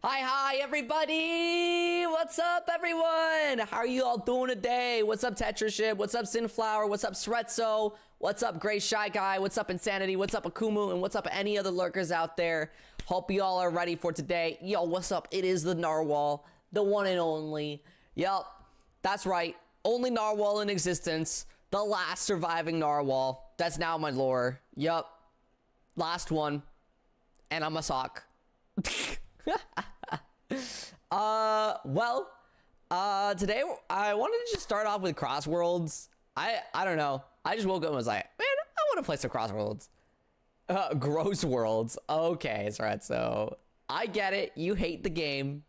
Hi, everybody! What's up, everyone? How are you all doing today? What's up, Tetraship? What's up, Sinflower? What's up, Sretso? What's up, Gray Shy Guy? What's up, Insanity? What's up, Akumu? And what's up, any other lurkers out there? Hope you all are ready for today. Yo, what's up? It is the Narwhal, the one and only. Yup, that's right. Only Narwhal in existence. The last surviving Narwhal. That's now my lore. Yup. Last one. And I'm a sock. Today I wanted to just start off with Crossworlds. I don't know. I just woke up and was like, man, I want to play some Crossworlds. Gross Worlds. Okay, that's right. So I get it. You hate the game.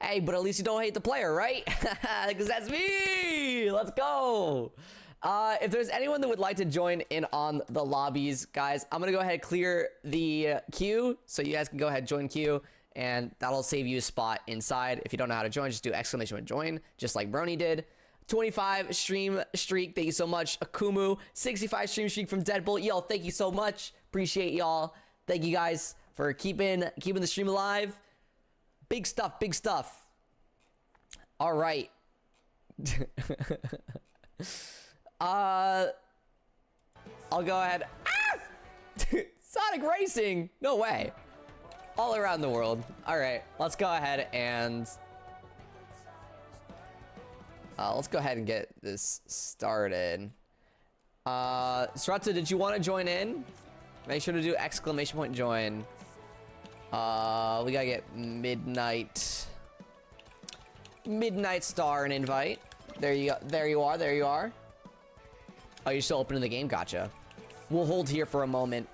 Hey, but at least you don't hate the player, right? Because that's me. Let's go. If there's anyone that would like to join in on the lobbies, guys, I'm gonna go ahead and clear the queue so you guys can go ahead and join queue, and that'll save you a spot inside. If you don't know how to join, just do exclamation join, just like Brony did. 25 stream streak, thank you so much. Akumu, 65 stream streak from Deadbolt. Yo, thank you so much. Appreciate y'all. Thank you guys for keeping the stream alive. Big stuff, big stuff. All right. I'll go ahead. Ah! Sonic Racing! No way. All around the world. All right, let's go ahead and let's go ahead and get this started. Srata, did you want to join in? Make sure to do exclamation point join. We gotta get Midnight Star an invite. There you go. There you are. There you are. Oh, you're still opening the game? Gotcha. We'll hold here for a moment.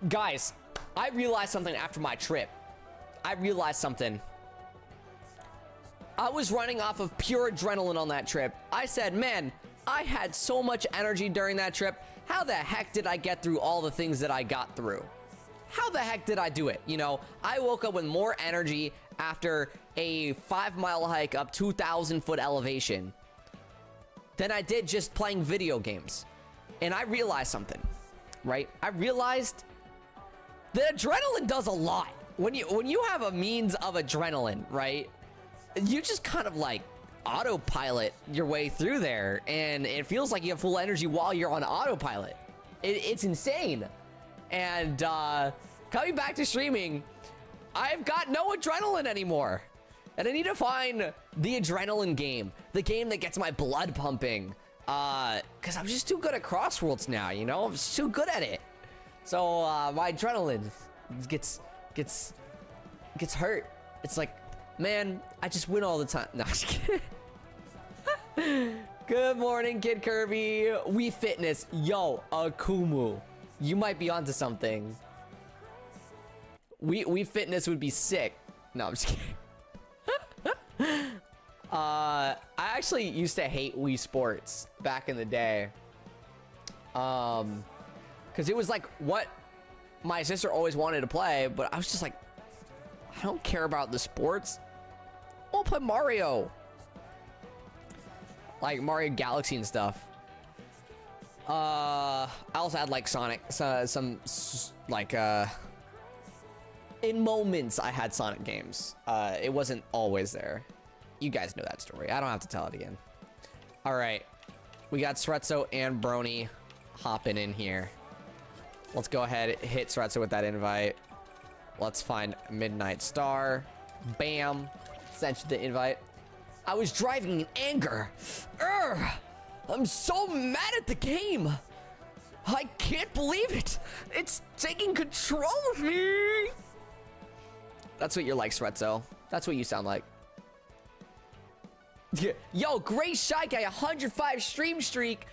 Guys, I realized something after my trip. I realized something. I was running off of pure adrenaline on that trip. I said, man, I had so much energy during that trip. How the heck did I get through all the things that I got through? How the heck did I do it? You know, I woke up with more energy after a 5-mile hike up 2,000-foot elevation than I did just playing video games. And I realized something, right? I realized that adrenaline does a lot. When you have a means of adrenaline, right? You just kind of like autopilot your way through there, and it feels like you have full energy while you're on autopilot. It's insane. And coming back to streaming, I've got no adrenaline anymore. And I need to find the adrenaline game. The game that gets my blood pumping. Because I'm just too good at Crossworlds now, you know? I'm just too good at it. So, my adrenaline gets hurt. It's like, man, I just win all the time. No, I'm just kidding. Good morning, Kid Kirby. Wii Fitness. Yo, Akumu. You might be onto something. Wii Fitness would be sick. No, I'm just kidding. I actually used to hate Wii Sports back in the day. Because it was like what my sister always wanted to play, but I was just like, I don't care about the sports. I'll play Mario. Like Mario Galaxy and stuff. I also had like Sonic, some like, in moments I had Sonic games. It wasn't always there. You guys know that story. I don't have to tell it again. All right. We got Sretso and Brony hopping in here. Let's go ahead, hit Sretso with that invite. Let's find Midnight Star. Bam. Sent you the invite. I was driving in anger. I'm so mad at the game. I can't believe it. It's taking control of me. That's what you're like, Sretso. That's what you sound like. Yo, great Shy Guy, 105 stream streak.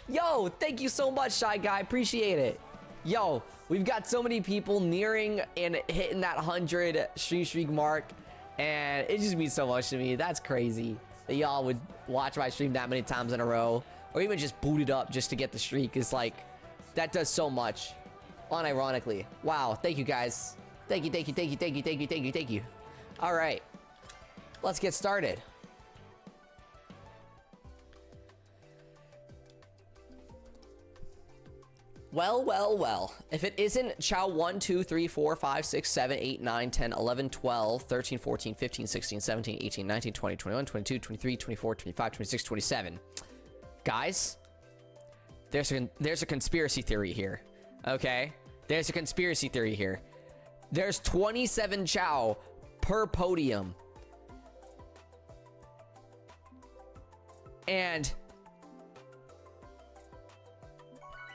Yo, thank you so much, Shy Guy. Appreciate it. Yo, we've got so many people nearing and hitting that 100 stream streak mark, and it just means so much to me. That's crazy that y'all would watch my stream that many times in a row, or even just boot it up just to get the streak. It's like, that does so much, unironically. Wow, thank you guys. Thank you, thank you, thank you, thank you, thank you, thank you, thank you. All right, let's get started. Well, well, well. If it isn't Chow 1, 2, 3, 4, 5, 6, 7, 8, 9, 10, 11, 12, 13, 14, 15, 16, 17, 18, 19, 20, 21, 22, 23, 24, 25, 26, 27. Guys, there's a conspiracy theory here. Okay? There's a conspiracy theory here. There's 27 Chow per podium. And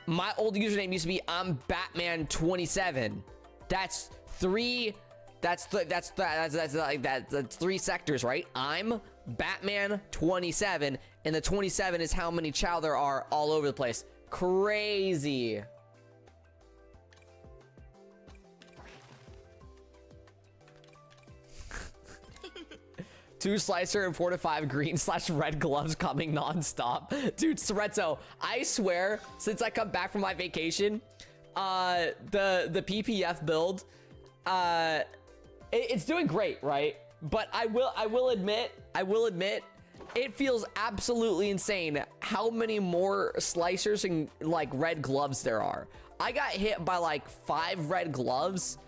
my old username used to be I'm Batman 27. That's three sectors, right? I'm Batman 27, and the 27 is how many Chow there are all over the place. Crazy. Two slicer and 4 to 5 green/red gloves coming non-stop. Dude, Sorezzo, I swear, since I come back from my vacation, the PPF build, it's doing great, right? But I will admit, it feels absolutely insane how many more slicers and like red gloves there are. I got hit by like 5 red gloves,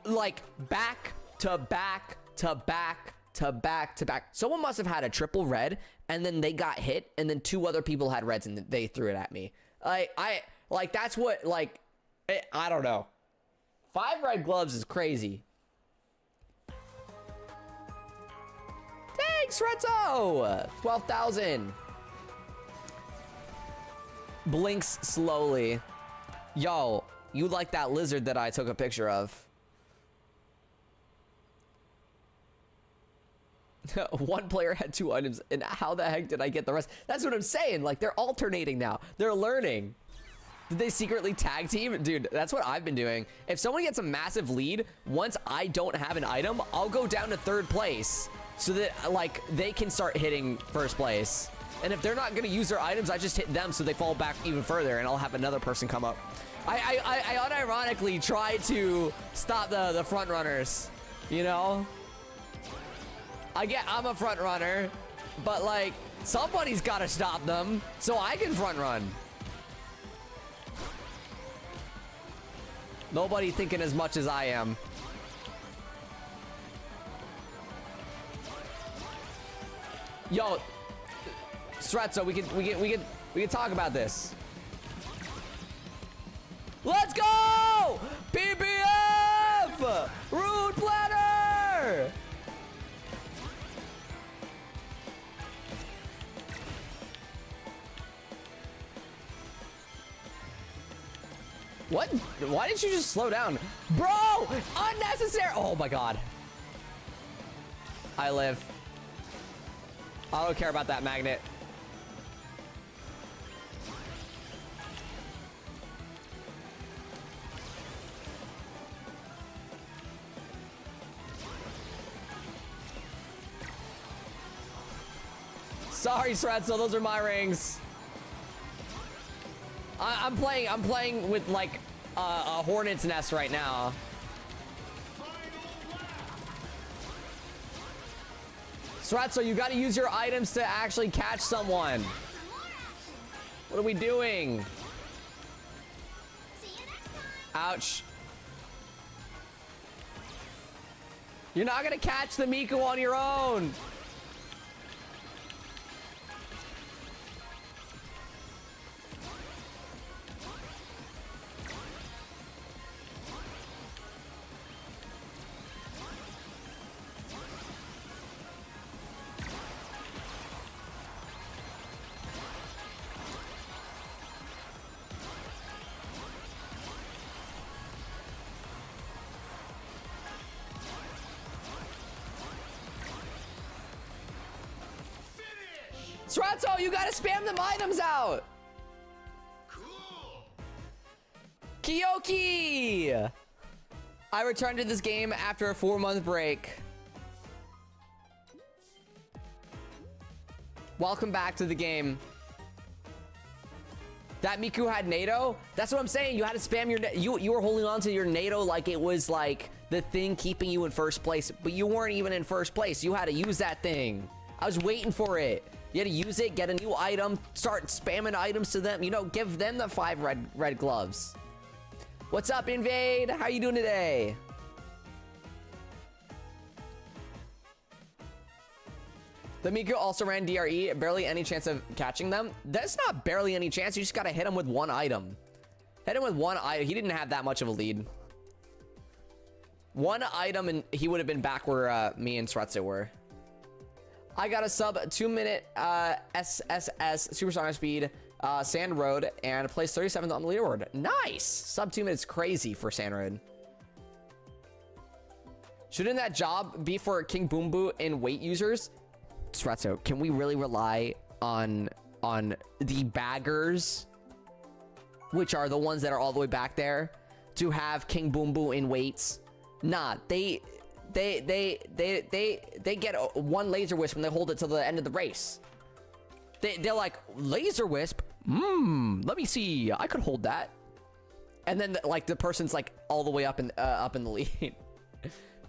like back to back to back to back to back. Someone must have had a triple red and then they got hit, and then 2 other people had reds and they threw it at me. Like that's what, like, I don't know. 5 red gloves is crazy. Thanks, Retzo! 12,000. Blinks slowly. Yo, you like that lizard that I took a picture of? One player had 2 items, and how the heck did I get the rest? That's what I'm saying. Like, they're alternating now. They're learning. Did they secretly tag team? Dude, that's what I've been doing. If someone gets a massive lead, once I don't have an item, I'll go down to 3rd place so that, like, they can start hitting 1st place. And if they're not going to use their items, I just hit them so they fall back even further, and I'll have another person come up. I unironically try to stop the front runners, you know? I'm a front runner, but like somebody's got to stop them so I can front run. Nobody thinking as much as I am. Yo, Strezzo, we can talk about this. Let's go! PPF! Rude Planner! What? Why didn't you just slow down? Bro! Unnecessary! Oh my god. I live. I don't care about that magnet. Sorry, Sretzel, those are my rings. I'm playing with like a hornet's nest right now. Stratzo, you got to use your items to actually catch someone. What are we doing? Ouch. You're not gonna catch the Miku on your own. Stratzo, you gotta spam them items out! Cool. Kiyoki! I returned to this game after a 4-month break. Welcome back to the game. That Miku had NATO? That's what I'm saying. You had to spam your... You were holding on to your NATO like it was like the thing keeping you in first place. But you weren't even in first place. You had to use that thing. I was waiting for it. You had to use it, get a new item, start spamming items to them. You know, give them the 5 red gloves. What's up, Invade? How you doing today? The Miko also ran DRE. Barely any chance of catching them. That's not barely any chance. You just gotta hit him with 1 item. Hit him with 1 item. He didn't have that much of a lead. 1 item and he would have been back where me and Sretsu were. I got a sub 2-minute SSS supersonic speed Sand Road and placed 37th on the leaderboard. Nice. Sub 2 minutes crazy for Sand Road. Shouldn't that job be for King Boom Boo and weight users? Sretsu, can we really rely on the baggers, which are the ones that are all the way back there, to have King Boom Boo in weights? Nah, they get 1 laser wisp when they hold it till the end of the race. They're like, laser wisp? Let me see. I could hold that. And then like the person's like all the way up in the lead.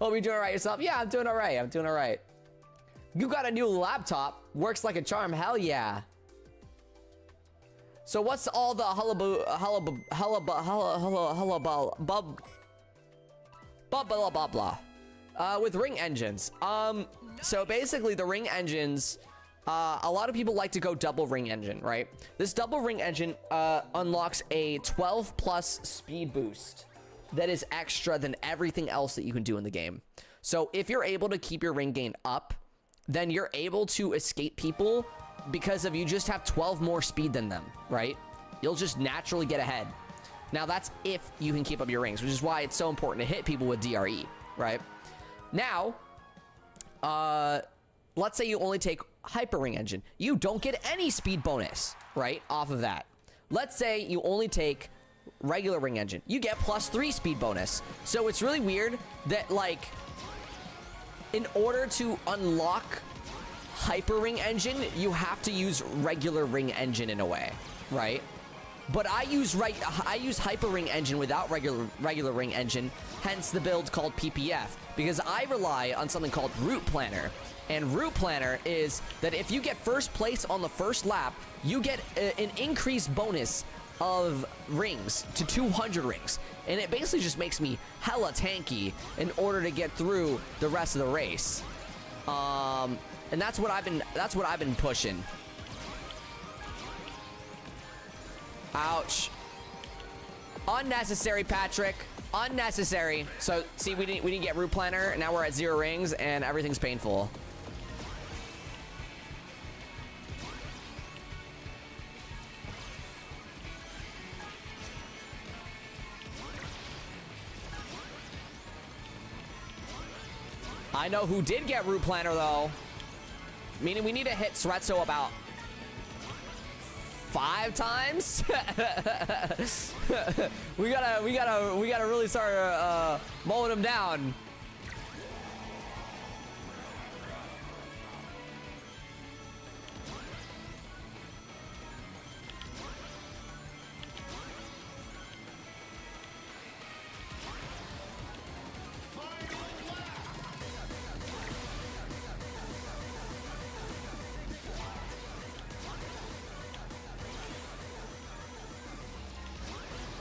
Oh, you doing all right yourself? Yeah, I'm doing all right. I'm doing all right. You got a new laptop. Works like a charm. Hell yeah. So what's all the blah with ring engines? So basically the ring engines, a lot of people like to go double ring engine, right? This double ring engine unlocks a 12+ speed boost that is extra than everything else that you can do in the game. So if you're able to keep your ring gain up, then you're able to escape people because of you just have 12 more speed than them, right? You'll just naturally get ahead. Now that's if you can keep up your rings, which is why it's so important to hit people with DRE, right? Now, let's say you only take Hyper Ring Engine. You don't get any speed bonus, right, off of that. Let's say you only take regular Ring Engine. You get +3 speed bonus. So it's really weird that, like, in order to unlock Hyper Ring Engine, you have to use regular Ring Engine in a way, right? But I use Hyper Ring Engine without regular Ring Engine, hence the build called PPF, because I rely on something called Route Planner. And Route Planner is that if you get first place on the first lap, you get an increased bonus of rings to 200 rings. And it basically just makes me hella tanky in order to get through the rest of the race. And that's what I've been pushing. Ouch. Unnecessary, Patrick. Unnecessary. So see, we didn't get Route Planner, and now we're at 0 rings and everything's painful. I know who did get Route Planner though. Meaning we need to hit Sretsu about 5 times. we gotta really start mowing him down.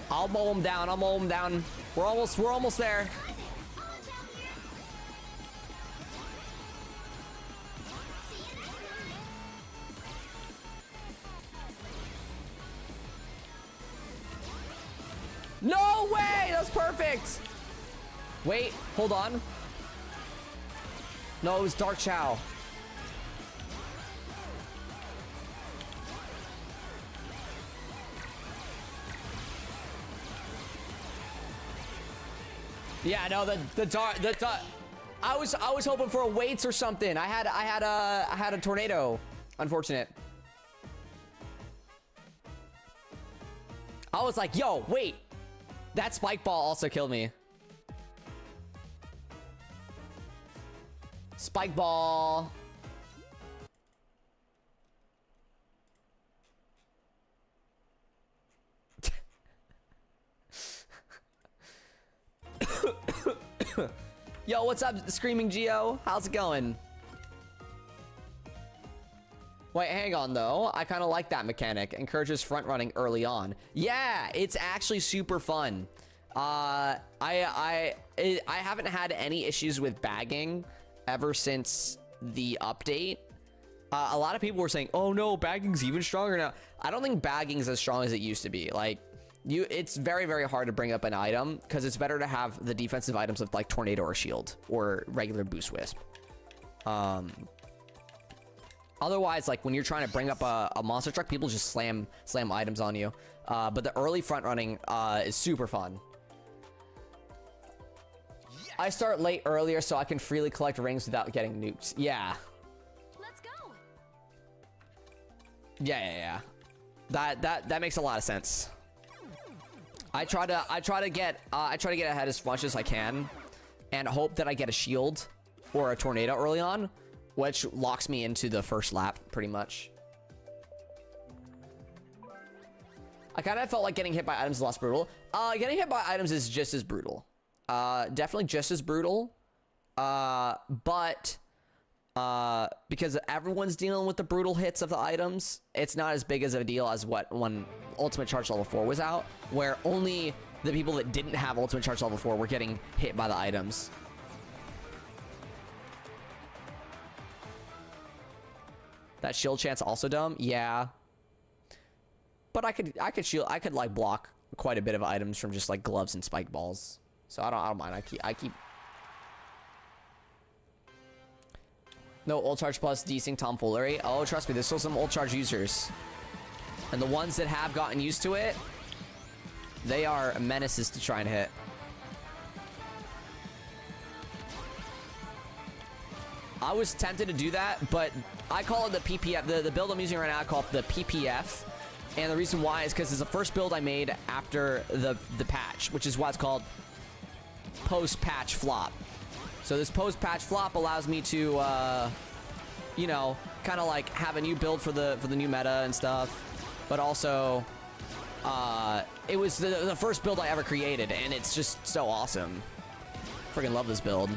I'll mow him down. I'll mow him down. We're almost there. No way! That's perfect. Wait, hold on. No, it was Dark Chow. Yeah, no, I was hoping for a weights or something. I had a tornado. Unfortunate. I was like, yo, wait. That spike ball also killed me. Spike ball. Yo, what's up, Screaming Geo? How's it going? Wait, hang on though. I kind of like that mechanic. Encourages front running early on. Yeah, it's actually super fun. I haven't had any issues with bagging ever since the update. A lot of people were saying, "Oh no, bagging's even stronger now." I don't think bagging's as strong as it used to be. Like, it's very, very hard to bring up an item because it's better to have the defensive items of like tornado or shield or regular boost wisp. Otherwise, like when you're trying to bring up a monster truck, people just slam items on you. But the early front running is super fun. Yes. I start late earlier so I can freely collect rings without getting nuked. Yeah. Let's go. Yeah. That makes a lot of sense. I try to get ahead as much as I can, and hope that I get a shield or a tornado early on, which locks me into the first lap pretty much. I kind of felt like getting hit by items is less brutal. Getting hit by items is just as brutal. Definitely just as brutal. But because everyone's dealing with the brutal hits of the items, it's not as big as a deal as when Ultimate Charge Level 4 was out, where only the people that didn't have Ultimate Charge Level 4 were getting hit by the items. That shield chance also dumb? Yeah. But I could like block quite a bit of items from just like gloves and spike balls. So I don't mind. I keep no old charge plus desync tomfoolery. Oh, trust me, there's still some old charge users. And the ones that have gotten used to it, they are menaces to try and hit. I was tempted to do that, but I call it the PPF. The build I'm using right now, I call it the PPF. And the reason why is because it's the first build I made after the patch, which is why it's called post-patch flop. So this post-patch flop allows me to, you know, kind of like have a new build for the new meta and stuff. But also, it was the first build I ever created, and it's just so awesome. Freaking love this build.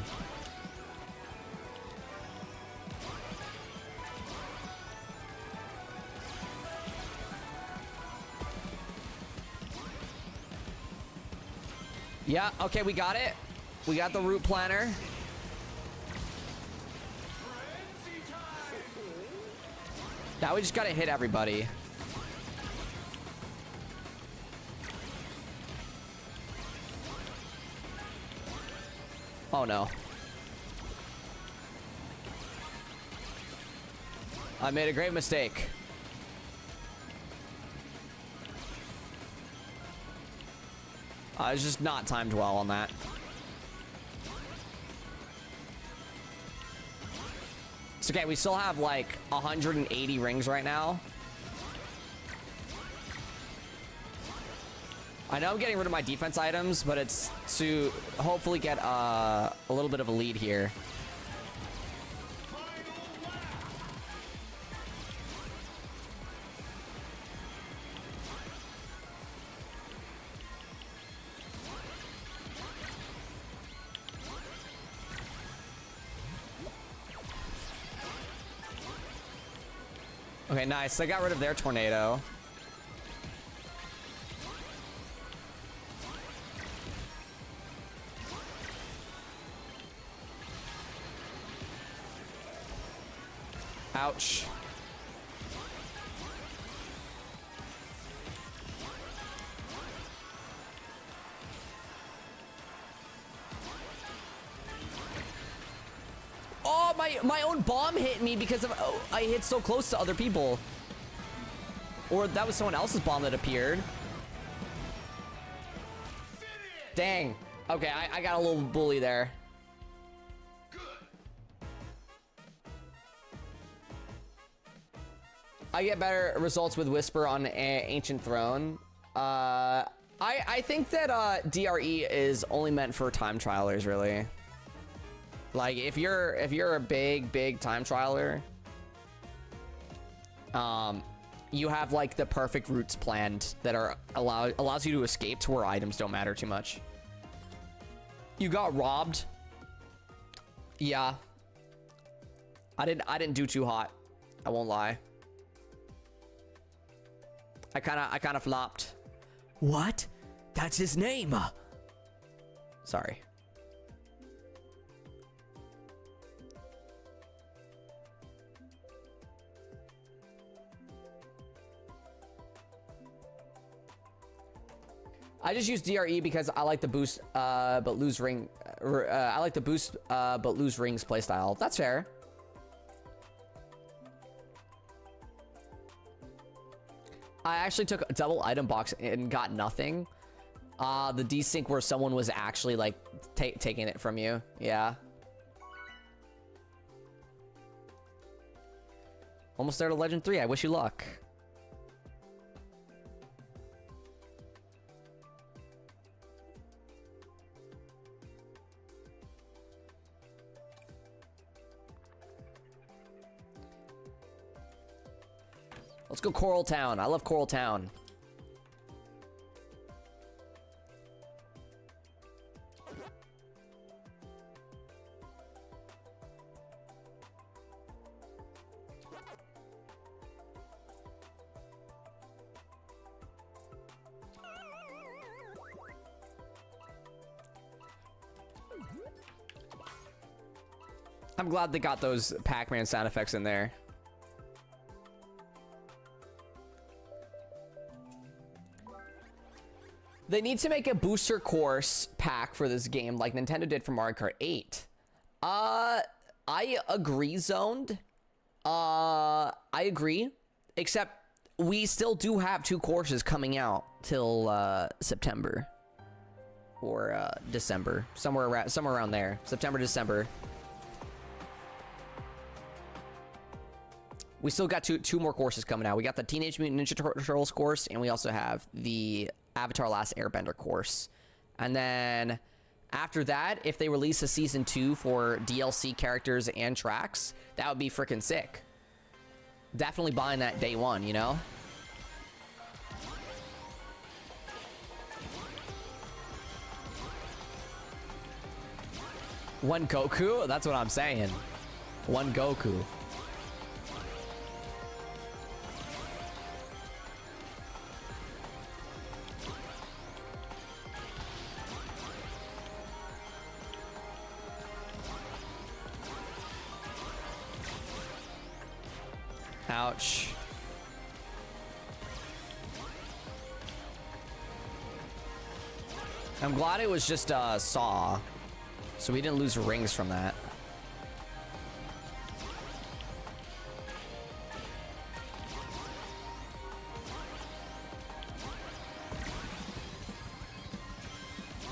Yeah, okay, we got it. We got the route planner. Now we just gotta hit everybody. Oh no. I made a great mistake. It's just not timed well on that. It's okay, we still have like 180 rings right now. I know I'm getting rid of my defense items, but it's to hopefully get a little bit of a lead here. Okay, nice. I got rid of their tornado. Ouch. Oh, my own bomb hit me because of I hit so close to other people. Or that was someone else's bomb that appeared. Dang. Okay, I got a little bully there. I get better results with Whisper on Ancient Throne. I think that DRE is only meant for time trialers, really. Like if you're a big time trialer, you have like the perfect routes planned that are allows you to escape to where items don't matter too much. You got robbed. Yeah. I didn't do too hot. I won't lie. I kind of flopped. What? That's his name. Sorry. I just use DRE because I like the boost, but lose ring. I like the boost, but lose rings playstyle. That's fair. I actually took a double item box and got nothing. The desync where someone was actually like taking it from you. Yeah. Almost there to Legend 3. I wish you luck. Let's go Coral Town. I love Coral Town. I'm glad they got those Pac-Man sound effects in there. They need to make a booster course pack for this game like Nintendo did for Mario Kart 8. I agree, Zoned. I agree. Except we still do have 2 courses coming out till September. Or December. Somewhere around there. September, December. We still got two more courses coming out. We got the Teenage Mutant Ninja Turtles course, and we also have the Avatar Last Airbender course. And then after that, if they release a season 2 for DLC characters and tracks, that would be freaking sick. Definitely buying that day one, you know? One Goku? That's what I'm saying. One Goku. Ouch. I'm glad it was just a saw, so we didn't lose rings from that.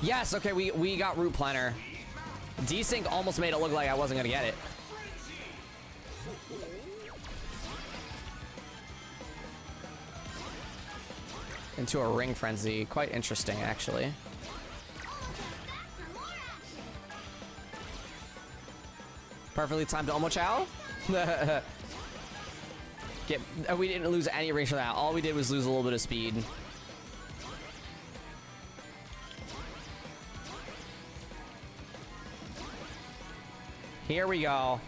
Yes, okay, we got Root Planner. Desync almost made it look like I wasn't gonna get it. Into a ring frenzy. Quite interesting, actually. Perfectly timed Omo Chow. We didn't lose any rings from that. All we did was lose a little bit of speed. Here we go.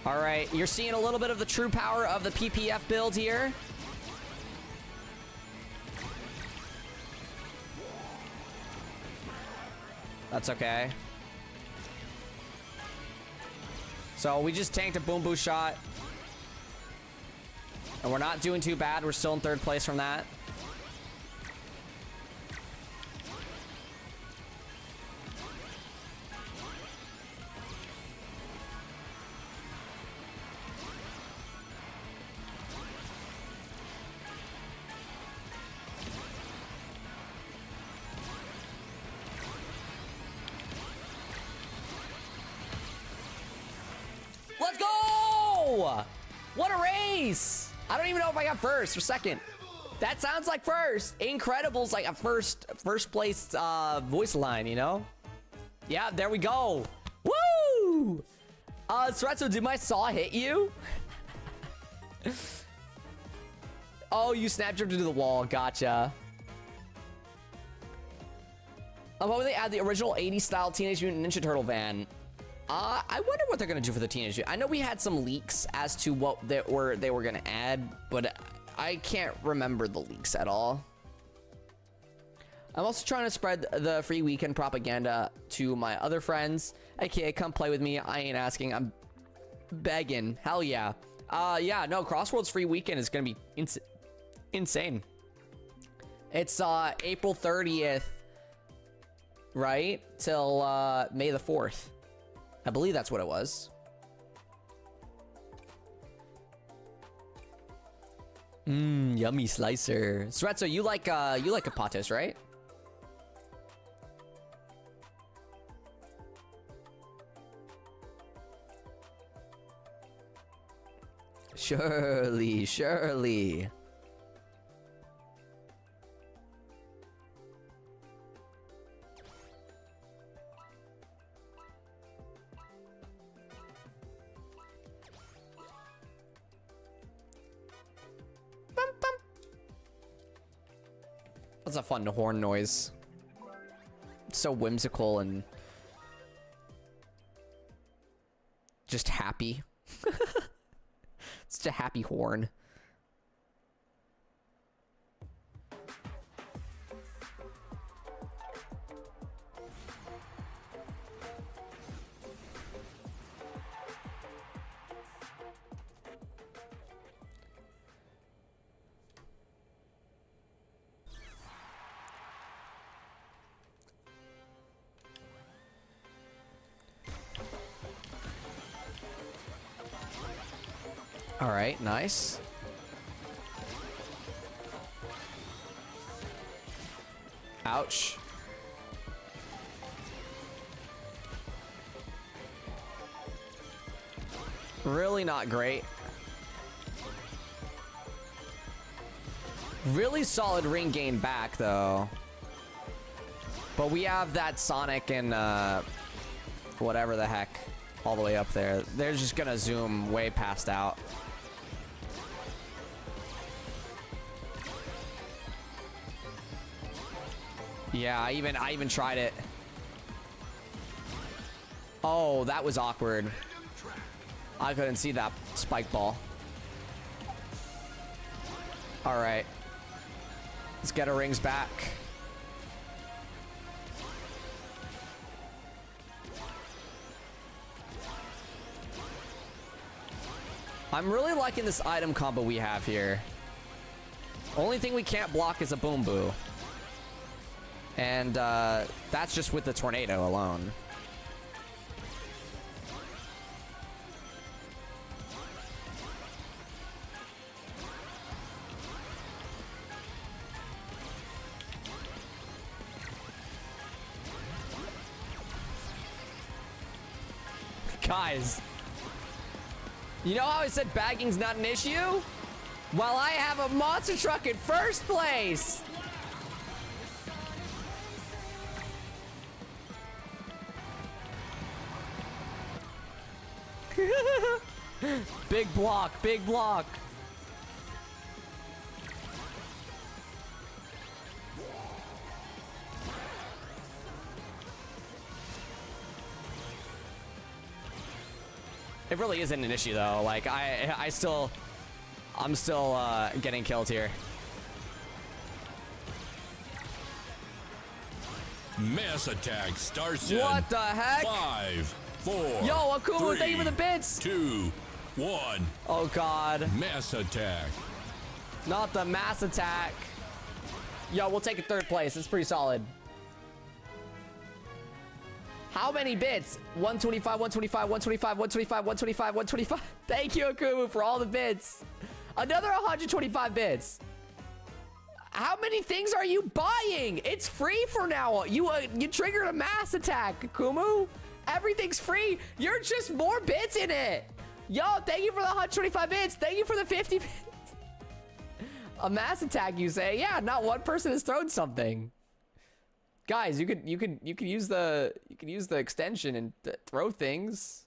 All right, you're seeing a little bit of the true power of the PPF build here. That's okay. So we just tanked a Boom Boost shot. And we're not doing too bad. We're still in 3rd place from that. Let's go! What a race! I don't even know if I got first or second. That sounds like first. Incredible's like a first place voice line, you know? Yeah, there we go. Woo! Sretso, did my saw hit you? Oh, you snap jumped into the wall. Gotcha. Why would they add the original 80s style Teenage Mutant Ninja Turtle van? I wonder what they're gonna do for the Teenage Mutant. I know we had some leaks as to what they were gonna add, but I can't remember the leaks at all. I'm also trying to spread the free weekend propaganda to my other friends. AKA, come play with me. I ain't asking. I'm begging. Hell yeah. Yeah, no, Crossworld's free weekend is gonna be insane. It's April 30th, right? Till May the 4th. I believe that's what it was. Yummy slicer. Sretzo, you like Kapatos, right? Surely, surely. That's a fun horn noise. It's so whimsical and just happy. Such a happy horn. All right, nice. Ouch. Really not great. Really solid ring gain back, though. But we have that Sonic and whatever the heck all the way up there. They're just gonna zoom way past out. Yeah, I even tried it. Oh, that was awkward. I couldn't see that spike ball. All right. Let's get our rings back. I'm really liking this item combo we have here. Only thing we can't block is a Boom Boo. And that's just with the tornado alone. Guys, you know how I said bagging's not an issue? Well, I have a monster truck in first place. Big block, big block. It really isn't an issue though. Like I'm still getting killed here. Mass attack starts in what the heck? 5, 4. Yo, Akuma, thank you for the bits. 2, 1. Oh god. Mass attack. Not the mass attack. Yo, we'll take a third place. It's pretty solid. How many bits? 125, 125, 125, 125, 125, 125. Thank you, Akumu, for all the bits. Another 125 bits. How many things are you buying? It's free for now. You triggered a mass attack, Akumu. Everything's free. You're just more bits in it. Yo, thank you for the 125 bits. Thank you for the 50 bits. A mass attack, you say? Yeah, not one person has thrown something. Guys, you could use the extension and throw things.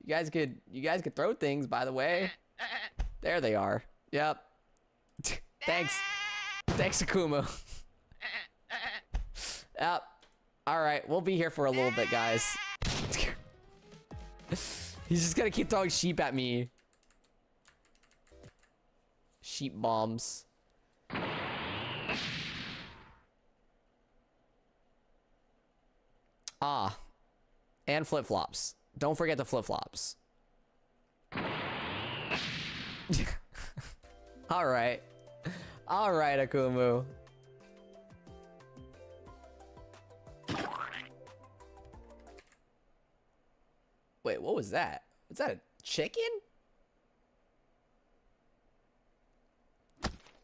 You guys could throw things, by the way. There they are. Yep. Thanks. Thanks, Akumu. Yep. All right, we'll be here for a little bit, guys. He's just gonna keep throwing sheep at me. Sheep bombs. Ah. And flip-flops. Don't forget the flip-flops. Alright. Alright, Akumu. Wait, what was that? Was that a chicken?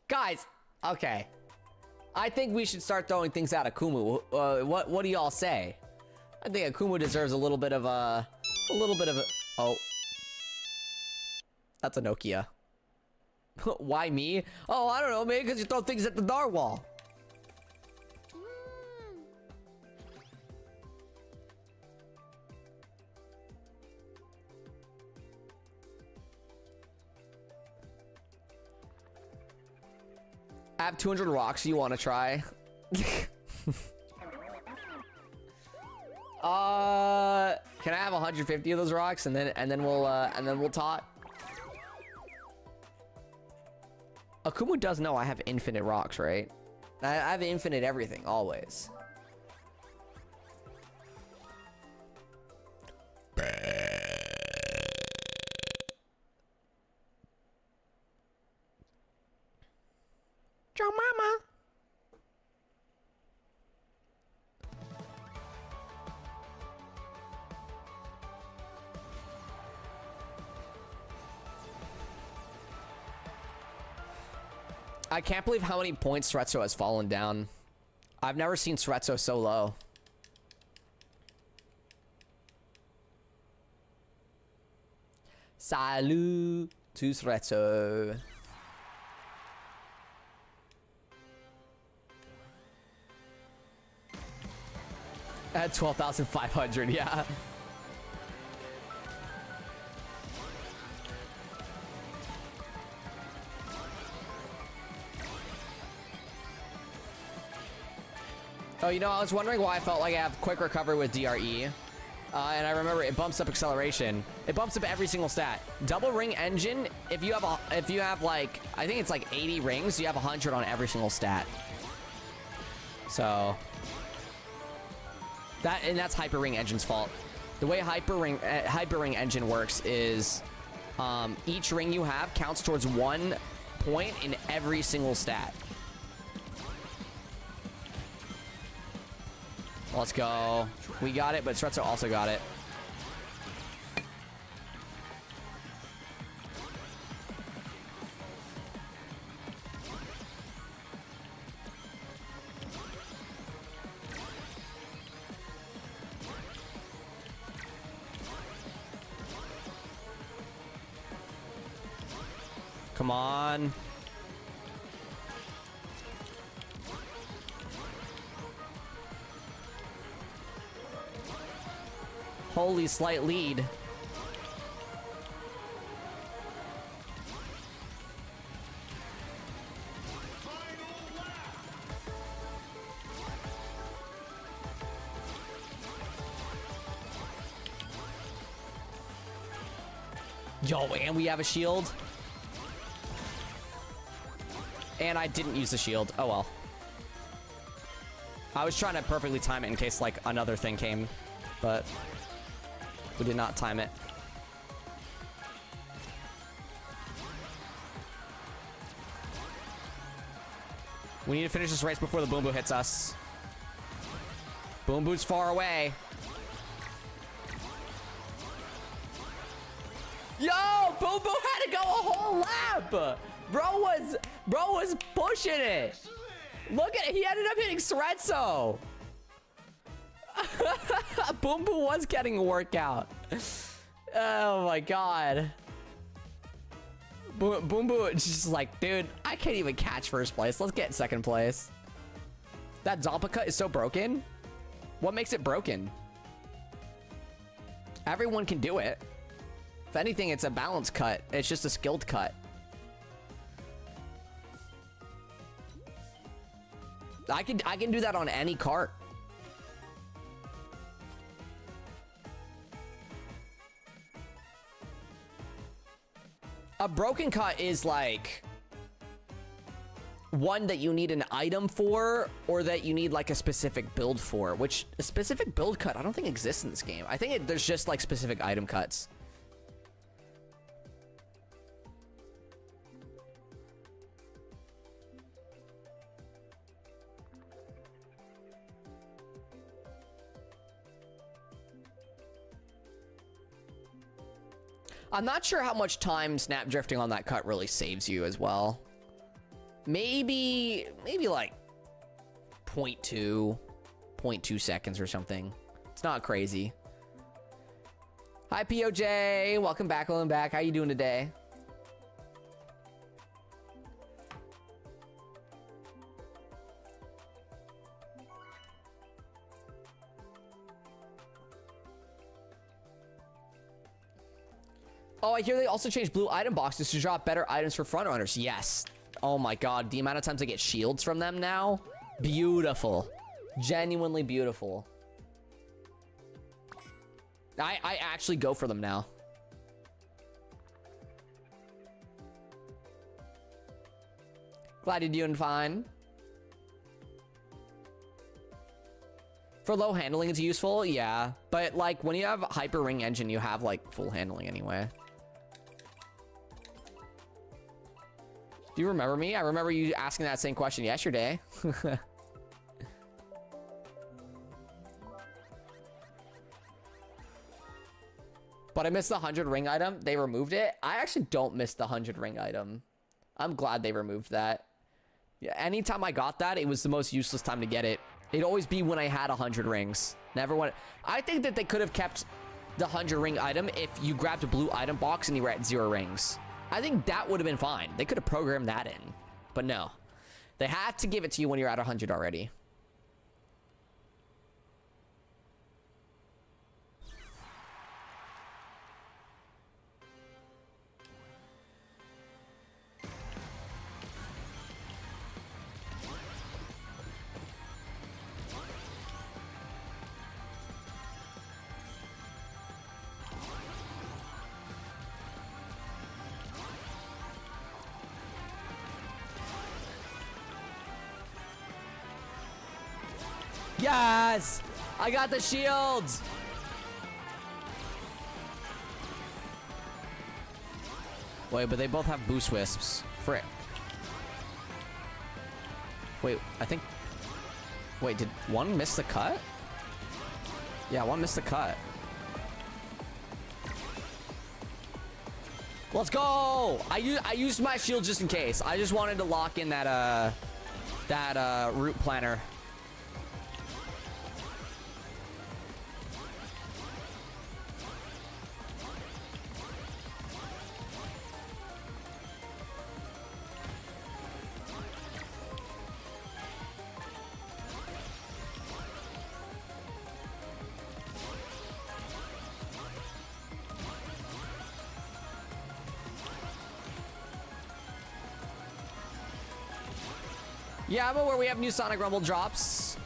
Guys, okay. I think we should start throwing things out of Akumu. What do y'all say? I think Akumu deserves a little bit of a oh. That's a Nokia. Why me? Oh, I don't know, maybe because you throw things at the narwhal. I have 200 rocks you want to try? Can I have 150 of those rocks and then we'll talk? Akumu does know I have infinite rocks, right? I have infinite everything, always. Joe Mama. I can't believe how many points Sretso has fallen down. I've never seen Sretso so low. Salut to Sretso. At 12,500, yeah. Oh, you know, I was wondering why I felt like I have quick recovery with DRE. And I remember it bumps up acceleration. It bumps up every single stat. Double ring engine, if you have like, I think it's like 80 rings, you have 100 on every single stat. So that's Hyper Ring Engine's fault. The way Hyper Ring Engine works is each ring you have counts towards 1 point in every single stat. Let's go. We got it, but Sretso also got it. Come on. Holy slight lead. Yo, and we have a shield. And I didn't use the shield. Oh well. I was trying to perfectly time it in case like another thing came, but we did not time it. We need to finish this race before the Boom Boo hits us. Boom Boo's far away. Yo, Boom Boo had to go a whole lap. Bro was pushing it. Look at it. He ended up hitting Sretso. Boom Boo was getting a workout. Oh my god. Boom Boo is just like, dude, I can't even catch first place. Let's get second place. That Zompa cut is so broken. What makes it broken? Everyone can do it. If anything, it's a balance cut. It's just a skilled cut. I can do that on any cart. A broken cut is like one that you need an item for, or that you need like a specific build for, which a specific build cut I don't think exists in this game. I think there's just like specific item cuts. I'm not sure how much time snap drifting on that cut really saves you as well. Maybe like 0.2 seconds or something. It's not crazy. Hi POJ, welcome back. How you doing today? Oh, I hear they also changed blue item boxes to drop better items for front runners. Yes. Oh my god, the amount of times I get shields from them now. Beautiful. Genuinely beautiful. I actually go for them now. Glad you're doing fine. For low handling, it's useful, yeah. But like when you have hyper ring engine, you have like full handling anyway. Do you remember me? I remember you asking that same question yesterday. But I missed the 100 ring item. They removed it. I actually don't miss the 100 ring item. I'm glad they removed that. Yeah, anytime I got that, it was the most useless time to get it. It'd always be when I had 100 rings. Never went. I think that they could have kept the 100 ring item if you grabbed a blue item box and you were at 0 rings. I think that would have been fine. They could have programmed that in. But no. They have to give it to you when you're at 100 already. Yes! I got the shields! Wait, but they both have boost wisps. Frick. Wait, I think... Wait, did one miss the cut? Yeah, one missed the cut. Let's go! I used my shield just in case. I just wanted to lock in that route planner. Yeah, I'm aware we have new Sonic Rumble drops.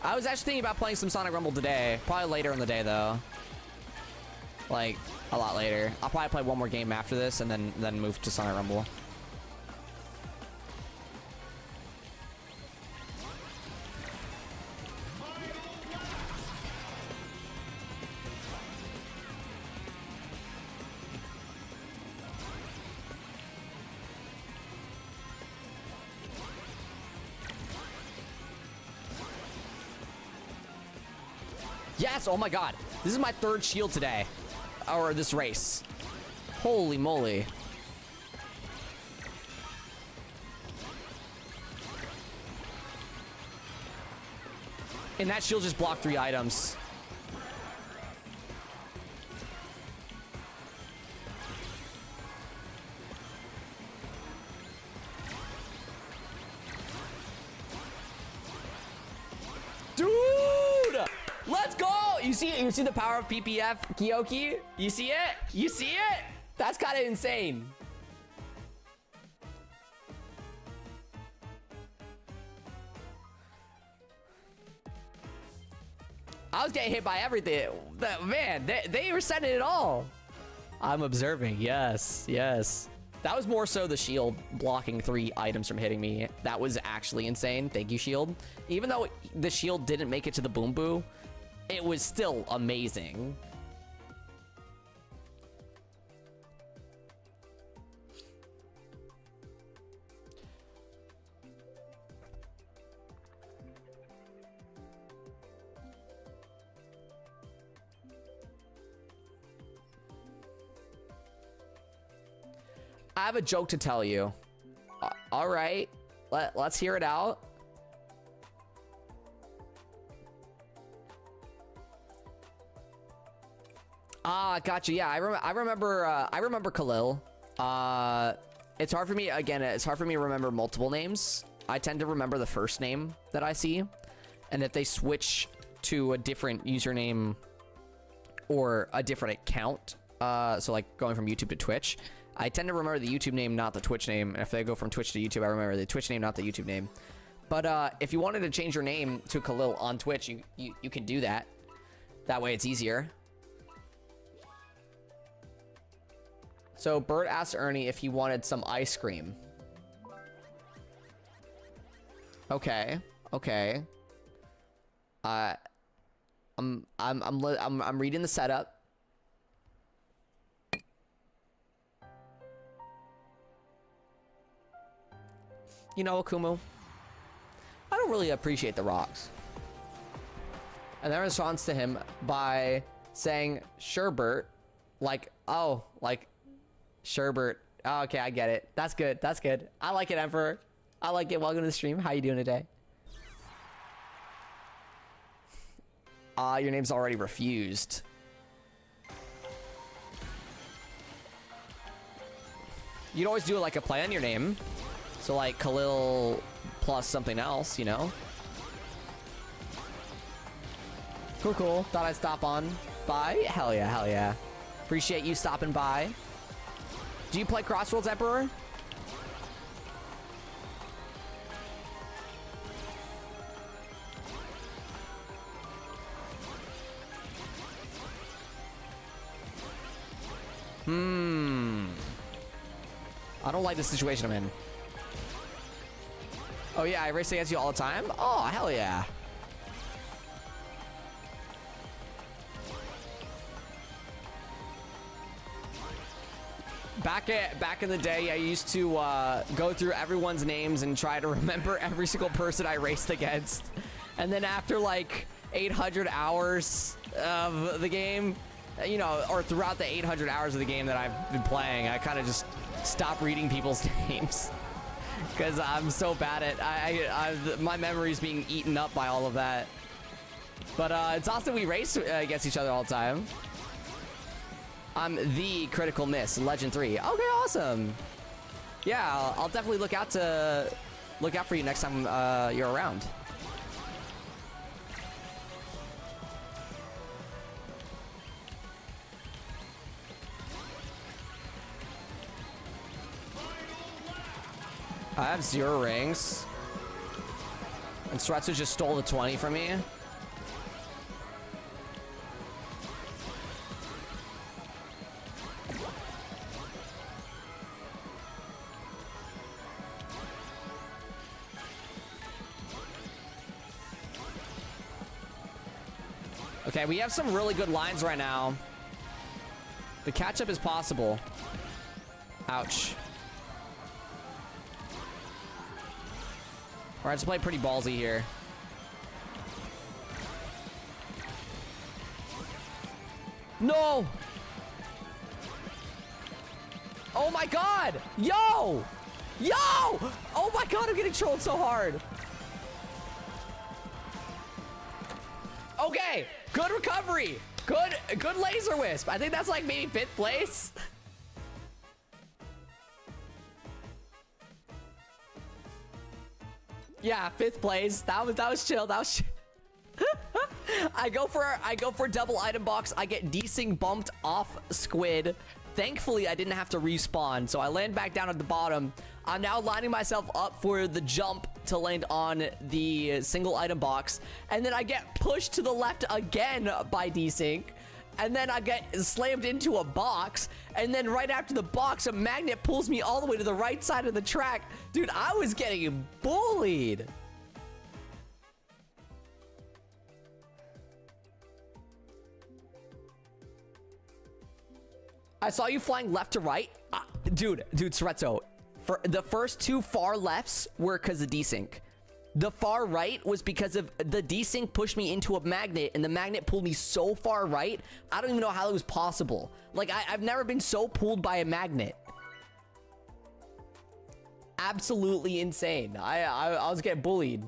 I was actually thinking about playing some Sonic Rumble today. Probably later in the day, though. Like, a lot later. I'll probably play one more game after this and then move to Sonic Rumble. Yes, oh my god. This is my 3rd shield today. Or this race. Holy moly. And that shield just blocked 3 items. Let's go! You see the power of PPF, Kyoki? You see it? You see it? That's kind of insane. I was getting hit by everything. Man, they were sending it all. I'm observing. Yes, yes. That was more so the shield blocking 3 items from hitting me. That was actually insane. Thank you, shield. Even though the shield didn't make it to the boom boo, it was still amazing. I have a joke to tell you. All right, let's hear it out. Ah, gotcha. Yeah, I remember Khalil. It's hard for me, again, it's hard for me to remember multiple names. I tend to remember the first name that I see. And if they switch to a different username or a different account, so like going from YouTube to Twitch, I tend to remember the YouTube name, not the Twitch name. And if they go from Twitch to YouTube, I remember the Twitch name, not the YouTube name. But if you wanted to change your name to Khalil on Twitch, you can do that. That way it's easier. So Bert asked Ernie if he wanted some ice cream. Okay, okay. I'm reading the setup. You know, Akumu, I don't really appreciate the rocks. And then responds to him by saying, "Sure, Bert." Like, oh, like, sure, Bert. Oh, okay, I get it. That's good. That's good. I like it, Emperor. I like it. Welcome to the stream. How you doing today? Your name's already refused. You'd always do like a play on your name. So like Khalil plus something else, you know? Cool, cool. Thought I'd stop on by. Hell yeah, hell yeah. Appreciate you stopping by. Do you play Crossroads, Emperor? I don't like the situation I'm in. Oh yeah, I race against you all the time? Oh, hell yeah. Back in the day, I used to go through everyone's names and try to remember every single person I raced against. And then after like 800 hours of the game, you know, or throughout the 800 hours of the game that I've been playing, I kind of just stopped reading people's names. Because I'm so bad at my memory's being eaten up by all of that. But it's awesome we race against each other all the time. I'm the Critical Miss, Legend 3. Okay, awesome. Yeah, I'll definitely look out for you next time you're around. I have 0 rings. And Sretsu just stole the 20 from me. Okay, we have some really good lines right now. The catch-up is possible. Ouch. Alright, let's play pretty ballsy here. No! Oh my god! Yo! Yo! Oh my god, I'm getting trolled so hard. Okay, good recovery. Good laser wisp. I think that's like maybe 5th place. Yeah, 5th place. That was chill. That was I go for double item box. I get desync bumped off squid. Thankfully, I didn't have to respawn, so I land back down at the bottom. I'm now lining myself up for the jump to land on the single item box. And then I get pushed to the left again by desync. And then I get slammed into a box. And then right after the box, a magnet pulls me all the way to the right side of the track. Dude, I was getting bullied. I saw you flying left to right. Dude, Sretzo. For the first two far lefts were because of desync. The far right was because of the desync pushed me into a magnet, and the magnet pulled me so far right, I don't even know how it was possible. Like, I've never been so pulled by a magnet. Absolutely insane. I was getting bullied.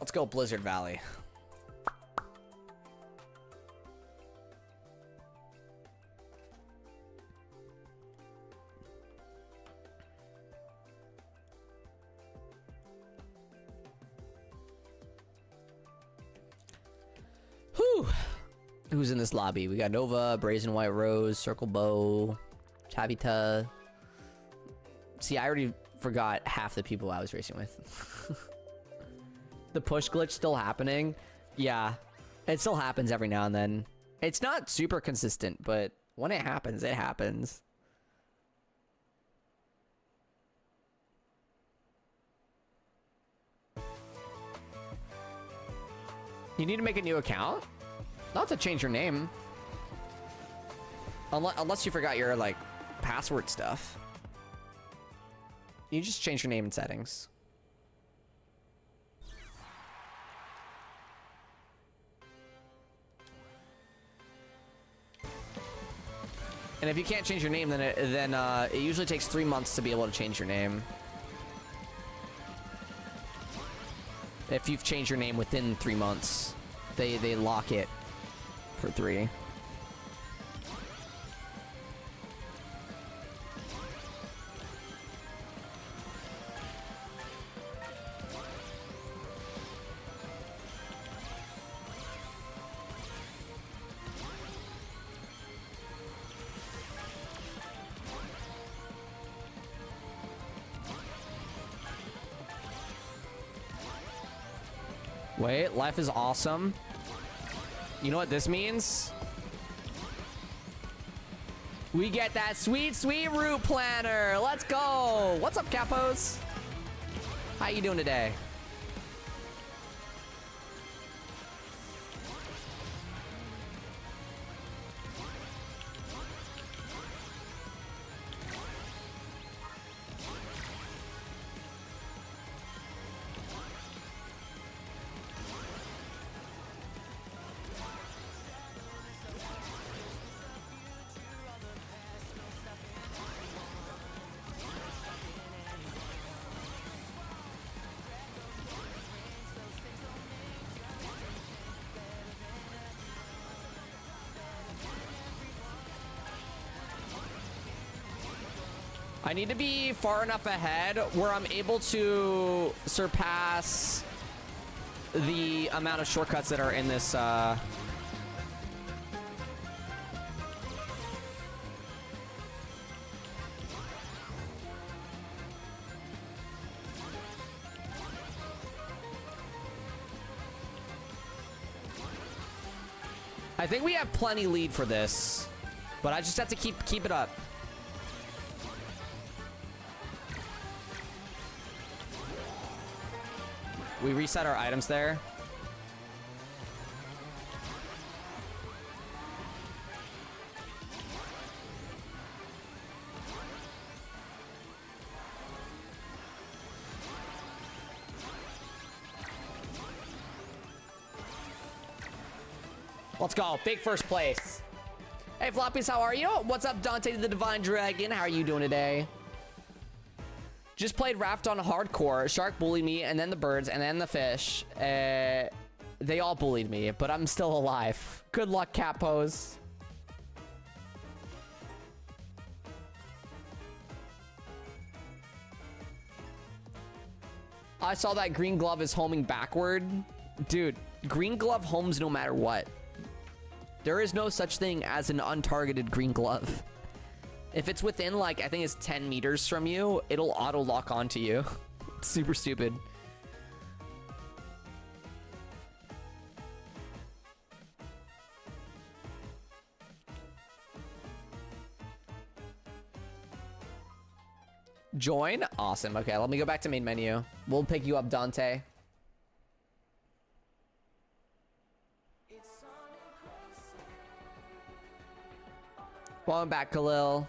Let's go Blizzard Valley. Whew. Who's in this lobby? We got Nova, Brazen White Rose, Circle Bow, Tabita. See, I already forgot half the people I was racing with. The push glitch still happening? Yeah, it still happens every now and then. It's not super consistent, but when it happens, it happens. You need to make a new account? Not to change your name. Unless you forgot your, like, password stuff. You just change your name in settings. And if you can't change your name, then it usually takes 3 months to be able to change your name. If you've changed your name within 3 months, they lock it for 3. Wait, life is awesome. You know what this means? We get that sweet, sweet route planner. Let's go. What's up, Capos? How you doing today? I need to be far enough ahead where I'm able to surpass the amount of shortcuts that are in this, I think we have plenty lead for this, but I just have to keep it up. We reset our items there. Let's go. Big first place. Hey, Floppies, how are you? What's up, Dante the Divine Dragon? How are you doing today? Just played Raft on hardcore. Shark bullied me, and then the birds, and then the fish. They all bullied me, but I'm still alive. Good luck, Capos. I saw that green glove is homing backward. Dude, Green glove homes no matter what. There is no such thing as an untargeted green glove. If it's within, like, I think it's 10 meters from you, it'll auto lock onto you. It's super stupid. Join? Awesome. Okay, let me go back to main menu. We'll pick you up, Dante. Welcome back, Khalil.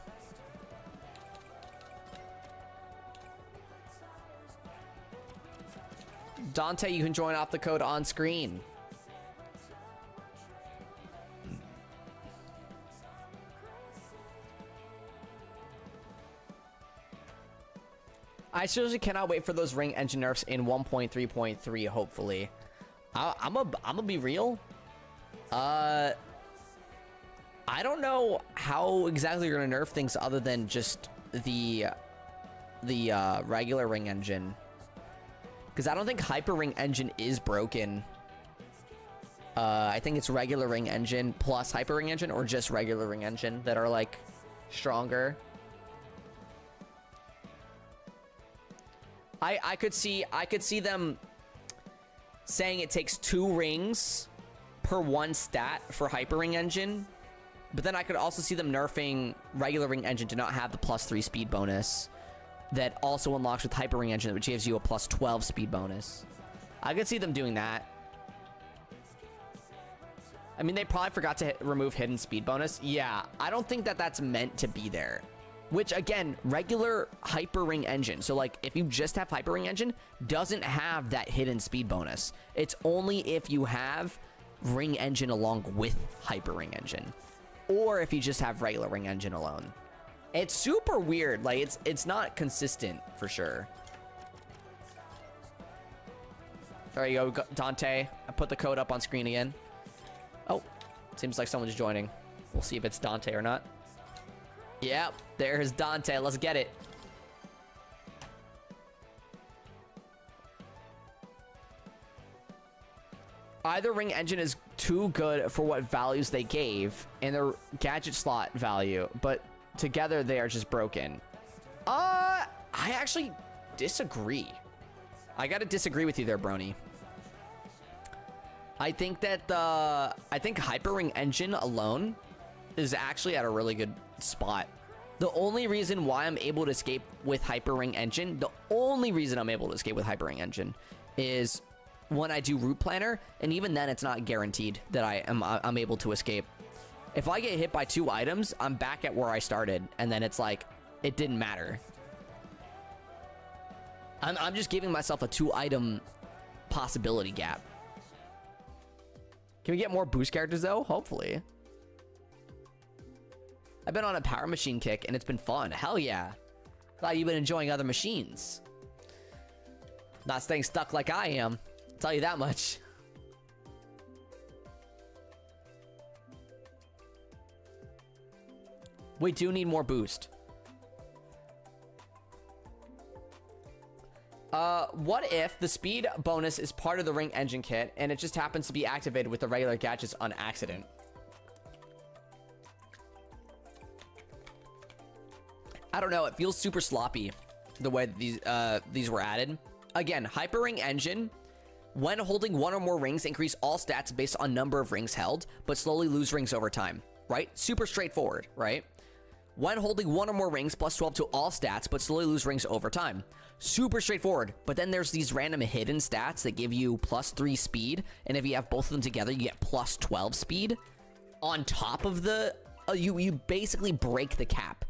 Dante, you can join off the code on screen. I seriously cannot wait for those ring engine nerfs in 1.3.3, hopefully. I'm gonna be real. I don't know how exactly you're gonna nerf things other than just the regular ring engine. Because I don't think Hyper Ring Engine is broken. I think it's regular Ring Engine plus Hyper Ring Engine, or just regular Ring Engine that are like stronger. I could see them saying it takes 2 rings per 1 stat for Hyper Ring Engine, but then I could also see them nerfing regular Ring Engine to not have the +3 speed bonus that also unlocks with Hyper Ring Engine, which gives you a +12 speed bonus. I could see them doing that. I mean, they probably forgot to remove hidden speed bonus. Yeah, I don't think that that's meant to be there. Which, again, regular Hyper Ring Engine. So, like, if you just have Hyper Ring Engine, doesn't have that hidden speed bonus. It's only if you have Ring Engine along with Hyper Ring Engine. Or if you just have regular Ring Engine alone. It's super weird. Like, it's not consistent, for sure. There you go, Dante. I put the code up on screen again. Oh, seems like someone's joining. We'll see if it's Dante or not. Yep, there's Dante. Let's get it. Either Ring Engine is too good for what values they gave in their gadget slot value, but together they are just broken. I actually disagree. I gotta disagree with you there, Brony. I think that I think Hyper Ring Engine alone is actually at a really good spot. The only reason why I'm able to escape with Hyper Ring Engine, is when I do Route Planner, and even then it's not guaranteed that I'm able to escape. If I get hit by 2 items, I'm back at where I started, and then it's like it didn't matter. I'm just giving myself a 2-item possibility gap. Can we get more boost characters though? Hopefully. I've been on a power machine kick and it's been fun. Hell yeah. Glad you've been enjoying other machines. Not staying stuck like I am. I'll tell you that much. We do need more boost. What if the speed bonus is part of the Ring Engine kit and it just happens to be activated with the regular gadgets on accident? I don't know. It feels super sloppy the way these were added. Again, Hyper Ring Engine. When holding 1 or more rings, increase all stats based on number of rings held, but slowly lose rings over time. Right? Super straightforward, right? When holding 1 or more rings, +12 to all stats, but slowly lose rings over time. Super straightforward. But then there's these random hidden stats that give you +3 speed, and if you have both of them together, you get +12 speed. On top of the... you basically break the cap.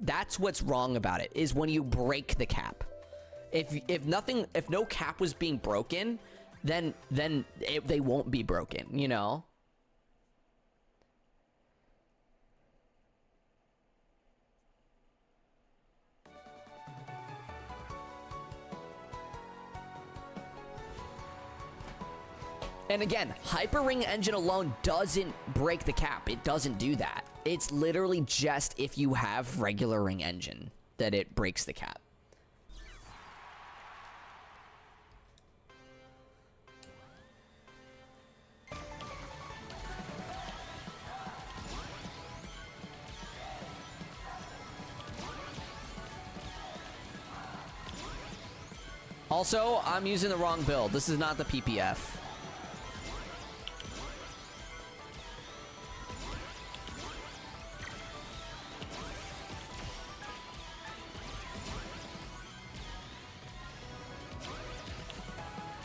That's what's wrong about it, is when you break the cap. If no cap was being broken, then they won't be broken, you know? And again, Hyper Ring Engine alone doesn't break the cap. It doesn't do that. It's literally just if you have regular Ring Engine that it breaks the cap. Also, I'm using the wrong build. This is not the PPF.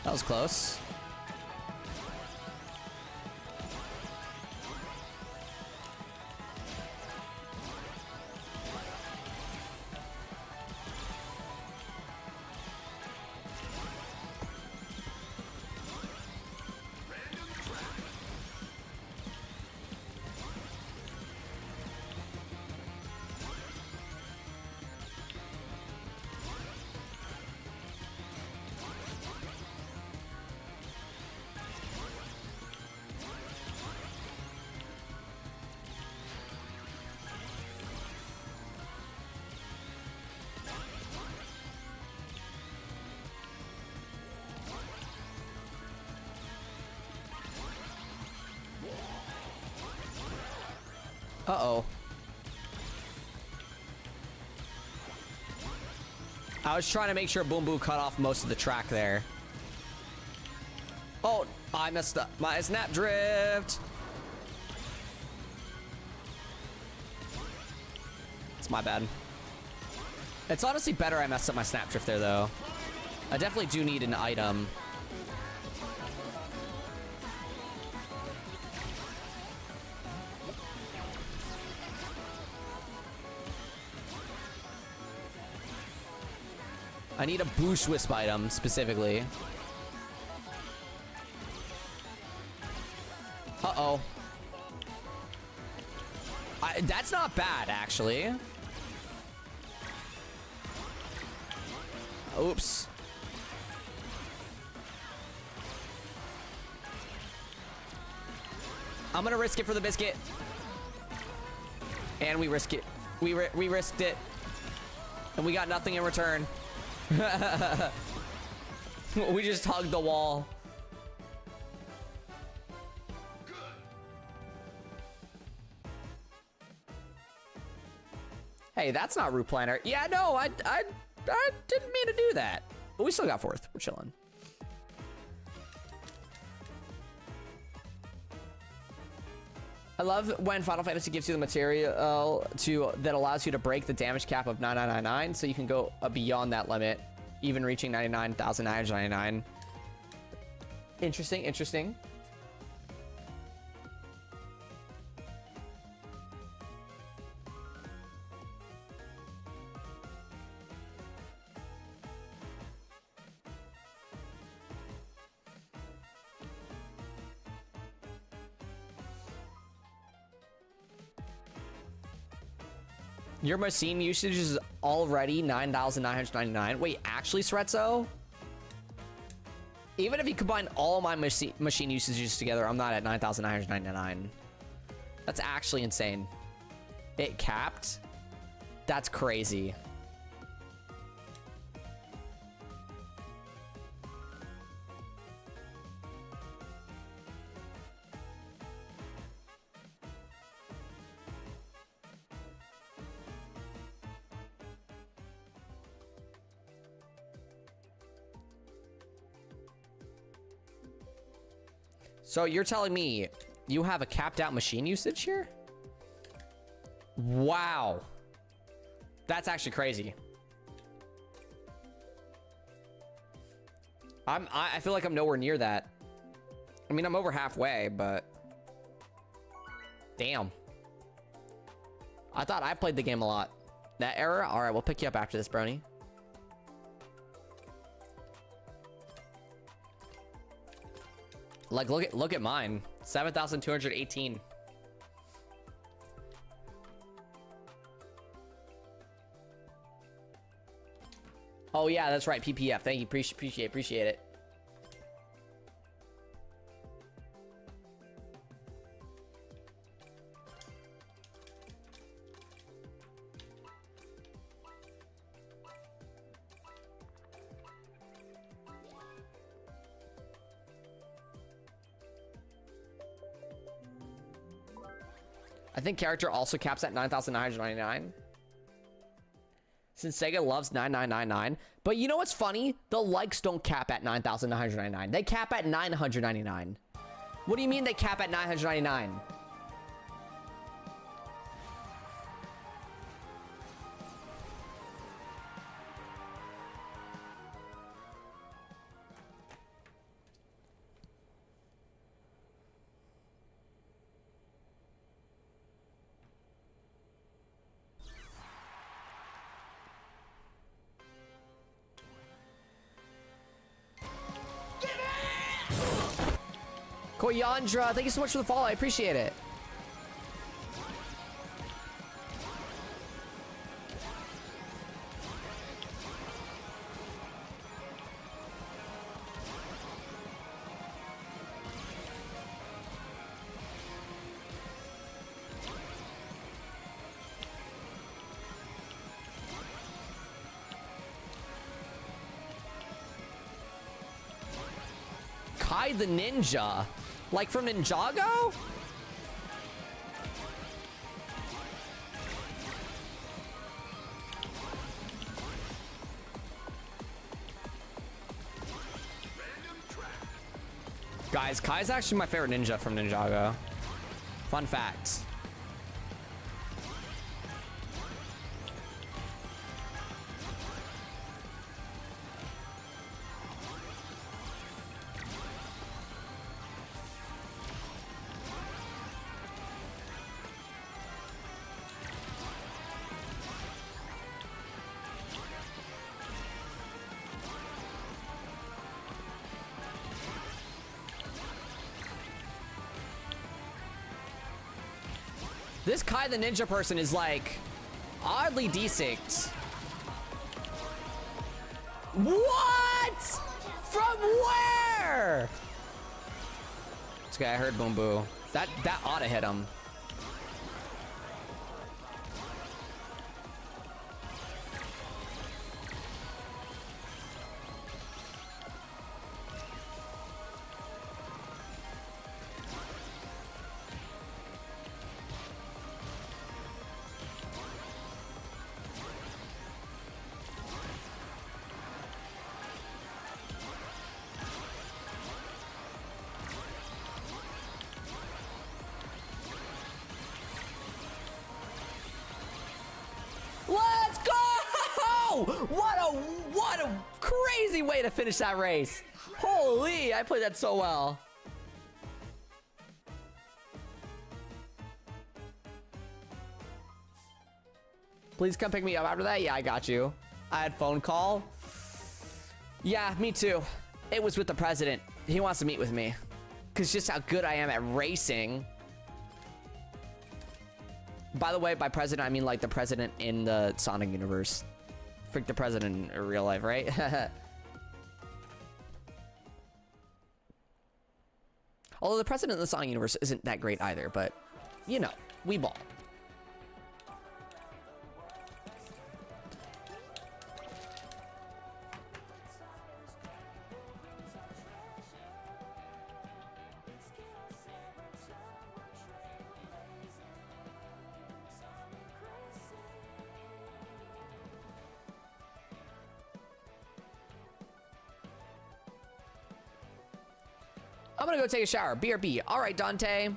That was close. Uh-oh. I was trying to make sure Boom Boom cut off most of the track there. Oh, I messed up. My snap drift. It's my bad. It's honestly better I messed up my snap drift there, though. I definitely do need an item. I need a boost wisp item specifically. Uh-oh. That's not bad, actually. Oops. I'm gonna risk it for the biscuit. And we risk it. We risked it. And we got nothing in return. We just hugged the wall. Hey, that's not route planner. Yeah, no, I didn't mean to do that. But we still got fourth. We're chilling. I love when Final Fantasy gives you the material that allows you to break the damage cap of 9999, so you can go beyond that limit, even reaching 99,999. Interesting, interesting. Your machine usage is already 9,999. Wait, actually, Sretzo? Even if you combine all my machine usages together, I'm not at 9,999. That's actually insane. It capped? That's crazy. So you're telling me you have a capped out machine usage here? Wow. That's actually crazy. I feel like I'm nowhere near that. I mean, I'm over halfway, but damn. I thought I played the game a lot. That error? All right, we'll pick you up after this, Brony. Like, look at mine. 7,218. Oh yeah, that's right. PPF. Thank you. Appreciate it. I think character also caps at 9,999. Since Sega loves 9999. But you know what's funny? The likes don't cap at 9,999. They cap at 999. What do you mean they cap at 999? Koyandra, thank you so much for the follow. I appreciate it. Kai the Ninja? Like from Ninjago? Guys, Kai's actually my favorite ninja from Ninjago. Fun fact. This Kai the Ninja person is like oddly decent. What? From where? This guy, I heard Boom Boo. That ought to hit him. Let's go! What a crazy way to finish that race. Holy, I played that so well. Please come pick me up after that. Yeah, I got you. I had phone call. Yeah, me too. It was with the president. He wants to meet with me. Cause just how good I am at racing. By the way, by president, I mean like the president in the Sonic universe. Freak the president in real life, right? Although the president in the Sonic universe isn't that great either, but you know, we ball. I'm gonna go take a shower. BRB. All right, Dante.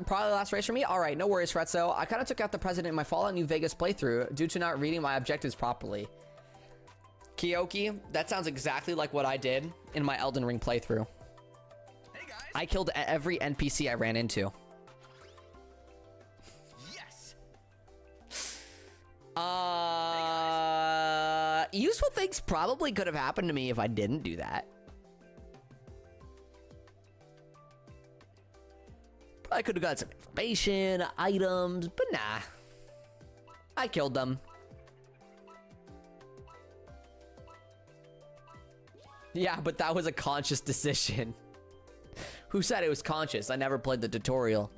Probably the last race for me. All right, no worries, Fretzo. I kind of took out the president in my Fallout New Vegas playthrough due to not reading my objectives properly. Kyoki, that sounds exactly like what I did in my Elden Ring playthrough. Hey guys. I killed every NPC I ran into. Yes. Useful things probably could have happened to me if I didn't do that. I could have got some information, items, but nah. I killed them. Yeah, but that was a conscious decision. Who said it was conscious? I never played the tutorial.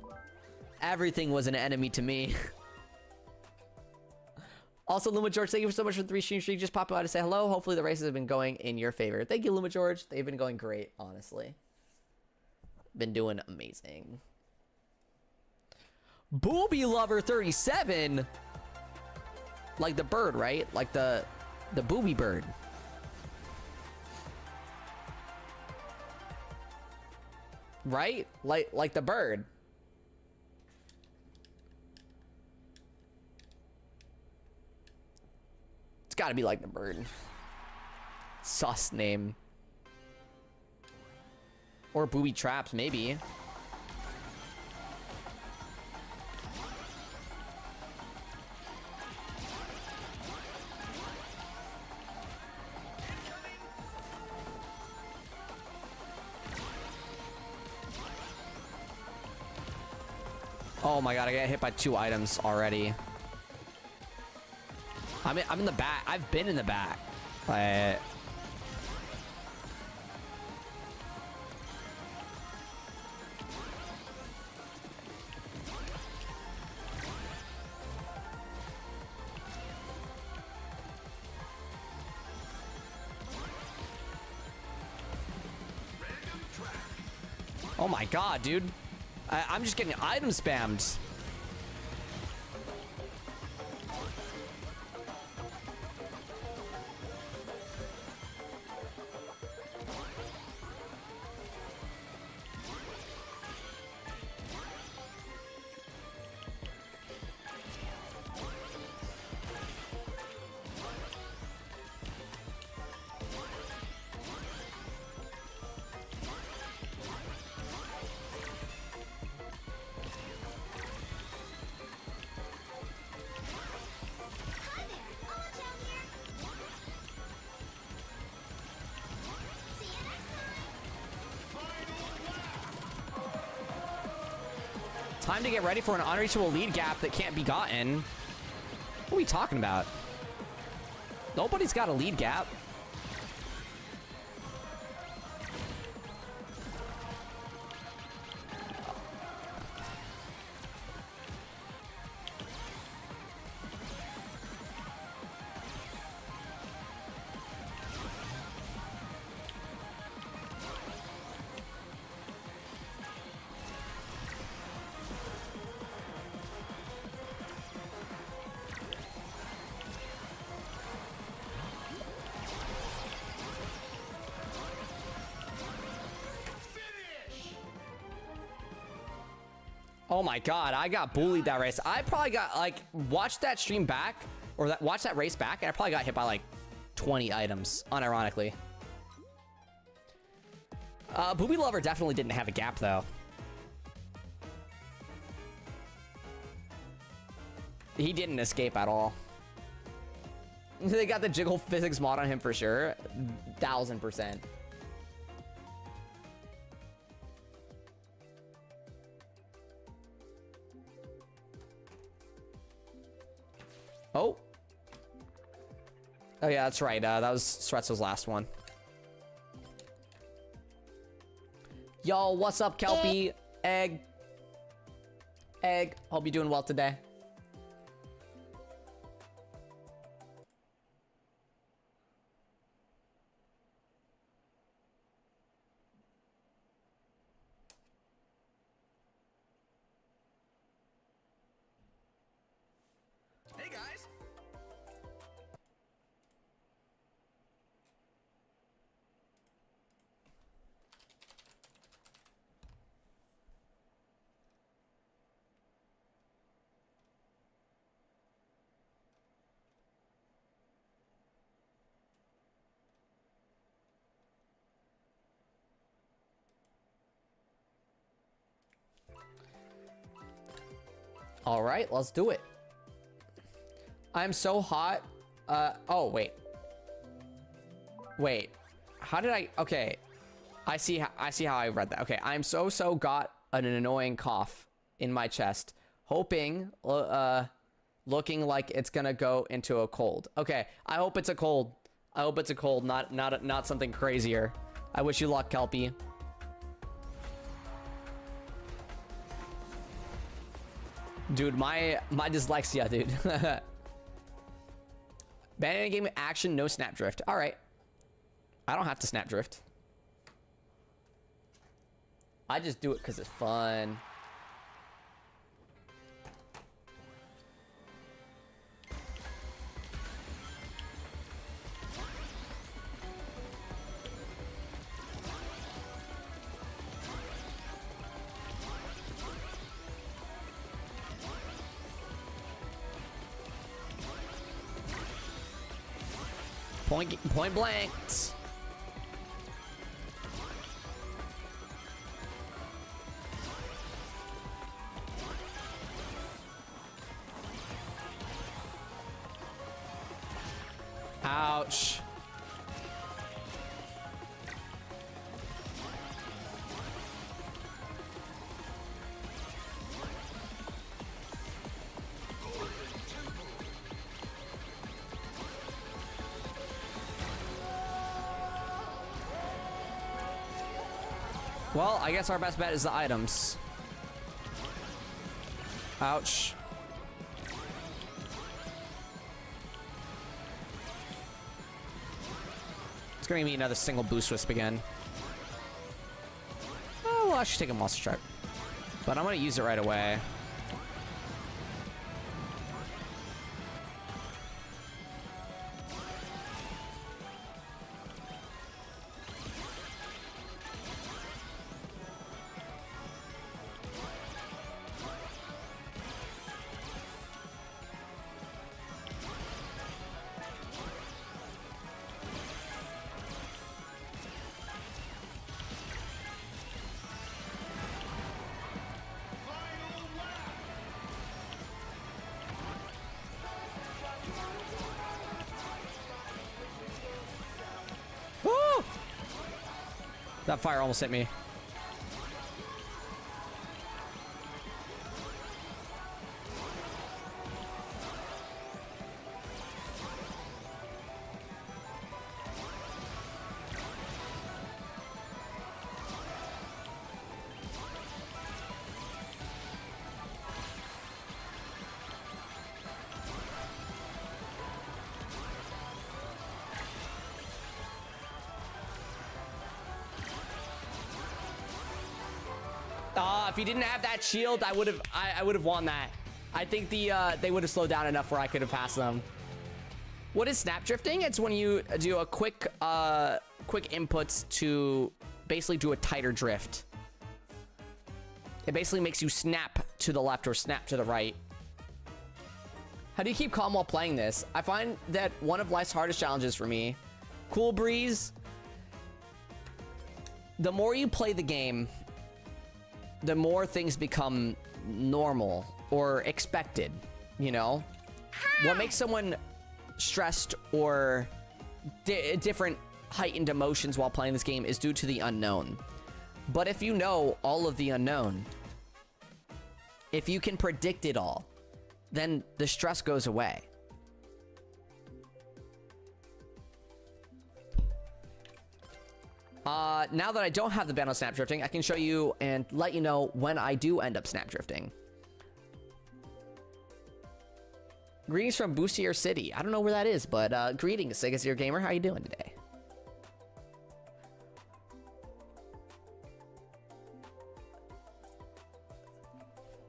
Everything was an enemy to me. Also, Luma George, thank you so much for the 3 streams. Just pop by to say hello. Hopefully the races have been going in your favor. Thank you, Luma George. They've been going great, honestly. Been doing amazing. Booby Lover 37. Like the bird, right? Like the booby bird. Right? Like the bird. It's gotta be like the bird. Sus name. Or booby traps, maybe. Oh my god, I got hit by 2 items already. I'm in the back. I've been in the back. But oh my god, dude. I'm just getting item spammed. Time to get ready for an unreachable lead gap that can't be gotten. What are we talking about? Nobody's got a lead gap. Oh my god, I got bullied that race. I probably got, like, watched that stream back, or watched that race back, and I probably got hit by, like, 20 items, unironically. Booby Lover definitely didn't have a gap, though. He didn't escape at all. They got the jiggle physics mod on him for sure. 1000%. Oh. Oh yeah, that's right. That was Stretzo's last one. Yo, what's up, Kelpie? Egg. Hope you're doing well today. Hey guys. All right, let's do it. I'm so hot. Oh, wait. Wait. How did I... Okay. I see how I read that. Okay, I'm so got an annoying cough in my chest. Hoping, looking like it's gonna go into a cold. Okay, I hope it's a cold. I hope it's a cold, not something crazier. I wish you luck, Kelpie. Dude, my dyslexia, dude. Banning game action, no snap drift. All right. I don't have to snap drift. I just do it because it's fun. Point blank. Ouch. Well, I guess our best bet is the items. Ouch. It's gonna give me another single boost wisp again. Oh, well, I should take a monster strike. But I'm gonna use it right away. That fire almost hit me. If he didn't have that shield, I would have won that. I think they would have slowed down enough where I could have passed them. What is snap drifting? It's when you do a quick inputs to basically do a tighter drift. It basically makes you snap to the left or snap to the right. How do you keep calm while playing this? I find that one of life's hardest challenges for me. Cool breeze. The more you play the game, the more things become normal or expected, you know? What makes someone stressed or different heightened emotions while playing this game is due to the unknown. But if you know all of the unknown, if you can predict it all, then the stress goes away. Now that I don't have the ban on snap drifting, I can show you and let you know when I do end up snap drifting. Greetings from Boostier City. I don't know where that is, but greetings, Sigazir Gamer. How you doing today?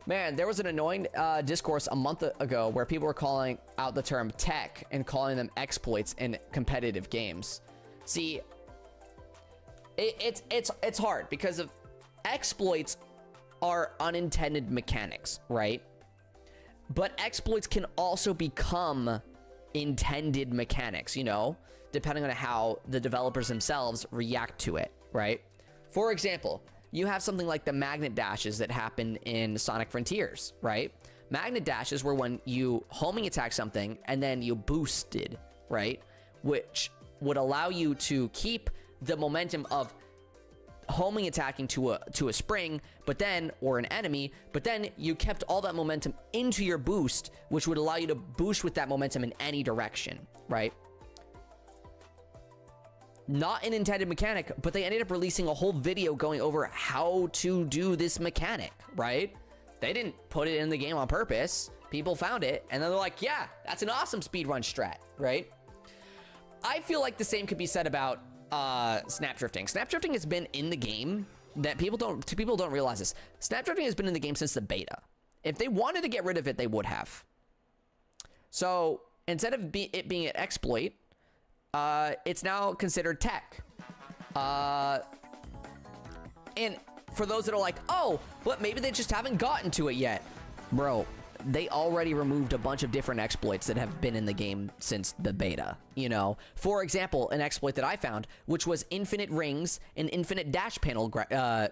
Man, there was an annoying discourse a month ago where people were calling out the term tech and calling them exploits in competitive games. See, it's hard because of exploits are unintended mechanics, right? But exploits can also become intended mechanics, you know, depending on how the developers themselves react to it, right? For example, you have something like the magnet dashes that happen in Sonic Frontiers, right? Magnet dashes were when you homing attack something and then you boosted, right? Which would allow you to keep the momentum of homing attacking to a spring, but then, or an enemy, but then you kept all that momentum into your boost, which would allow you to boost with that momentum in any direction, right? not an intended mechanic, but they ended up releasing a whole video going over how to do this mechanic, right? They didn't put it in the game on purpose. People found it, and then they're like, yeah, that's an awesome speedrun strat, right? I feel like the same could be said about snap drifting. Snap drifting has been in the game that people don't realize this. Snap drifting has been in the game since the beta. If they wanted to get rid of it, they would have. So instead of it being an exploit, it's now considered tech. And for those that are like, oh, but maybe they just haven't gotten to it yet. Bro, they already removed a bunch of different exploits that have been in the game since the beta, you know? For example, an exploit that I found, which was infinite rings and infinite dash panel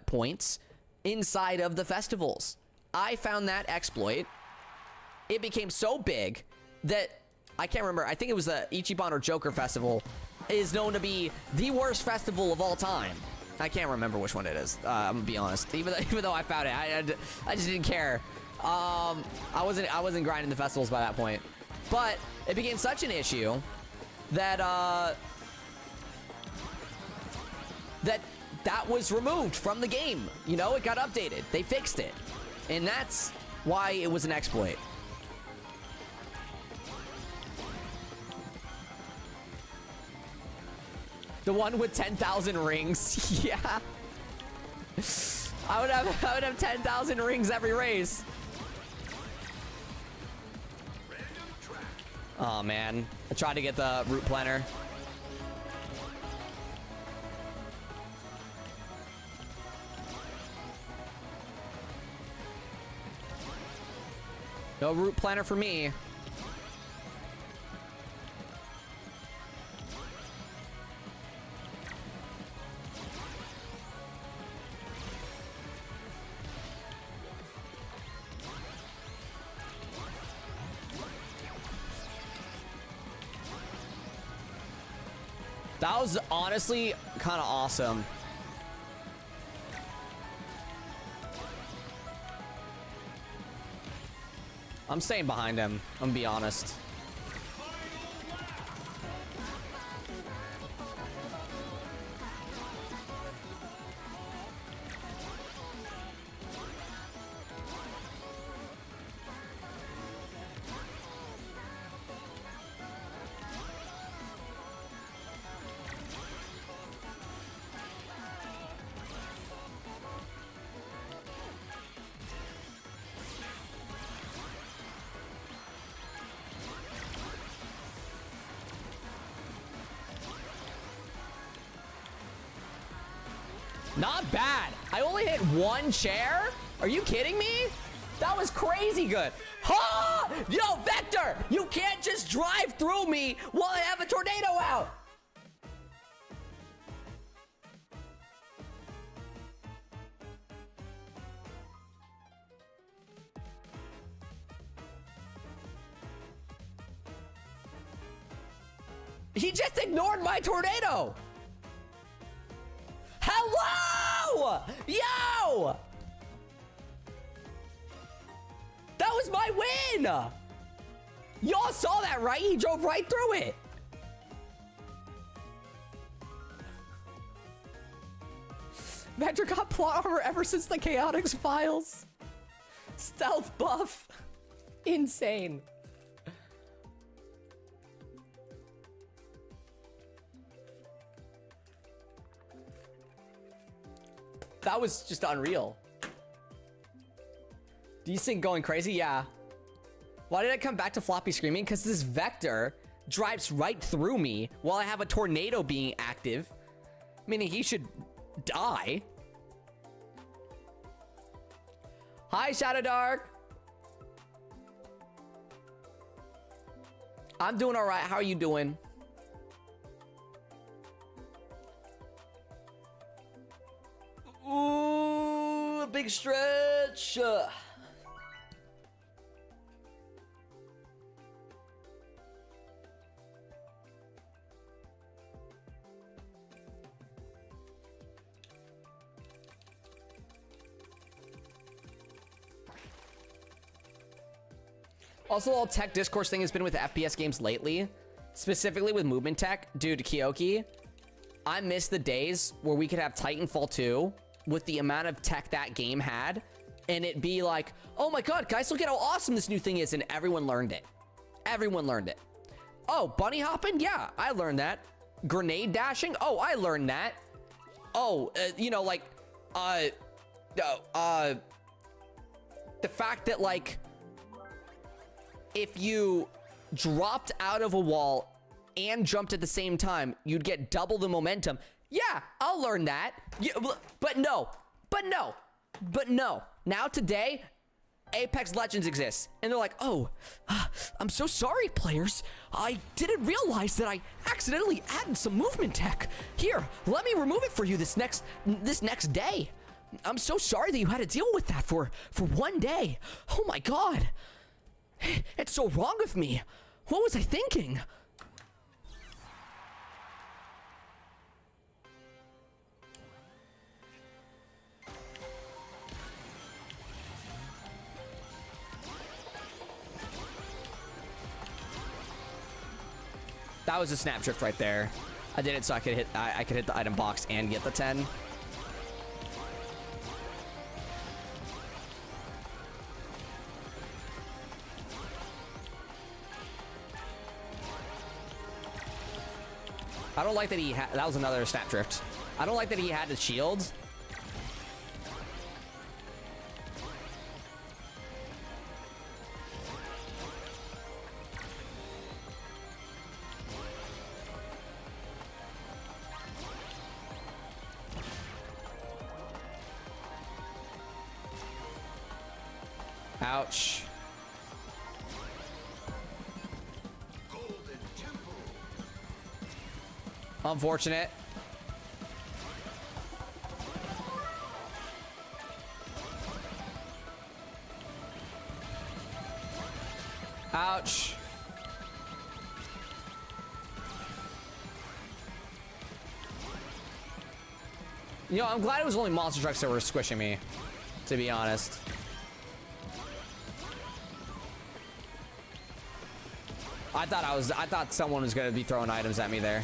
points inside of the festivals. I found that exploit. It became so big that, I can't remember, I think it was the Ichiban or Joker festival, is known to be the worst festival of all time. I can't remember which one it is. I'm gonna be honest. Even though I found it, I just didn't care. I wasn't grinding the festivals by that point. But it became such an issue that that was removed from the game. You know, it got updated. They fixed it, and that's why it was an exploit. The one with 10,000 rings. Yeah. I would have 10,000 rings every race. Oh man, I tried to get the route planner. No route planner for me. That was honestly kind of awesome. I'm staying behind him, I'm gonna be honest. Not bad. I only hit one chair? Are you kidding me? That was crazy good. Ha! Yo, Vector! You can't just drive through me while I have a tornado out! He just ignored my tornado! Hello! Yo! That was my win! Y'all saw that, right? He drove right through it. Vector got plot armor ever since the Chaotix files. Stealth buff. Insane. That was just unreal. Do you think going crazy? Yeah. Why did I come back to floppy screaming? Because this Vector drives right through me while I have a tornado being active. Meaning he should die. Hi, Shadow Dark. I'm doing all right. How are you doing? Ooh, a big stretch. Also, all tech discourse thing has been with FPS games lately, specifically with movement tech. Dude, Kyoki, I miss the days where we could have Titanfall 2 with the amount of tech that game had, and it'd be like, oh my god, guys, look at how awesome this new thing is, and everyone learned it. Everyone learned it. Oh, bunny hopping? Yeah, I learned that. Grenade dashing? Oh, I learned that. Oh, you know, like, the fact that, like, if you dropped out of a wall and jumped at the same time, you'd get double the momentum. Yeah, I'll learn that. Yeah, but no. Now today, Apex Legends exists. And they're like, oh, I'm so sorry, players. I didn't realize that I accidentally added some movement tech. Here, let me remove it for you this next day. I'm so sorry that you had to deal with that for one day. Oh my god. It's so wrong of me. What was I thinking? That was a snap drift right there. I did it so I could hit the item box and get the 10. I don't like that that was another snap drift. I don't like that he had the shields. Ouch. Unfortunate. Ouch. You know, I'm glad it was only monster trucks that were squishing me, to be honest. I thought someone was gonna be throwing items at me there.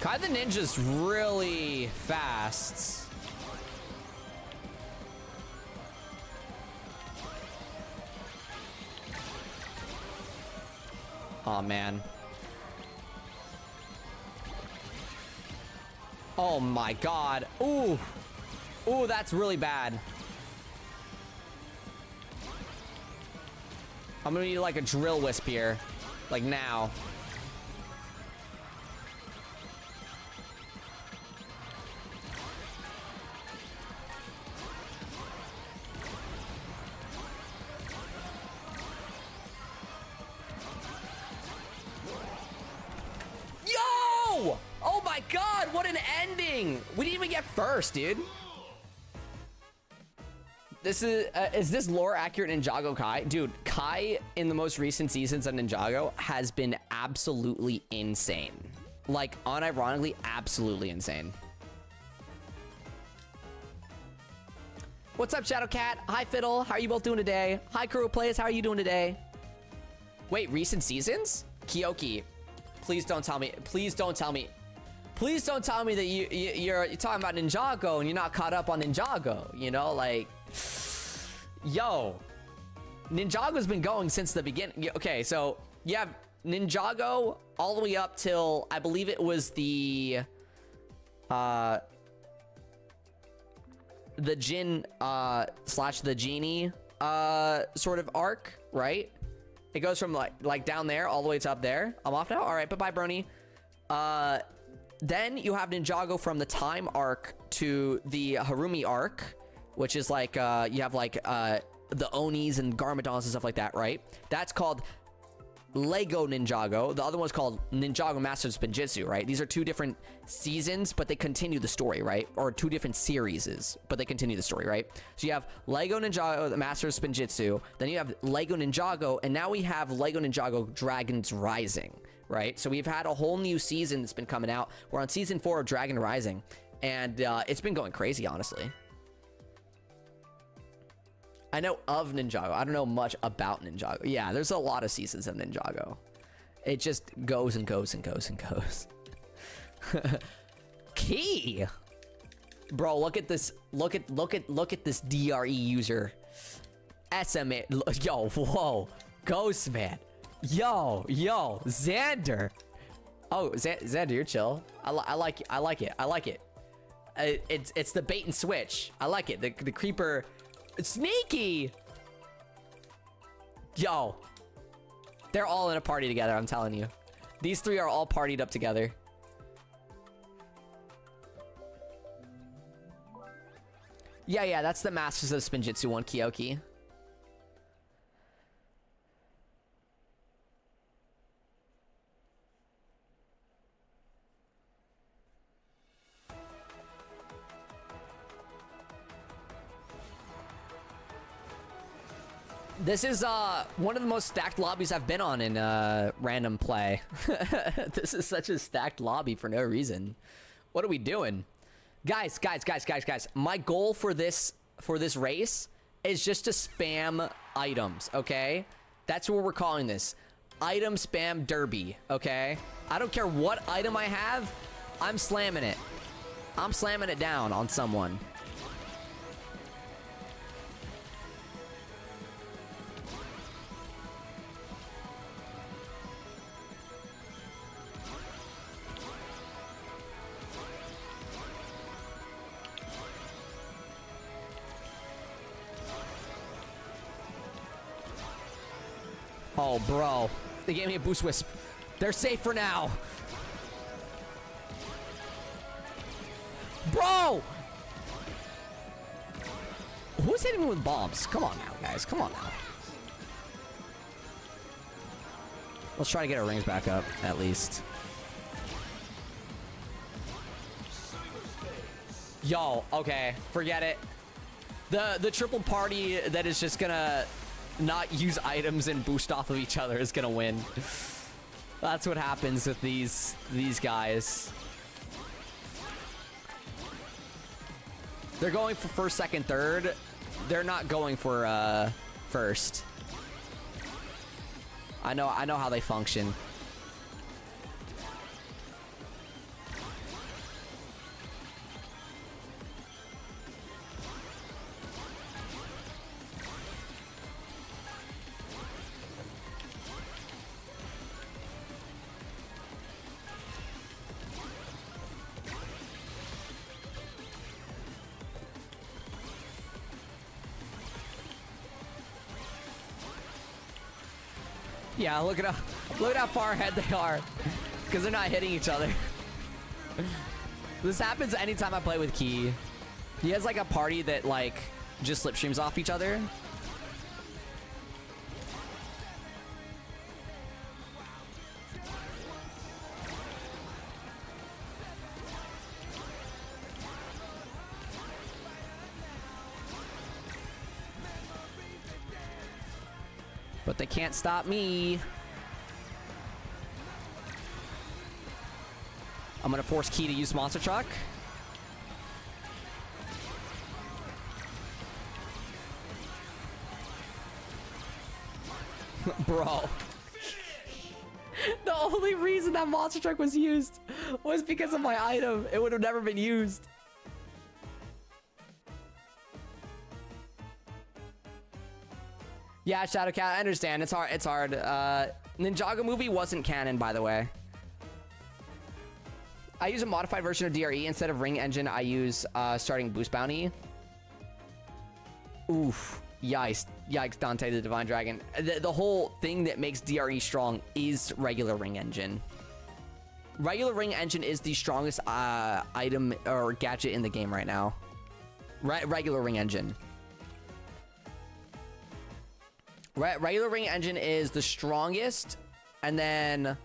Kai the Ninja's really fast. Oh man. Oh my god. Ooh. Ooh, that's really bad. I'm gonna need like a drill wisp here. Like now. Oh my god, what an ending! We didn't even get first, dude. This is this lore accurate Ninjago Kai? Dude, Kai in the most recent seasons of Ninjago has been absolutely insane. Like, unironically, absolutely insane. What's up, Shadowcat? Hi, Fiddle. How are you both doing today? Hi, Kuro Plays. How are you doing today? Wait, recent seasons? Kyoki, please don't tell me. Please don't tell me. Please don't tell me that you're talking about Ninjago and you're not caught up on Ninjago. You know, like, yo, Ninjago's been going since the beginning. Okay, so you have Ninjago all the way up till I believe it was the Jin slash the genie sort of arc, right? It goes from like down there all the way to up there. I'm off now. All right, bye, Brony. Then you have Ninjago from the time arc to the Harumi arc, which is like you have like the Onis and Garmadons and stuff like that, right? That's called Lego Ninjago. The other one's called Ninjago Master Spinjitzu, right? These are two different seasons, but they continue the story, right? Or two different series, but they continue the story, right? So you have Lego Ninjago, the Master Spinjitzu. Then you have Lego Ninjago, and now we have Lego Ninjago Dragons Rising, right? So we've had a whole new season that's been coming out. We're on season 4 of Dragon Rising, and it's been going crazy, honestly. I know of Ninjago. I don't know much about Ninjago. Yeah, there's a lot of seasons of Ninjago. It just goes and goes and goes and goes. Key, bro. Look at this. Look at this DRE user. SMA. Yo, whoa, Ghost man. Yo, Xander. Oh, Xander, you're chill. I like it. It's the bait and switch. I like it. The creeper. Sneaky! Yo. They're all in a party together, I'm telling you. These three are all partied up together. Yeah, that's the Masters of Spinjitzu one, Kyoki. This is one of the most stacked lobbies I've been on in random play. This is such a stacked lobby for no reason. What are we doing? Guys. My goal for this race is just to spam items, okay? That's what we're calling this. Item spam derby, okay? I don't care what item I have, I'm slamming it. I'm slamming it down on someone. Oh, bro. They gave me a boost wisp. They're safe for now. Bro! Who's hitting me with bombs? Come on now, guys. Come on now. Let's try to get our rings back up, at least. Yo, okay. Forget it. The triple party that is just gonna not use items and boost off of each other is gonna win. That's what happens with these guys. They're going for first, second, third. They're not going for first. I know how they function. Yeah, look at how far ahead they are, because they're not hitting each other. This happens anytime I play with Key. He has like a party that like just slipstreams off each other. But they can't stop me. I'm gonna force Key to use Monster Truck. Bro. The only reason that Monster Truck was used was because of my item. It would have never been used. Yeah, Shadowcat, I understand. It's hard. Ninjago movie wasn't canon, by the way. I use a modified version of DRE. Instead of Ring Engine, I use starting Boost Bounty. Oof. Yikes, Dante the Divine Dragon. The whole thing that makes DRE strong is regular Ring Engine. Regular Ring Engine is the strongest item or gadget in the game right now. Regular Ring Engine. Regular Ring Engine is the strongest And then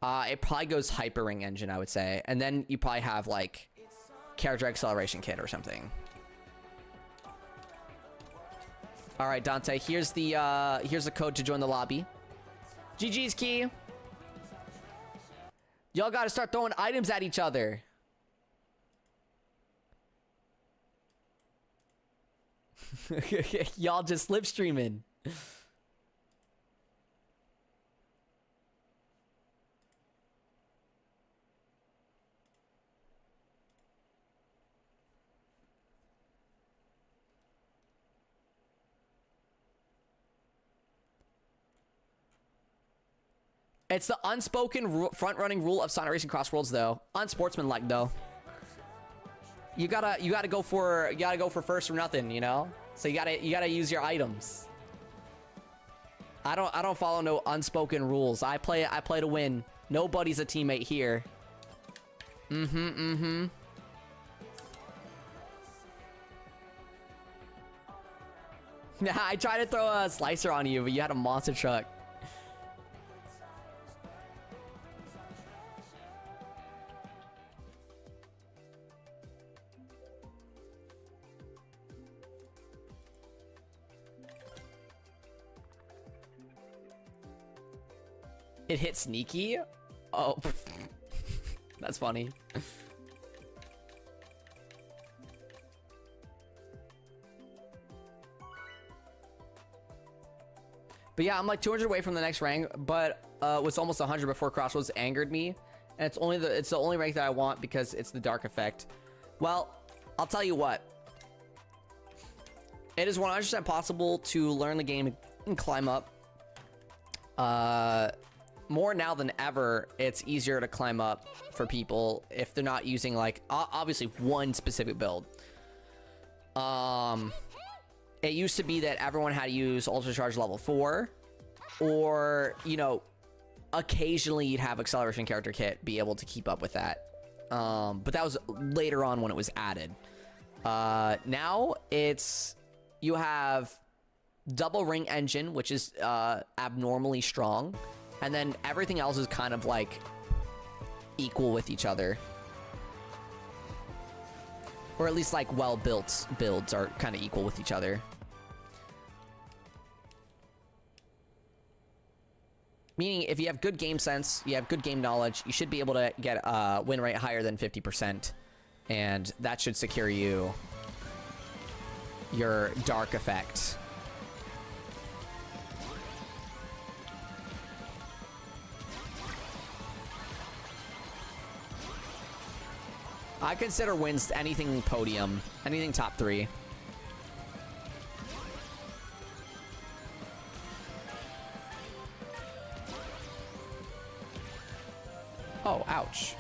it probably goes Hyper Ring Engine, I would say. And then you probably have like Character Acceleration Kit or something. All right, Dante, here's the code to join the lobby. GG's Key. Y'all got to start throwing items at each other. Y'all just slip streaming. It's the unspoken front-running rule of Sonic Racing Cross Worlds, though. Unsportsmanlike, though. You gotta go for first or nothing, you know. So you gotta use your items. I don't follow no unspoken rules. I play to win. Nobody's a teammate here. Mm-hmm. Nah, I tried to throw a slicer on you, but you had a monster truck. It hit sneaky? Oh, that's funny. But yeah, I'm like 200 away from the next rank, but was almost 100 before Crossroads angered me, and it's the only rank that I want because it's the dark effect. Well, I'll tell you what. It is 100% possible to learn the game and climb up. More now than ever, it's easier to climb up for people if they're not using like obviously one specific build. It used to be that everyone had to use Ultra Charge level 4, or you know, occasionally you'd have Acceleration Character Kit be able to keep up with that. But that was later on when it was added. Now it's you have Double Ring Engine, which is abnormally strong. And then everything else is kind of like equal with each other. Or at least like well-built builds are kind of equal with each other. Meaning if you have good game sense, you have good game knowledge, you should be able to get a win rate higher than 50%. And that should secure you your dark effect. I consider wins anything podium, anything top 3. Oh, ouch.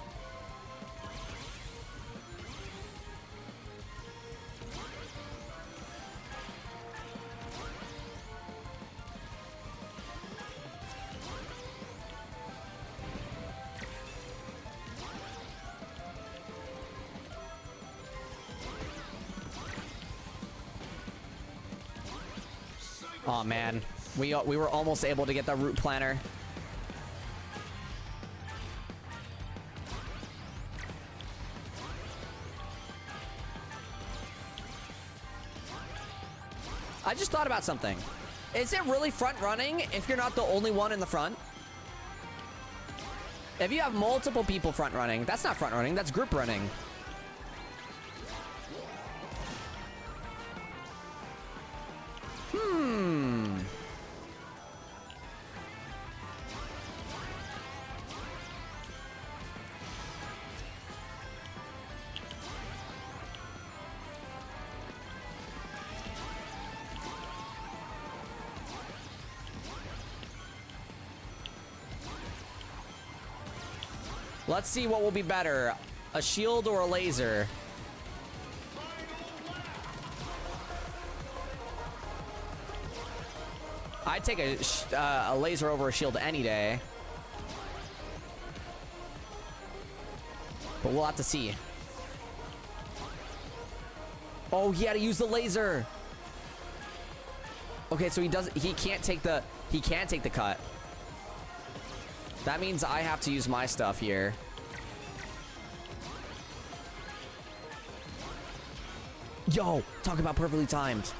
Oh man, we were almost able to get the route planner. I just thought about something. Is it really front running if you're not the only one in the front? If you have multiple people front running, that's not front running, that's group running. Let's see what will be better, a shield or a laser. I'd take a laser over a shield any day. But we'll have to see. Oh, he had to use the laser. Okay, so he can't take the cut. That means I have to use my stuff here. Yo, talk about perfectly timed.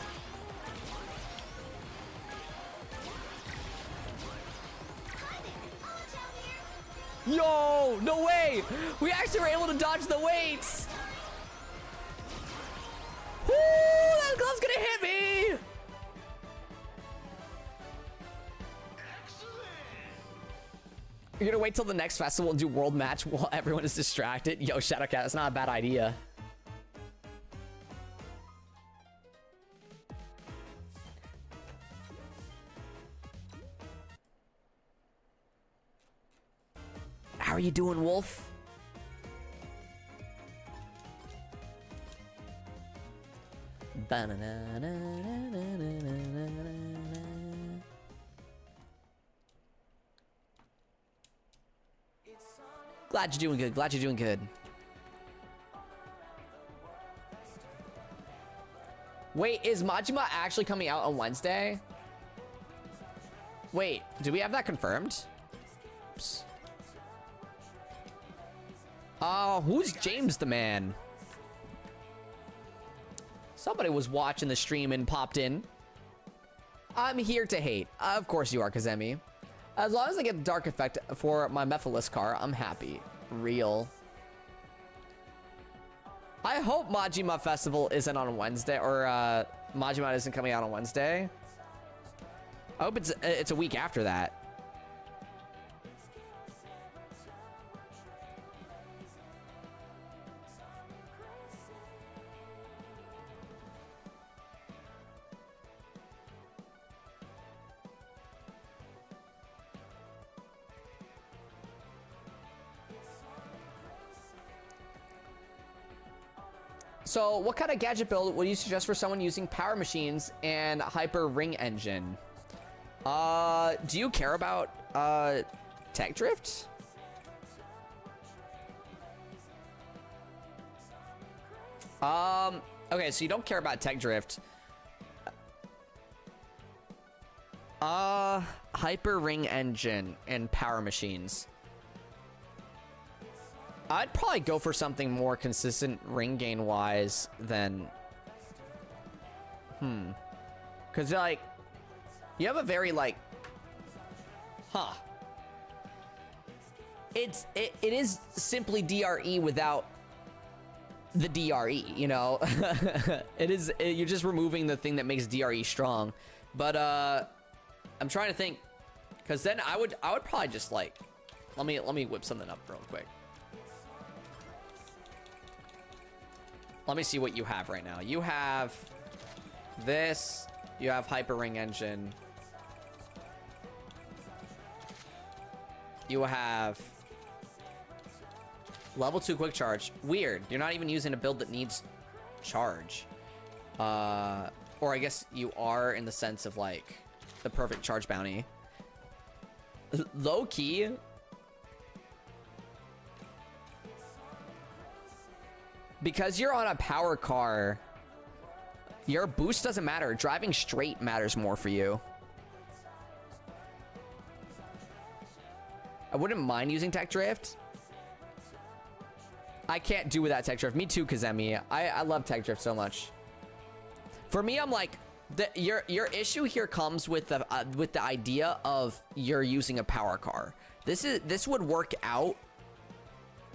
Yo, no way. We actually were able to dodge the weights. Woo, that glove's gonna hit me. You're gonna wait till the next festival and do world match while everyone is distracted? Yo, Shadowcat, that's not a bad idea. How are you doing, Wolf? Glad you're doing good. Glad you're doing good. Wait, is Majima actually coming out on Wednesday? Wait, do we have that confirmed? Oops. Who's James the Man? Somebody was watching the stream and popped in. I'm here to hate. Of course you are, Kazemi. As long as I get the dark effect for my Mephiles car, I'm happy. Real. I hope Majima Festival isn't on Wednesday, or Majima isn't coming out on Wednesday. I hope it's a week after that. So what kind of gadget build would you suggest for someone using power machines and hyper ring engine? Do you care about tech drift? Okay, so you don't care about tech drift. Hyper ring engine and power machines. I'd probably go for something more consistent ring gain wise than because like you have a very like it is simply DRE without the DRE, you know. You're just removing the thing that makes DRE strong. But I'm trying to think, because then I would probably just like let me whip something up real quick. Let me see what you have right now. You have this. You have Hyper Ring Engine. You have level 2 quick charge. Weird. You're not even using a build that needs charge. Or I guess you are in the sense of like the perfect charge bounty. Low key. Because you're on a power car, your boost doesn't matter. Driving straight matters more for you. I wouldn't mind using tech drift. I can't do without tech drift. Me too, Kazemi. I love tech drift so much. For me, I'm like, your issue here comes with the idea of you're using a power car. This would work out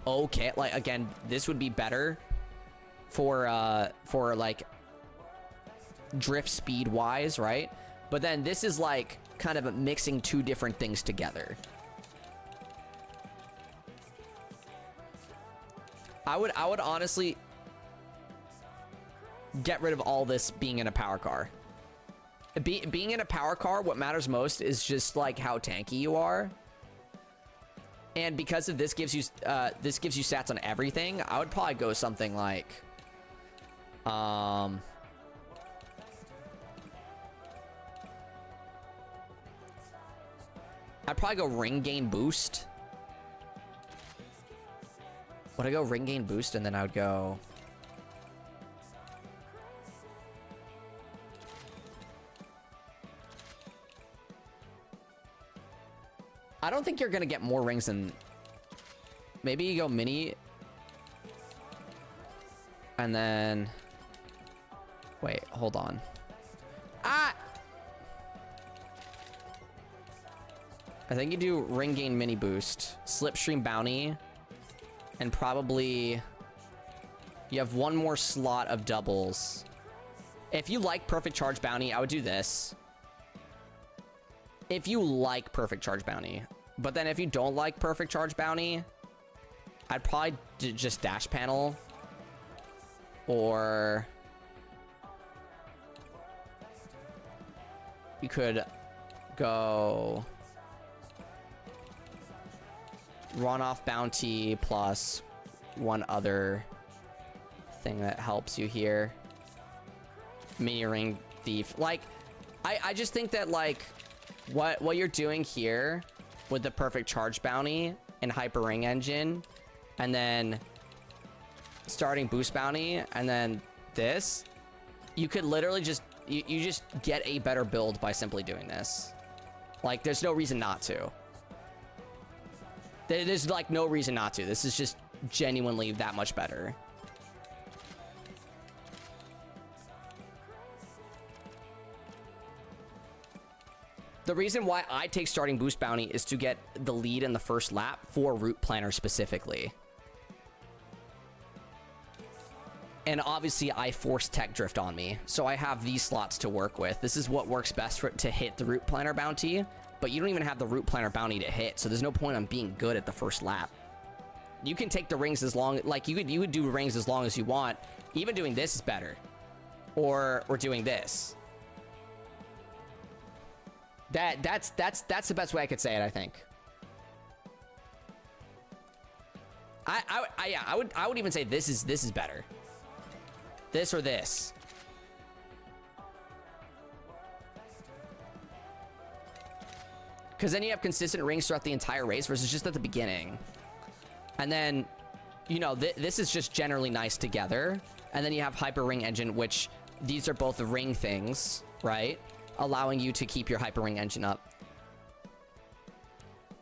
okay. Like again, this would be better for like drift speed wise, right? But then this is like kind of mixing two different things together. I would honestly get rid of all this being in a power car. Being in a power car, what matters most is just like how tanky you are. And because of this gives you stats on everything, I would probably go something like I'd probably go ring gain boost. Would I go ring gain boost and then I would go I don't think you're gonna get more rings than... Maybe you go mini. And then... Wait, hold on. Ah! I think you do ring gain mini boost, slipstream bounty, and probably you have one more slot of doubles. If you like perfect charge bounty, I would do this. If you like perfect charge bounty. But then if you don't like perfect charge bounty, I'd probably just dash panel. Or you could go run off bounty plus one other thing that helps you here. Mini ring thief. Like, I just think that like what you're doing here with the perfect charge bounty and hyper ring engine, and then starting boost bounty, and then this, you could literally just you just get a better build by simply doing this. Like, there's no reason not to. There's like no reason not to. This is just genuinely that much better. The reason why I take starting boost bounty is to get the lead in the first lap for route planner specifically. And obviously I force tech drift on me, so I have these slots to work with. This is what works best for to hit the route planner bounty, but you don't even have the route planner bounty to hit, so there's no point on being good at the first lap. You can take the rings as long, like you could do rings as long as you want. Even doing this is better, or doing this. That's the best way I could say it, I think. I would even say this is better. This or this. Because then you have consistent rings throughout the entire race versus just at the beginning. And then, you know, this is just generally nice together. And then you have hyper ring engine, which these are both ring things, right? Allowing you to keep your hyper ring engine up.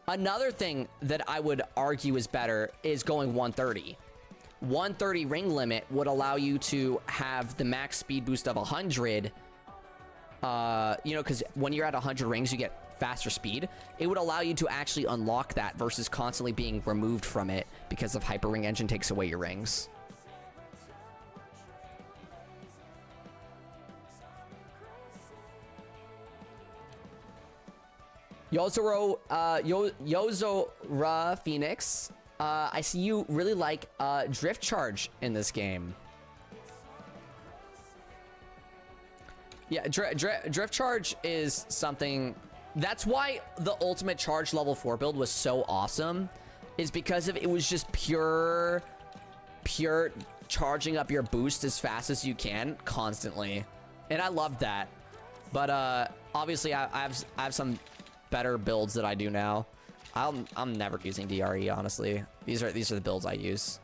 Another thing that I would argue is better is going 130. 130 ring limit would allow you to have the max speed boost of 100. You know, because when you're at 100 rings, you get faster speed. It would allow you to actually unlock that versus constantly being removed from it because of hyper ring engine takes away your rings. Yozora Phoenix. I see you really like drift charge in this game. Yeah, drift charge is something. That's why the ultimate charge level 4 build was so awesome, is because of it was just pure charging up your boost as fast as you can constantly, and I loved that. But obviously I have some better builds that I do now. I'm never using DRE, honestly. These are the builds I use.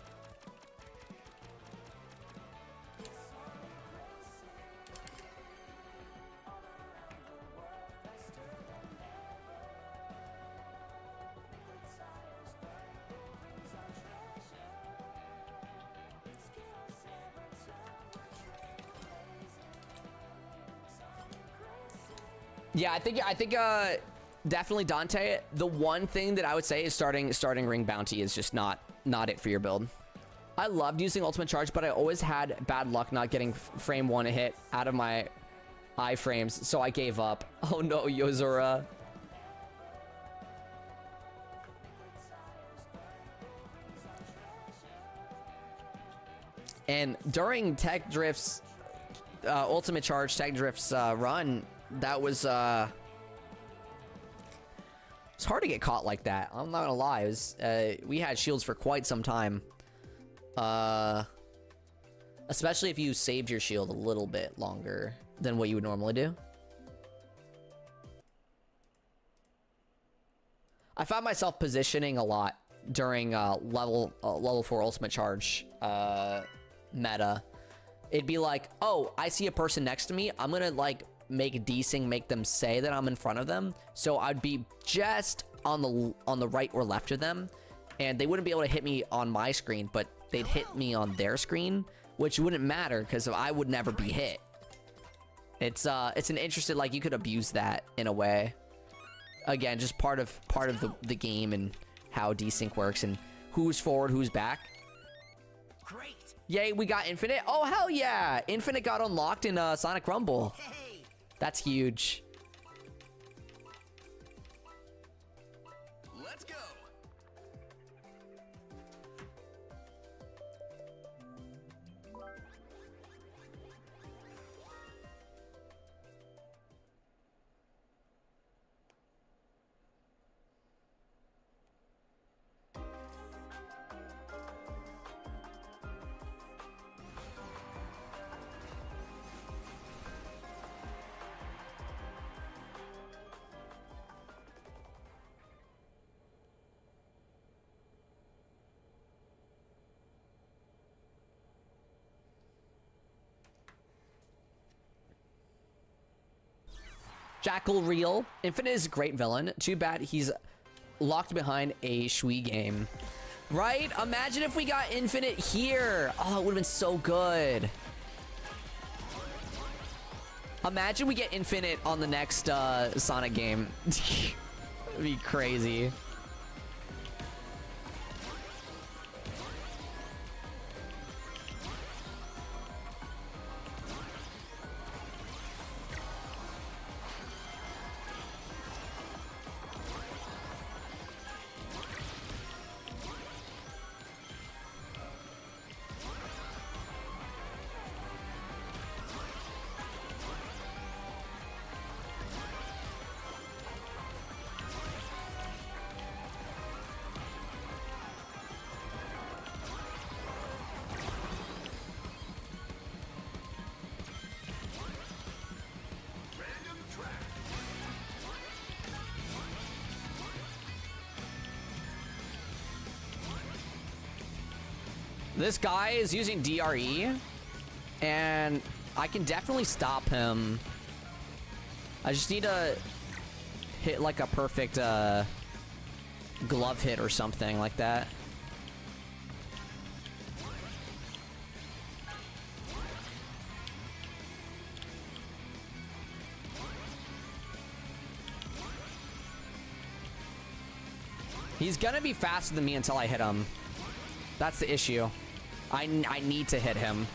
Yeah, I think definitely Dante. The one thing that I would say is starting ring bounty is just not it for your build. I loved using ultimate charge, but I always had bad luck not getting frame 1 hit out of my iframes, so I gave up. Oh no, Yozora. And during Tech Drift's ultimate charge, Tech Drift's run, that was it's hard to get caught like that. I'm not gonna lie. It was, we had shields for quite some time. Especially if you saved your shield a little bit longer than what you would normally do. I found myself positioning a lot during level 4 ultimate charge meta. It'd be like, oh, I see a person next to me. I'm gonna like make desync make them say that I'm in front of them. So I'd be just on the right or left of them, and they wouldn't be able to hit me on my screen, but they'd hit me on their screen, which wouldn't matter because I would never be hit. It's an interesting, like, you could abuse that in a way. Again, just part of the game and how desync works and who's forward, who's back. Great. Yay, we got Infinite. Oh, hell yeah. Infinite got unlocked in Sonic Rumble. Hey. That's huge. Let's go. Jackal Real. Infinite is a great villain. Too bad he's locked behind a Shui game. Right? Imagine if we got Infinite here. Oh, it would have been so good. Imagine we get Infinite on the next Sonic game. It'd be crazy. This guy is using DRE, and I can definitely stop him. I just need to hit like a perfect glove hit or something like that. He's gonna be faster than me until I hit him. That's the issue. I need to hit him.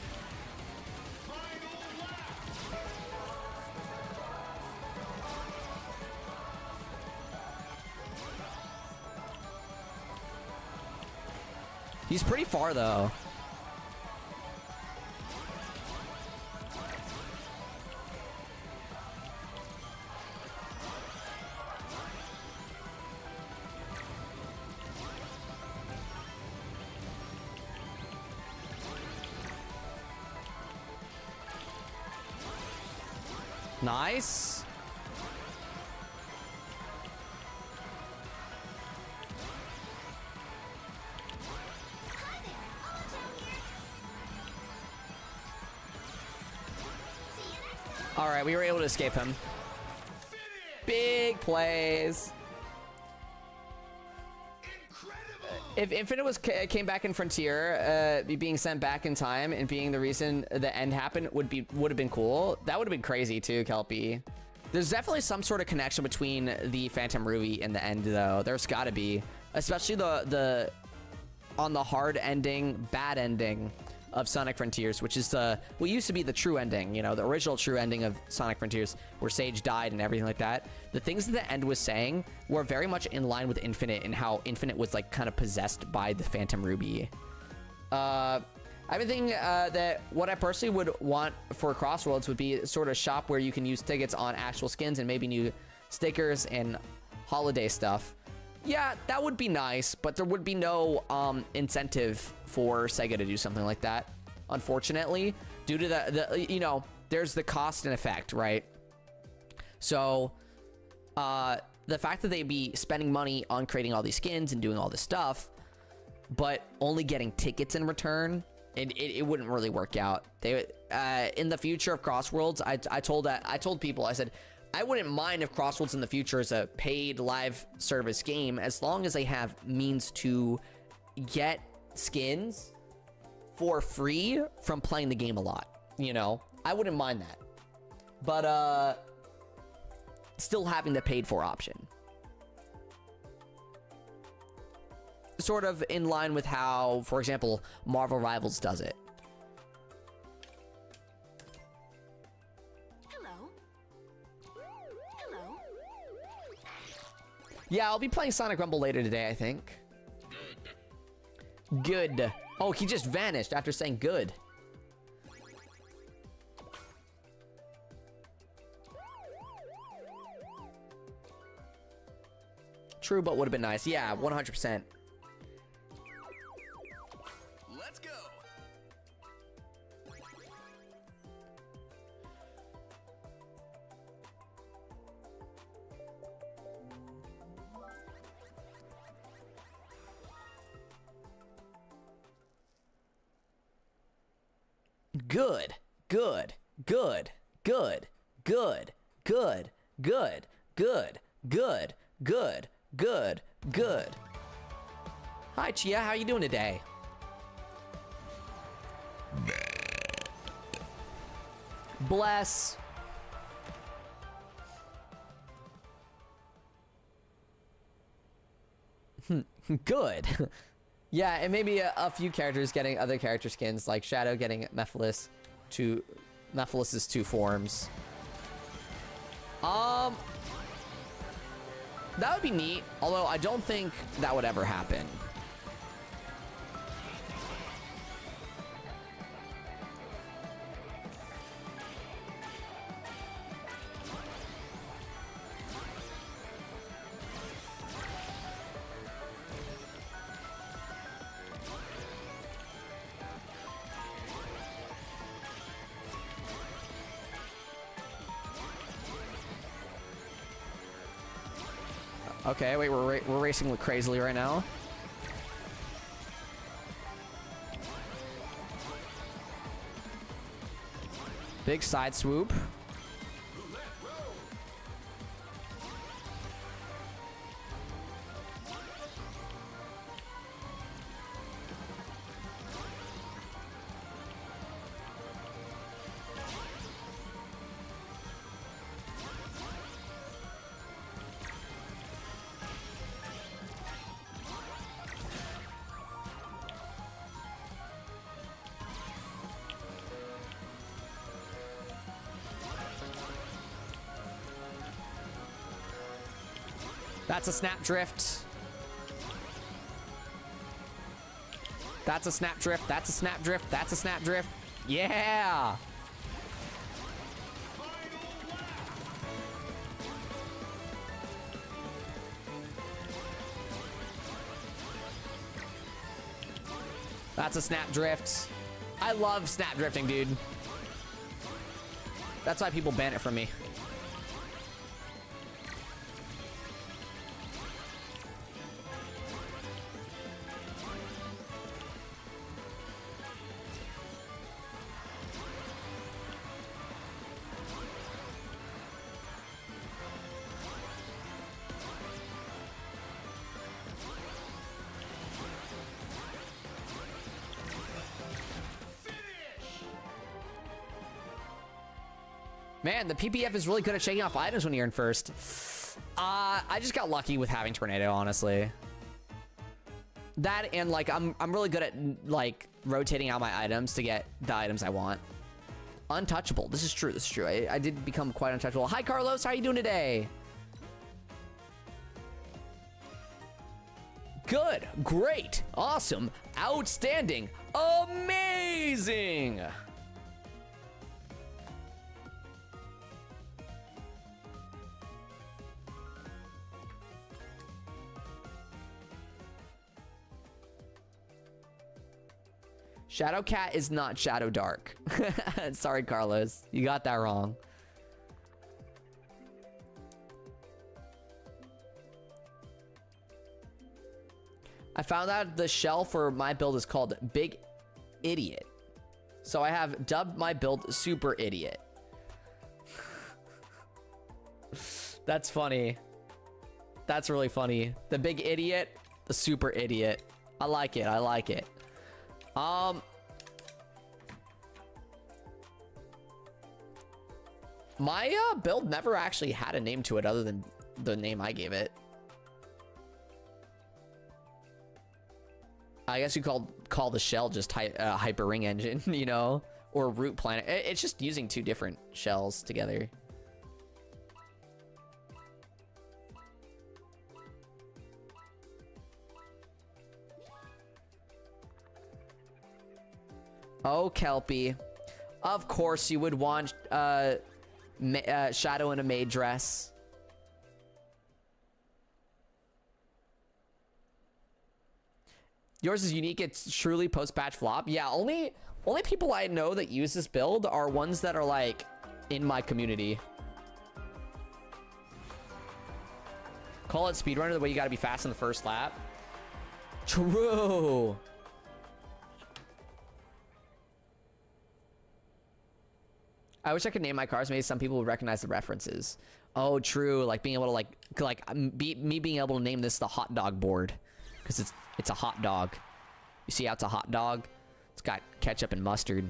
He's pretty far though. Nice. All right, we were able to escape him. Big plays. If Infinite came back in Frontier, being sent back in time and being the reason the end happened would have been cool. That would have been crazy too, Kelpie. There's definitely some sort of connection between the Phantom Ruby and the end, though. There's got to be, especially the on the hard ending, bad ending of Sonic Frontiers, which is what used to be the true ending, you know, the original true ending of Sonic Frontiers, where Sage died and everything like that. The things that the end was saying were very much in line with Infinite and how Infinite was like kind of possessed by the Phantom Ruby. I've been thinking that what I personally would want for Crossroads would be sort of a shop where you can use tickets on actual skins and maybe new stickers and holiday stuff. Yeah, that would be nice, but there would be no incentive for Sega to do something like that, unfortunately, due to the you know, there's the cost and effect, right? So the fact that they'd be spending money on creating all these skins and doing all this stuff, but only getting tickets in return, it wouldn't really work out. They in the future of Crossworlds, I told people, I said, I wouldn't mind if Crossworlds in the future is a paid live service game, as long as they have means to get skins for free from playing the game a lot. You know, I wouldn't mind that, but still having the paid for option, sort of in line with how, for example, Marvel Rivals does it. Hello. Hello. Yeah, I'll be playing Sonic Rumble later today, I think. Good. Oh, he just vanished after saying good. True, but would have been nice. Yeah, 100%. Let's go. Good, good, good, good, good, good, good, good, good, good, good, good. Hi, Chia. How you doing today? Bless. Good. Yeah, and maybe a few characters getting other character skins, like Shadow getting Mephilis's 2 forms. That would be neat, although I don't think that would ever happen. Okay, wait, we're racing crazily right now. Big side swoop. That's a snap drift. That's a snap drift. That's a snap drift. That's a snap drift. Yeah. That's a snap drift. I love snap drifting, dude. That's why people ban it from me. Man, the PPF is really good at shaking off items when you're in first. I just got lucky with having Tornado, honestly. That and like I'm really good at like rotating out my items to get the items I want. Untouchable. This is true. This is true. I did become quite untouchable. Hi, Carlos. How are you doing today? Good. Great. Awesome. Outstanding. Amazing. Shadow Cat is not Shadow Dark. Sorry, Carlos. You got that wrong. I found out the shell for my build is called Big idiot. So I have dubbed my build super idiot. That's funny. That's really funny. The big idiot, the super idiot. I like it. I like it. My build never actually had a name to it other than the name I gave it. I guess you call the shell just Hyper Ring Engine, you know, or Root Planet. It's just using two different shells together. Oh, Kelpie. Of course you would want Shadow in a maid dress. Yours is unique. It's truly post-patch flop. Yeah, only people I know that use this build are ones that are like in my community. Call it speedrunner the way you gotta be fast in the first lap. True. I wish I could name my cars. Maybe some people would recognize the references. Oh, true. Like being able to me being able to name this the hot dog board, because it's a hot dog. You see how it's a hot dog? It's got ketchup and mustard,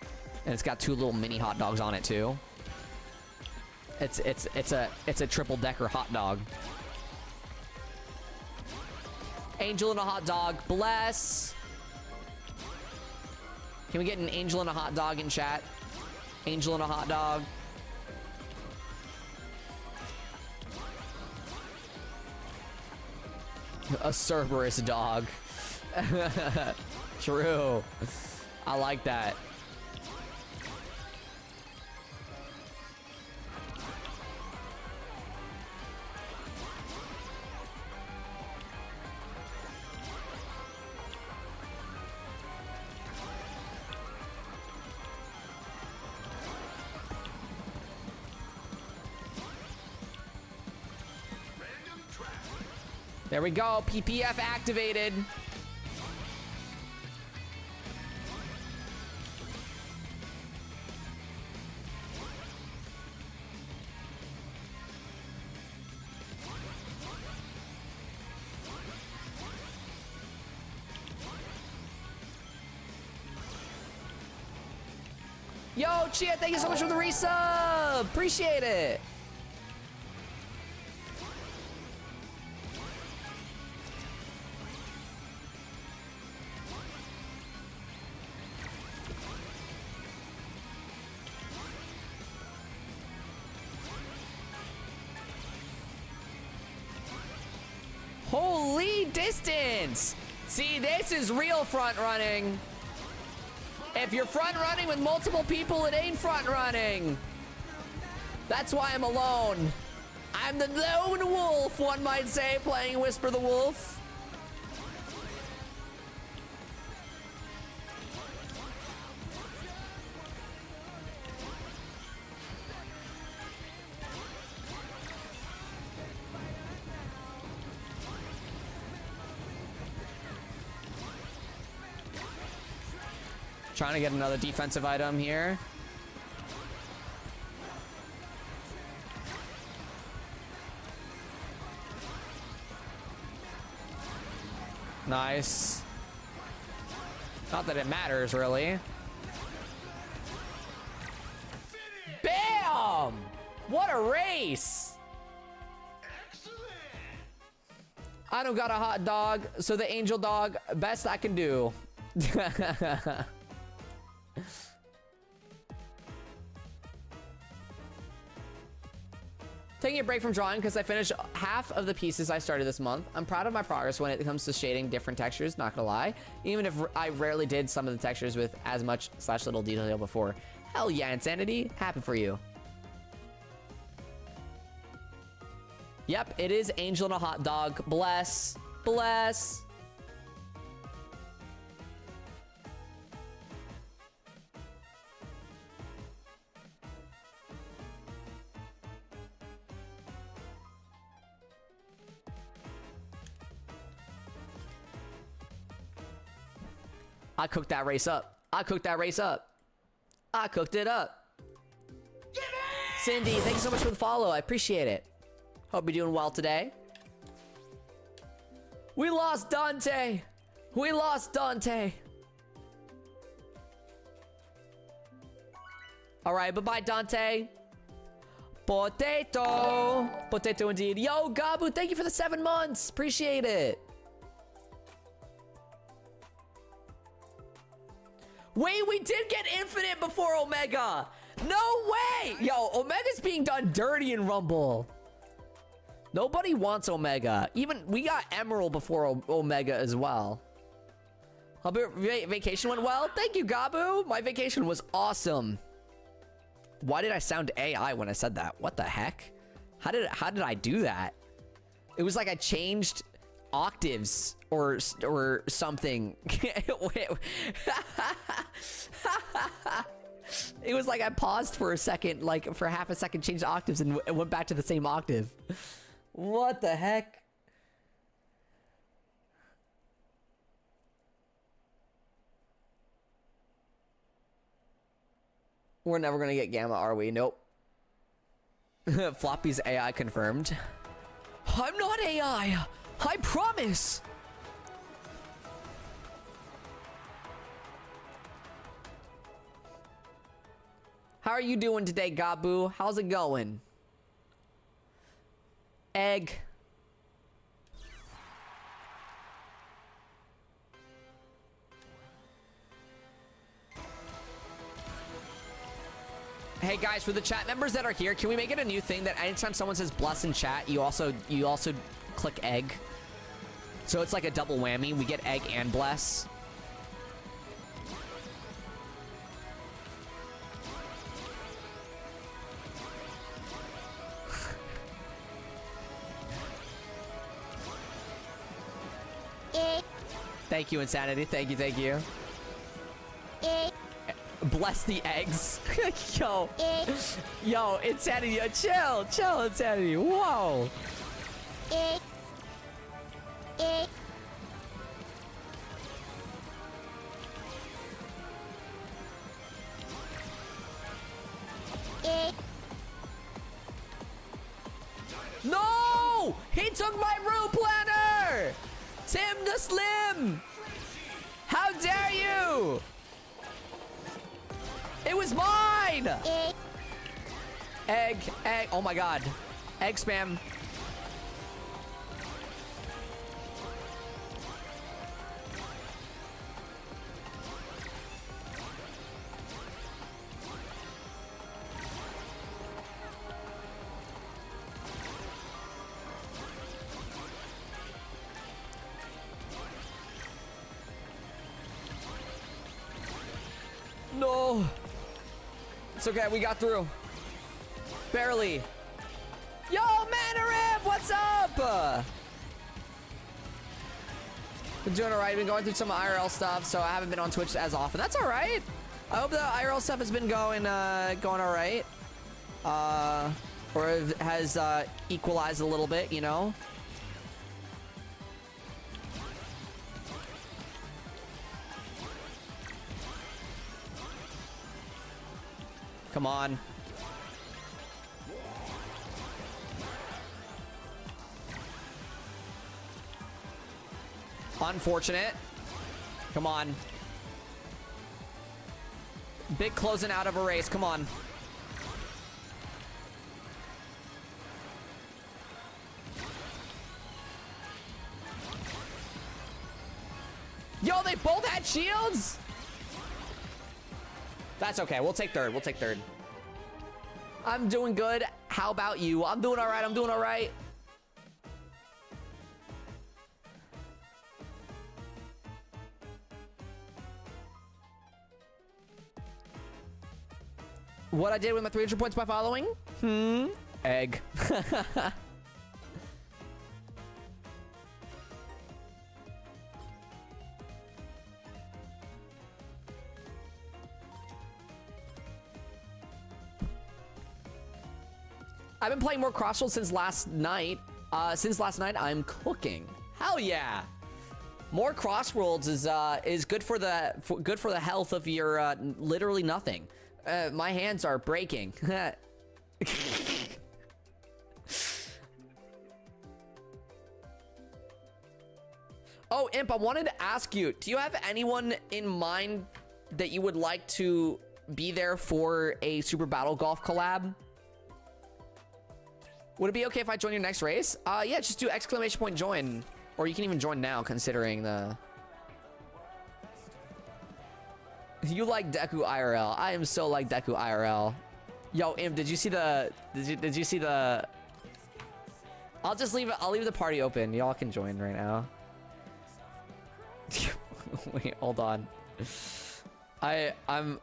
and it's got two little mini hot dogs on it too. It's a triple decker hot dog. Angel and a hot dog. Bless. Can we get an angel and a hot dog in chat? Angel and a hot dog. A Cerberus dog. True. I like that. There we go. PPF activated. Yo, Chia, thank you so much for the resub. Appreciate it. Holy distance! See, this is real front running. If you're front running with multiple people, it ain't front running. That's why I'm alone. I'm the lone wolf, one might say, playing Whisper the Wolf. Trying to get another defensive item here. Nice. Not that it matters, really. Bam! What a race! Excellent. I don't got a hot dog, so the angel dog, best I can do. Taking a break from drawing because I finished half of the pieces I started this month. I'm proud of my progress when it comes to shading different textures, not gonna lie. Even if I rarely did some of the textures with as much / little detail before. Hell yeah, Insanity. Happy for you. Yep, it is Angel and a hot dog. Bless. Bless. I cooked that race up. I cooked that race up. I cooked it up. Cindy, thank you so much for the follow. I appreciate it. Hope you're doing well today. We lost Dante. We lost Dante. All right, bye-bye, Dante. Potato. Potato indeed. Yo, Gabu, thank you for the 7 months. Appreciate it. Wait, we did get Infinite before Omega. No way. Yo, Omega's being done dirty in Rumble. Nobody wants Omega. Even we got Emerald before Omega as well. Hope your vacation went well. Thank you, Gabu. My vacation was awesome. Why did I sound AI when I said that? What the heck? How did I do that? It was like I changed octaves or something. It was like I paused for a second, like for half a second, changed octaves and went back to the same octave. What the heck? We're never gonna get Gamma, are we? Nope. Floppy's AI confirmed. I'm not AI. I promise. How are you doing today, Gabu? How's it going? Egg. Hey guys, for the chat members that are here, can we make it a new thing that anytime someone says bless in chat, you also click egg? So it's like a double whammy. We get egg and bless. Thank you, Insanity. Thank you, thank you. Bless the eggs. Yo. Yo, Insanity. Chill, Insanity. Whoa. No! He took my room planner! Tim the Slim! How dare you! It was mine! Egg. Oh my god. Egg spam. No. It's okay, we got through. Barely. Yo, Manarib, what's up? Been doing alright. Been going through some IRL stuff, so I haven't been on Twitch as often. That's alright. I hope the IRL stuff has been going alright. Or has equalized a little bit, you know? Come on. Unfortunate. Come on. Big closing out of a race. Come on. Yo, they both had shields? That's okay. We'll take third. We'll take third. I'm doing good. How about you? I'm doing all right. I'm doing all right. What I did with my 300 points by following? Egg. I've been playing more Crossroads since last night. Since last night, I'm cooking. Hell yeah. More crossworlds is good for the health of your literally nothing. My hands are breaking. Oh, Imp, I wanted to ask you, do you have anyone in mind that you would like to be there for a Super Battle Golf collab? Would it be okay if I join your next race? Yeah, just do exclamation point join. Or you can even join now, considering the... You like Deku IRL. I am so like Deku IRL. Yo, Imp, did you see the... Did you see the... I'll just leave it. I'll leave the party open. Y'all can join right now. Wait, hold on. I'm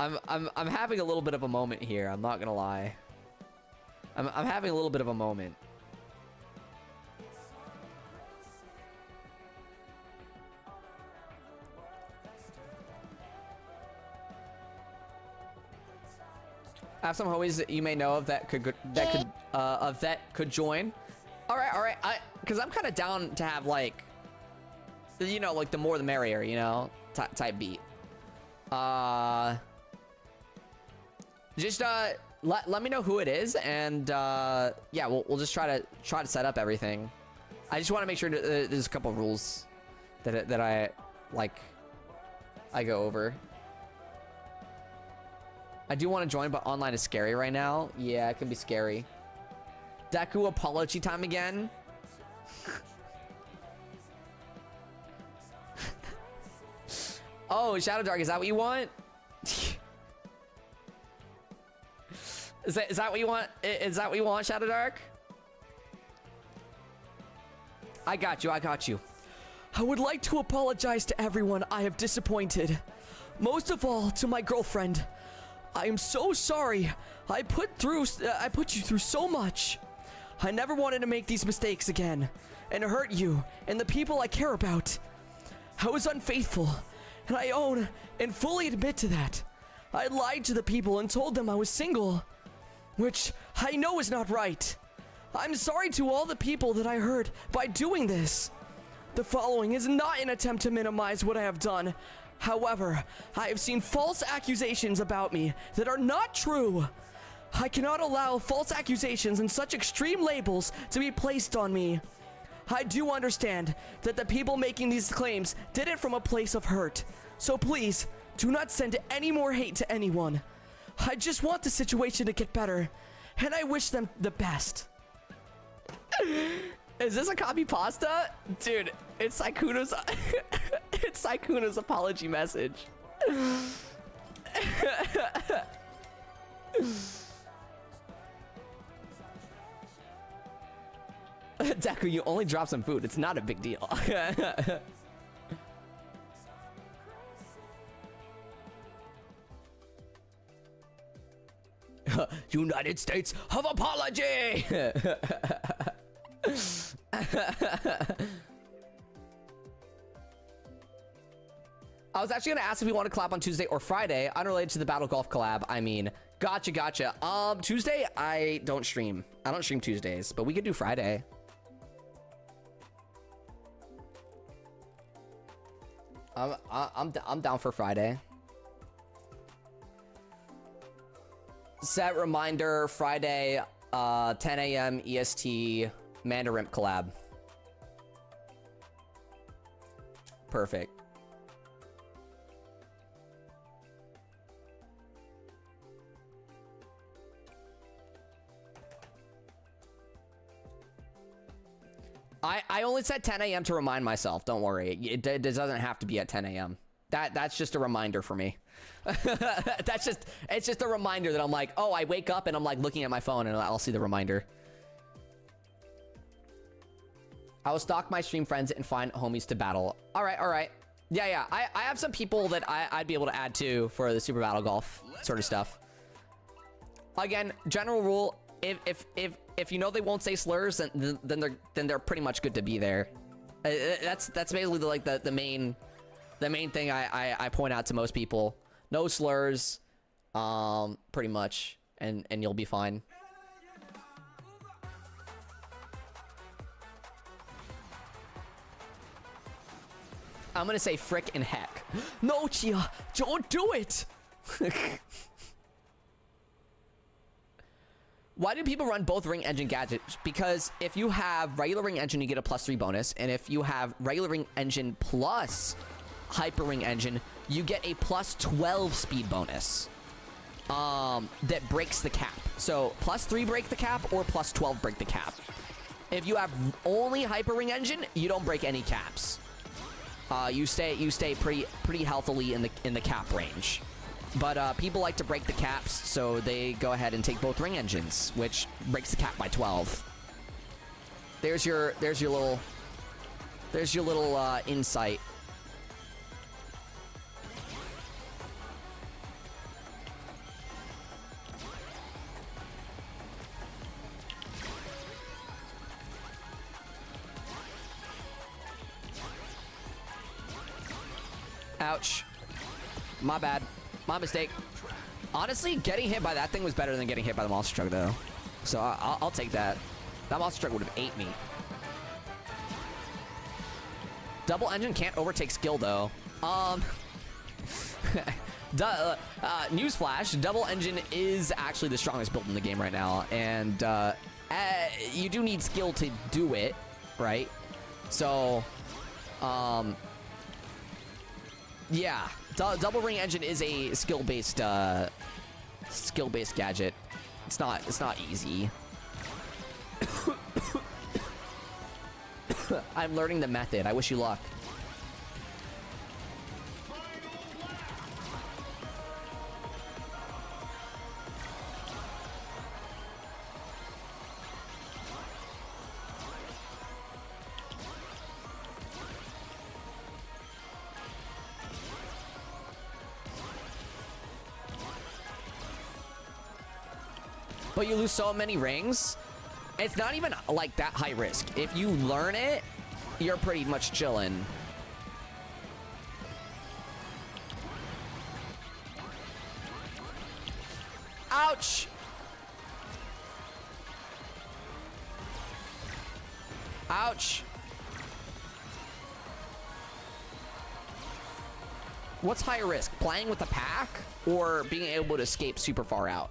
having a little bit of a moment here. I'm not gonna lie. I'm having a little bit of a moment. I have some homies that you may know of that could join. All right. Because I'm kind of down to have like, you know, like the more the merrier, you know, type beat. Just let me know who it is, and yeah, we'll just try to set up everything. I just want to make sure that there's a couple of rules that I go over. I do want to join, but online is scary right now. Yeah, it can be scary. Deku apology time again. Oh, Shadow Dark, is that what you want? Is that what you want? Is that what you want, Shadow Dark? I got you. I would like to apologize to everyone I have disappointed. Most of all, to my girlfriend. I am so sorry. I put you through so much. I never wanted to make these mistakes again and hurt you and the people I care about. I was unfaithful, and I own and fully admit to that. I lied to the people and told them I was single, which I know is not right. I'm sorry to all the people that I hurt by doing this. The following is not an attempt to minimize what I have done. However, I have seen false accusations about me that are not true. I cannot allow false accusations and such extreme labels to be placed on me. I do understand that the people making these claims did it from a place of hurt. So please, do not send any more hate to anyone. I just want the situation to get better, and I wish them the best. Is this a copy pasta? Dude, it's Saikuno's it's Saikuno's apology message. Deku, you only dropped some food. It's not a big deal. United States of Apology! I was actually gonna ask if we want to collab on Tuesday or Friday, unrelated to the Battle Golf collab. I mean, gotcha. Tuesday, I don't stream. I don't stream Tuesdays, but we could do Friday. I'm down for Friday. Set reminder, Friday, 10 a.m. EST, Mandarimp collab. Perfect. I only said 10 a.m. to remind myself. Don't worry. It doesn't have to be at 10 a.m. That's just a reminder for me. It's just a reminder that I'm like, oh, I wake up and I'm like looking at my phone and I'll see the reminder. I will stalk my stream friends and find homies to battle. All right. Yeah. I have some people that I'd be able to add to for the Super Battle Golf sort of stuff. Again, general rule, if you know they won't say slurs, then they're pretty much good to be there. That's basically the main thing I point out to most people. No slurs, pretty much, and you'll be fine. I'm gonna say frick and heck. No, Chia, don't do it. Why do people run both ring engine gadgets? Because if you have regular ring engine, you get a +3 bonus. And if you have regular ring engine plus hyper ring engine, you get a +12 speed bonus. That breaks the cap. So +3 break the cap or +12 break the cap. If you have only hyper ring engine, you don't break any caps. You stay pretty healthily in the cap range. But people like to break the caps, so they go ahead and take both ring engines, which breaks the cap by 12. There's your little insight. Ouch. My bad. My mistake. Honestly, getting hit by that thing was better than getting hit by the monster truck, though. So I'll take that. That monster truck would have ate me. Double engine can't overtake skill, though. Newsflash, double engine is actually the strongest build in the game right now. And you do need skill to do it, right? So, yeah. Double ring engine is a skill-based gadget. It's not easy. I'm learning the method. I wish you luck. But you lose so many rings. It's not even like that high risk. If you learn it, you're pretty much chilling. Ouch! Ouch! What's higher risk? Playing with the pack or being able to escape super far out?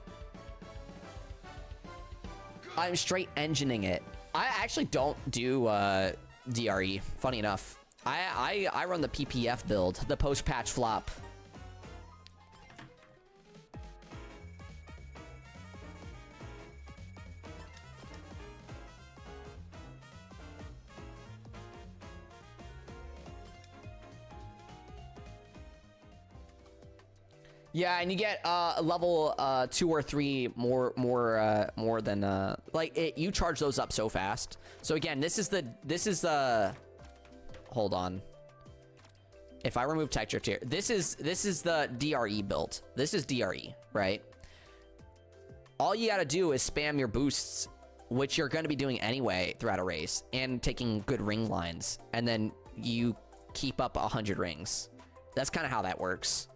I'm straight engineering it. I actually don't do DRE. Funny enough, I run the PPF build, the post-patch flop. Yeah, and you get a level 2 or 3 more than like it. You charge those up so fast. So again, this is the. Hold on. If I remove tech drift here, this is the DRE build. This is DRE, right? All you gotta do is spam your boosts, which you're gonna be doing anyway throughout a race, and taking good ring lines, and then you keep up 100 rings. That's kind of how that works.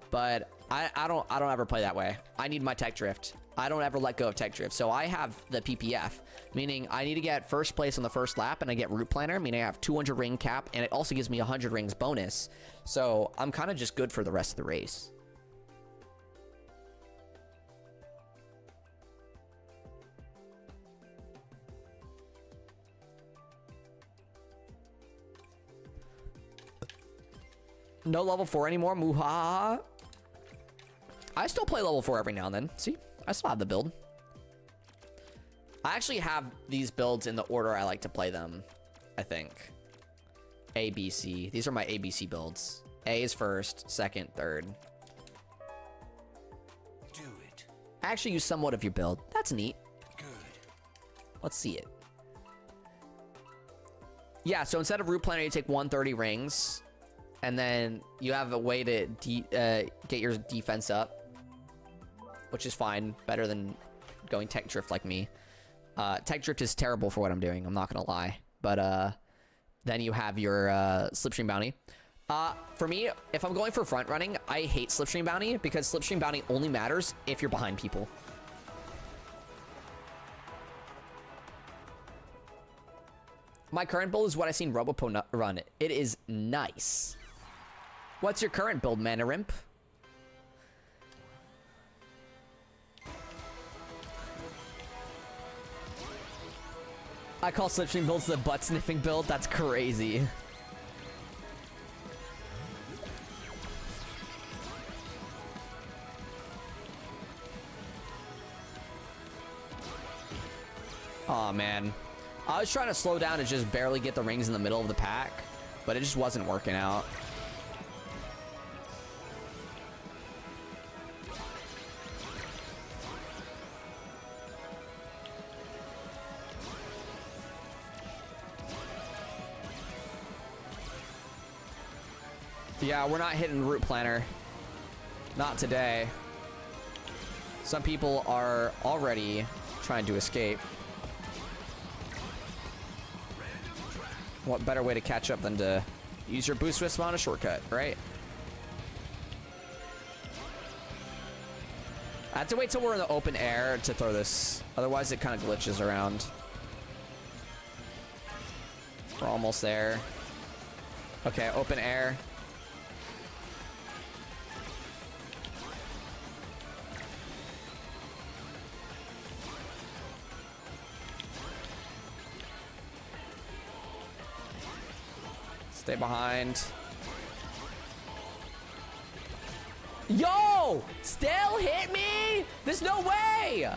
But I don't ever play that way. I need my tech drift. I don't ever let go of tech drift. So I have the PPF, meaning I need to get first place on the first lap, and I get route planner, meaning I have 200 ring cap, and it also gives me 100 rings bonus. So I'm kind of just good for the rest of the race. No level 4 anymore, muhaha. I still play level 4 every now and then. See, I still have the build. I actually have these builds in the order I like to play them, I think. A, B, C. These are my ABC builds. A is first, second, third. Do it. I actually use somewhat of your build. That's neat. Good. Let's see it. Yeah, so instead of route planner, you take 130 rings. And then you have a way to get your defense up, which is fine. Better than going tech drift like me. Tech drift is terrible for what I'm doing. I'm not going to lie. But then you have your slipstream bounty. For me, if I'm going for front running, I hate slipstream bounty because slipstream bounty only matters if you're behind people. My current build is what I seen Robopo run. It is nice. What's your current build, Manarimp? I call Slipstream builds the butt sniffing build. That's crazy. Oh man, I was trying to slow down and just barely get the rings in the middle of the pack, but it just wasn't working out. Yeah, we're not hitting route planner. Not today. Some people are already trying to escape. What better way to catch up than to use your boost wisp on a shortcut, right? I have to wait till we're in the open air to throw this. Otherwise, it kind of glitches around. We're almost there. Okay, open air. Stay behind. Yo! Still hit me? There's no way!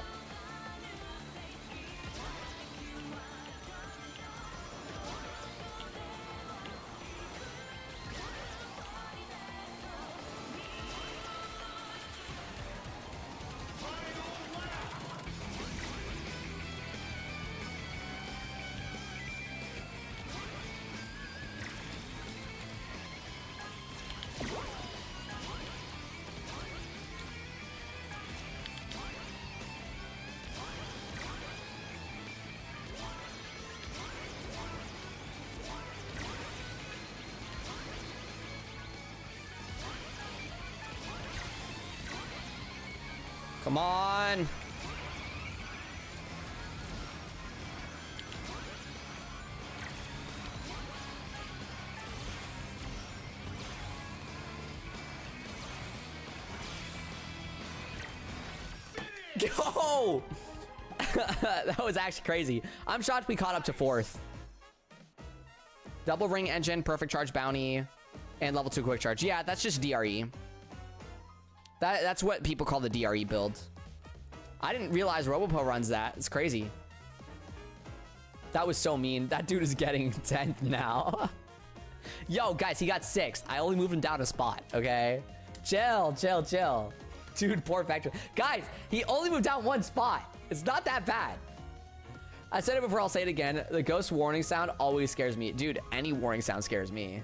Come on. Go! That was actually crazy. I'm shocked we caught up to 4th. Double ring engine, perfect charge bounty, and level 2 quick charge. Yeah, that's just DRE. That's what people call the DRE build. I didn't realize Robopo runs that. It's crazy. That was so mean. That dude is getting 10th now. Yo, guys, he got 6th. I only moved him down a spot, okay? Chill, chill, chill. Dude, poor factor. Guys, he only moved down 1 spot. It's not that bad. I said it before, I'll say it again. The ghost warning sound always scares me. Dude, any warning sound scares me.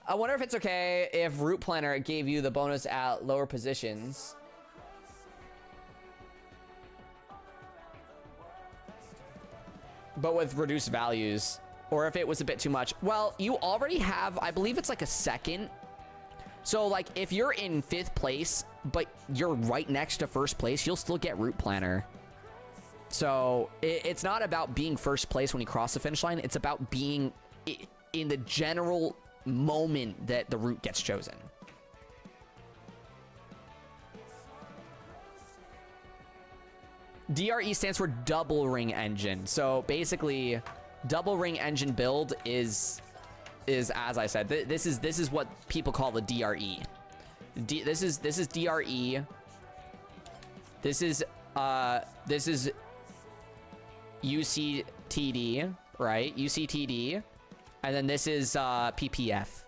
I wonder if it's okay if Route Planner gave you the bonus at lower positions. But with reduced values. Or if it was a bit too much. Well, you already have, I believe it's like a second. So like if you're in 5th place, but you're right next to 1st place, you'll still get Route Planner. So it's not about being 1st place when you cross the finish line. It's about being in the general moment that the route gets chosen. DRE stands for double ring engine. So basically, double ring engine build is as I said, this is what people call the DRE. This is DRE. This is UCTD, right? UCTD. And then this is PPF.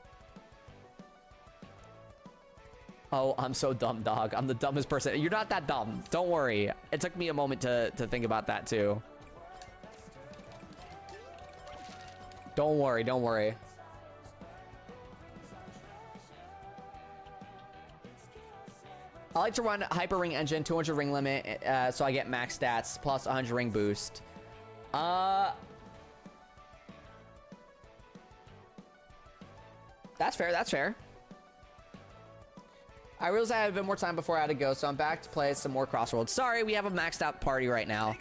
Oh, I'm so dumb, dog. I'm the dumbest person. You're not that dumb. Don't worry. It took me a moment to think about that, too. Don't worry. Don't worry. I like to run Hyper Ring Engine, 200 ring limit, so I get max stats, plus 100 ring boost. That's fair, that's fair. I realized I had a bit more time before I had to go, so I'm back to play some more Crossroads. Sorry, we have a maxed out party right now.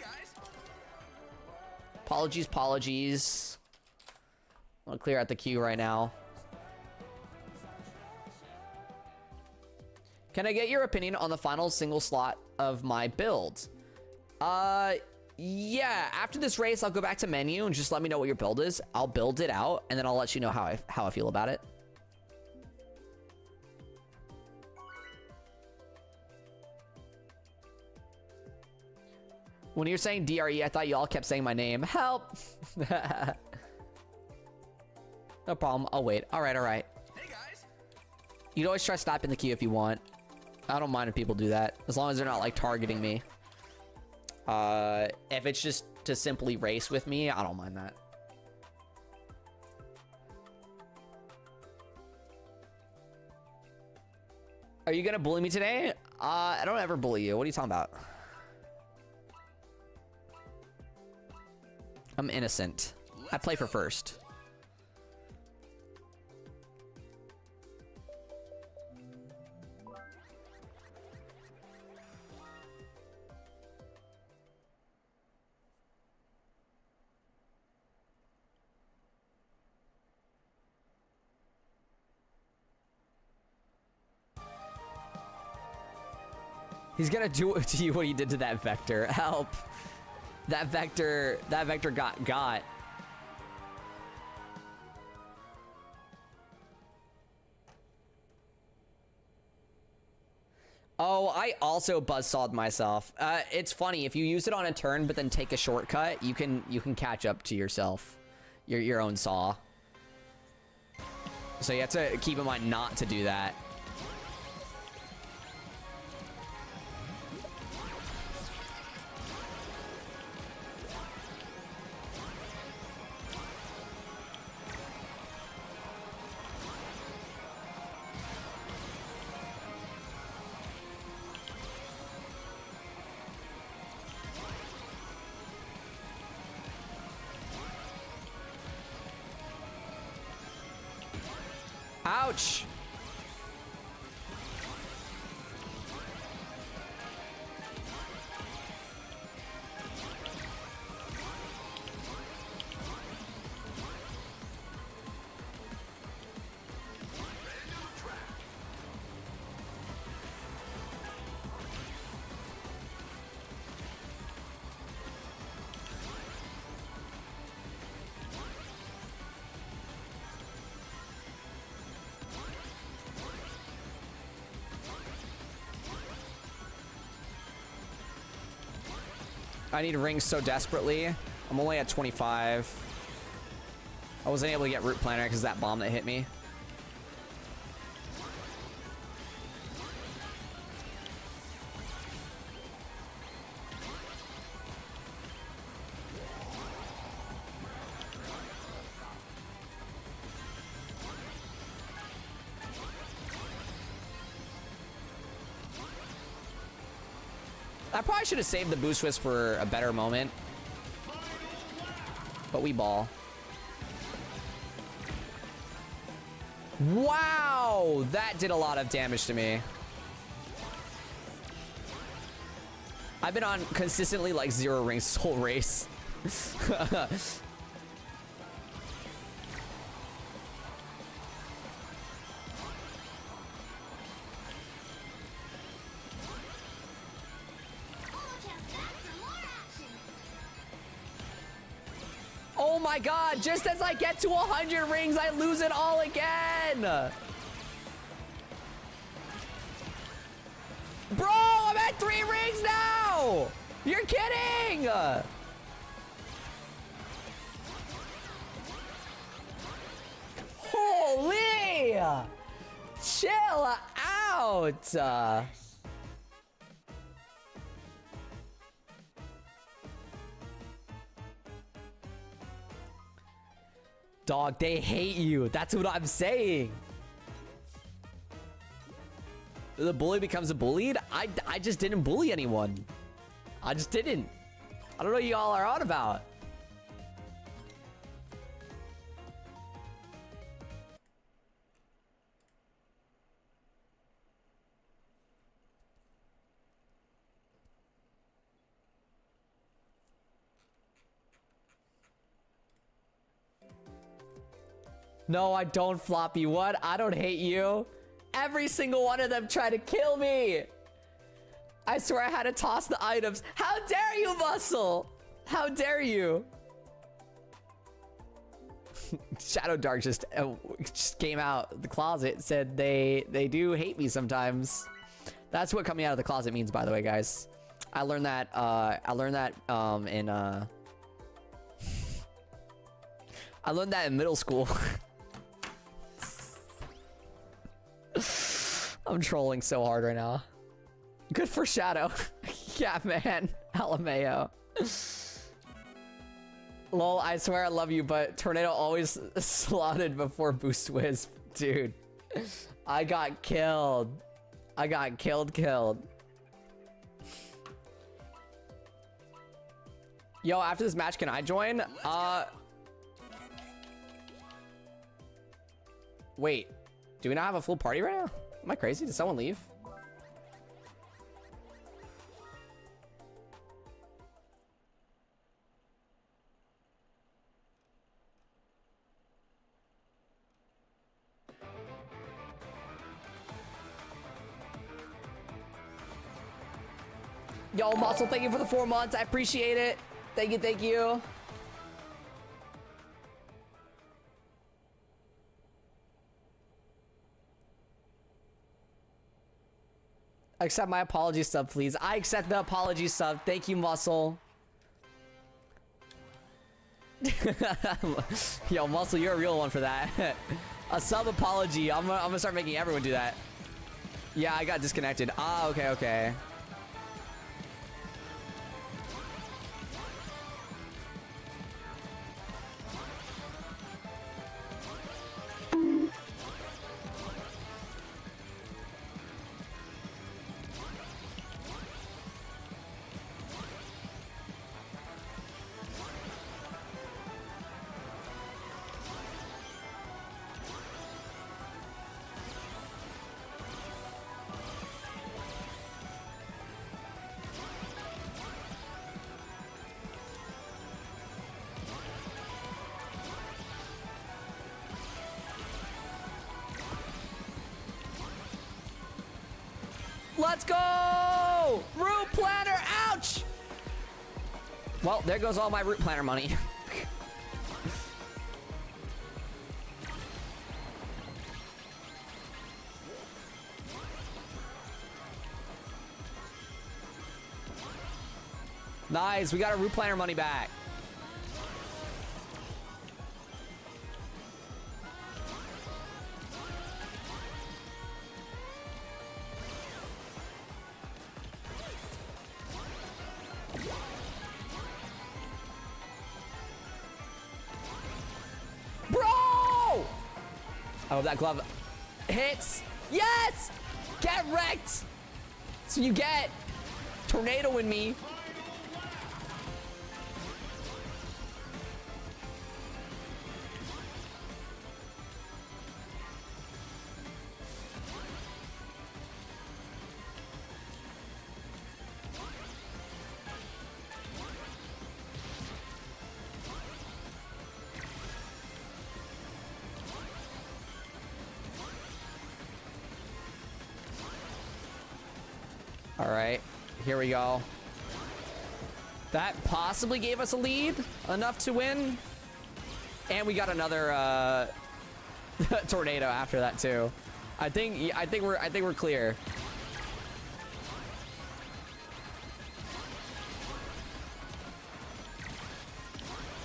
Apologies. I'll clear out the queue right now. Can I get your opinion on the final single slot of my build? Yeah, after this race, I'll go back to menu and just let me know what your build is. I'll build it out, and then I'll let you know how I feel about it. When you're saying DRE, I thought you all kept saying my name. Help! No problem. I'll wait. All right. Hey guys. You can always try stopping the queue if you want. I don't mind if people do that, as long as they're not like targeting me. If it's just to simply race with me, I don't mind that. Are you gonna bully me today? I don't ever bully you. What are you talking about? I'm innocent. I play for first. He's gonna do to you what he did to that Vector. Help. That Vector got. Oh, I also buzzsawed myself. It's funny, if you use it on a turn but then take a shortcut, you can catch up to yourself. Your own saw. So you have to keep in mind not to do that. Ouch! I need rings so desperately. I'm only at 25. I wasn't able to get root planner because of that bomb that hit me. I probably should have saved the boost twist for a better moment. But we ball. Wow! That did a lot of damage to me. I've been on consistently like 0 rings this whole race. Oh my god, just as I get to 100 rings, I lose it all again! Bro, I'm at 3 rings now! You're kidding! Holy! Chill out! Dog, they hate you. That's what I'm saying. The bully becomes a bullied? I just didn't bully anyone. I just didn't. I don't know what y'all are on about. No, I don't, Floppy. What? I don't hate you. Every single one of them tried to kill me. I swear I had to toss the items. How dare you, Muscle? How dare you? Shadow Dark just came out the closet, said they do hate me sometimes. That's what coming out of the closet means, by the way, guys. I learned that in I learned that in middle school. I'm trolling so hard right now. Good for Shadow. Yeah, man. LMAO. Lol, I swear I love you, but Tornado always slotted before Boost Whiz. Dude, I got killed. I got killed. Yo, after this match, can I join? Wait, do we not have a full party right now? Am I crazy? Did someone leave? Yo, Muscle, thank you for the 4 months. I appreciate it. Thank you, thank you. Accept my apology sub, please. I accept the apology sub. Thank you, Muscle. Yo, Muscle, you're a real one for that. A sub apology. I'm gonna start making everyone do that. Yeah, I got disconnected. Ah, okay. Let's go! Route planner, ouch! Well, there goes all my route planner money. Nice, we got our route planner money back. I hope that glove hits. Yes! Get wrecked! So you get tornado in me. All right, here we go. That possibly gave us a lead, enough to win. And we got another tornado after that too. I think we're clear.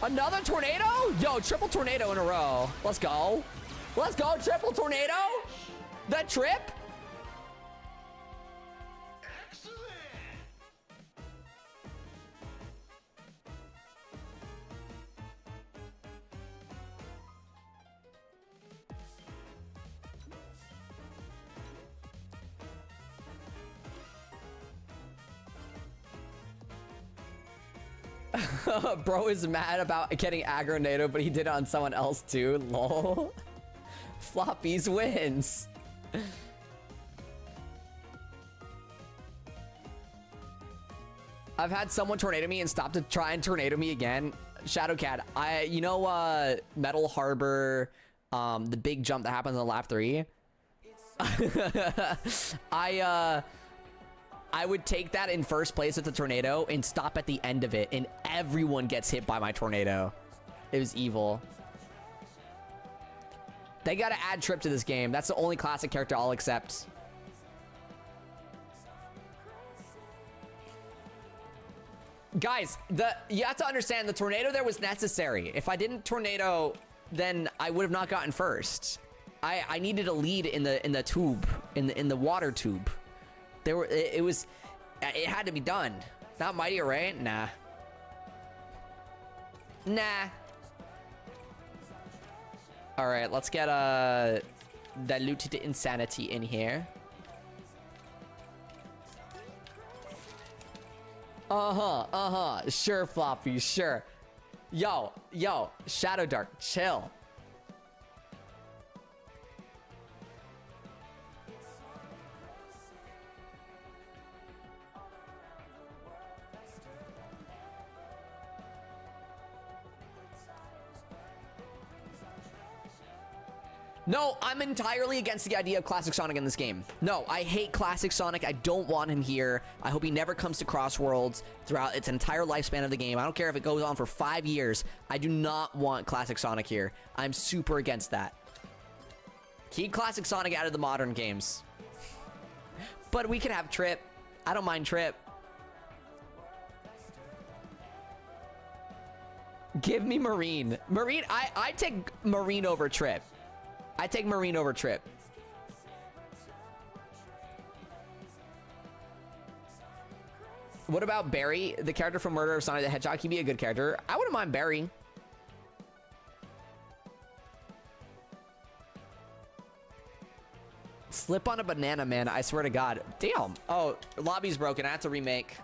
Another tornado? Yo, triple tornado in a row. Let's go. Let's go, triple tornado. The trip? Bro is mad about getting aggro NATO, but he did it on someone else too. Lol. Floppies wins. I've had someone tornado me and stop to try and tornado me again. Shadowcat, you know Metal Harbor the big jump that happens on lap 3. I would take that in first place with the tornado and stop at the end of it, and everyone gets hit by my tornado. It was evil. They gotta add Trip to this game. That's the only classic character I'll accept. Guys, you have to understand the tornado there was necessary. If I didn't tornado, then I would have not gotten first. I needed a lead in the tube, in the water tube. It had to be done. Not Mighty Array? Nah. All right, let's get diluted insanity in here. Sure, Floppy, sure. Yo, Shadow Dark, chill. No, I'm entirely against the idea of Classic Sonic in this game. No, I hate Classic Sonic. I don't want him here. I hope he never comes to Crossworlds throughout its entire lifespan of the game. I don't care if it goes on for 5 years. I do not want Classic Sonic here. I'm super against that. Keep Classic Sonic out of the modern games. But we can have Trip. I don't mind Trip. Give me Marine. Marine, I take Marine over Trip. I take Marine over Trip. What about Barry, the character from Murder of Sonic the Hedgehog? He'd be a good character. I wouldn't mind Barry. Slip on a banana, man. I swear to God. Damn. Oh, lobby's broken. I have to remake.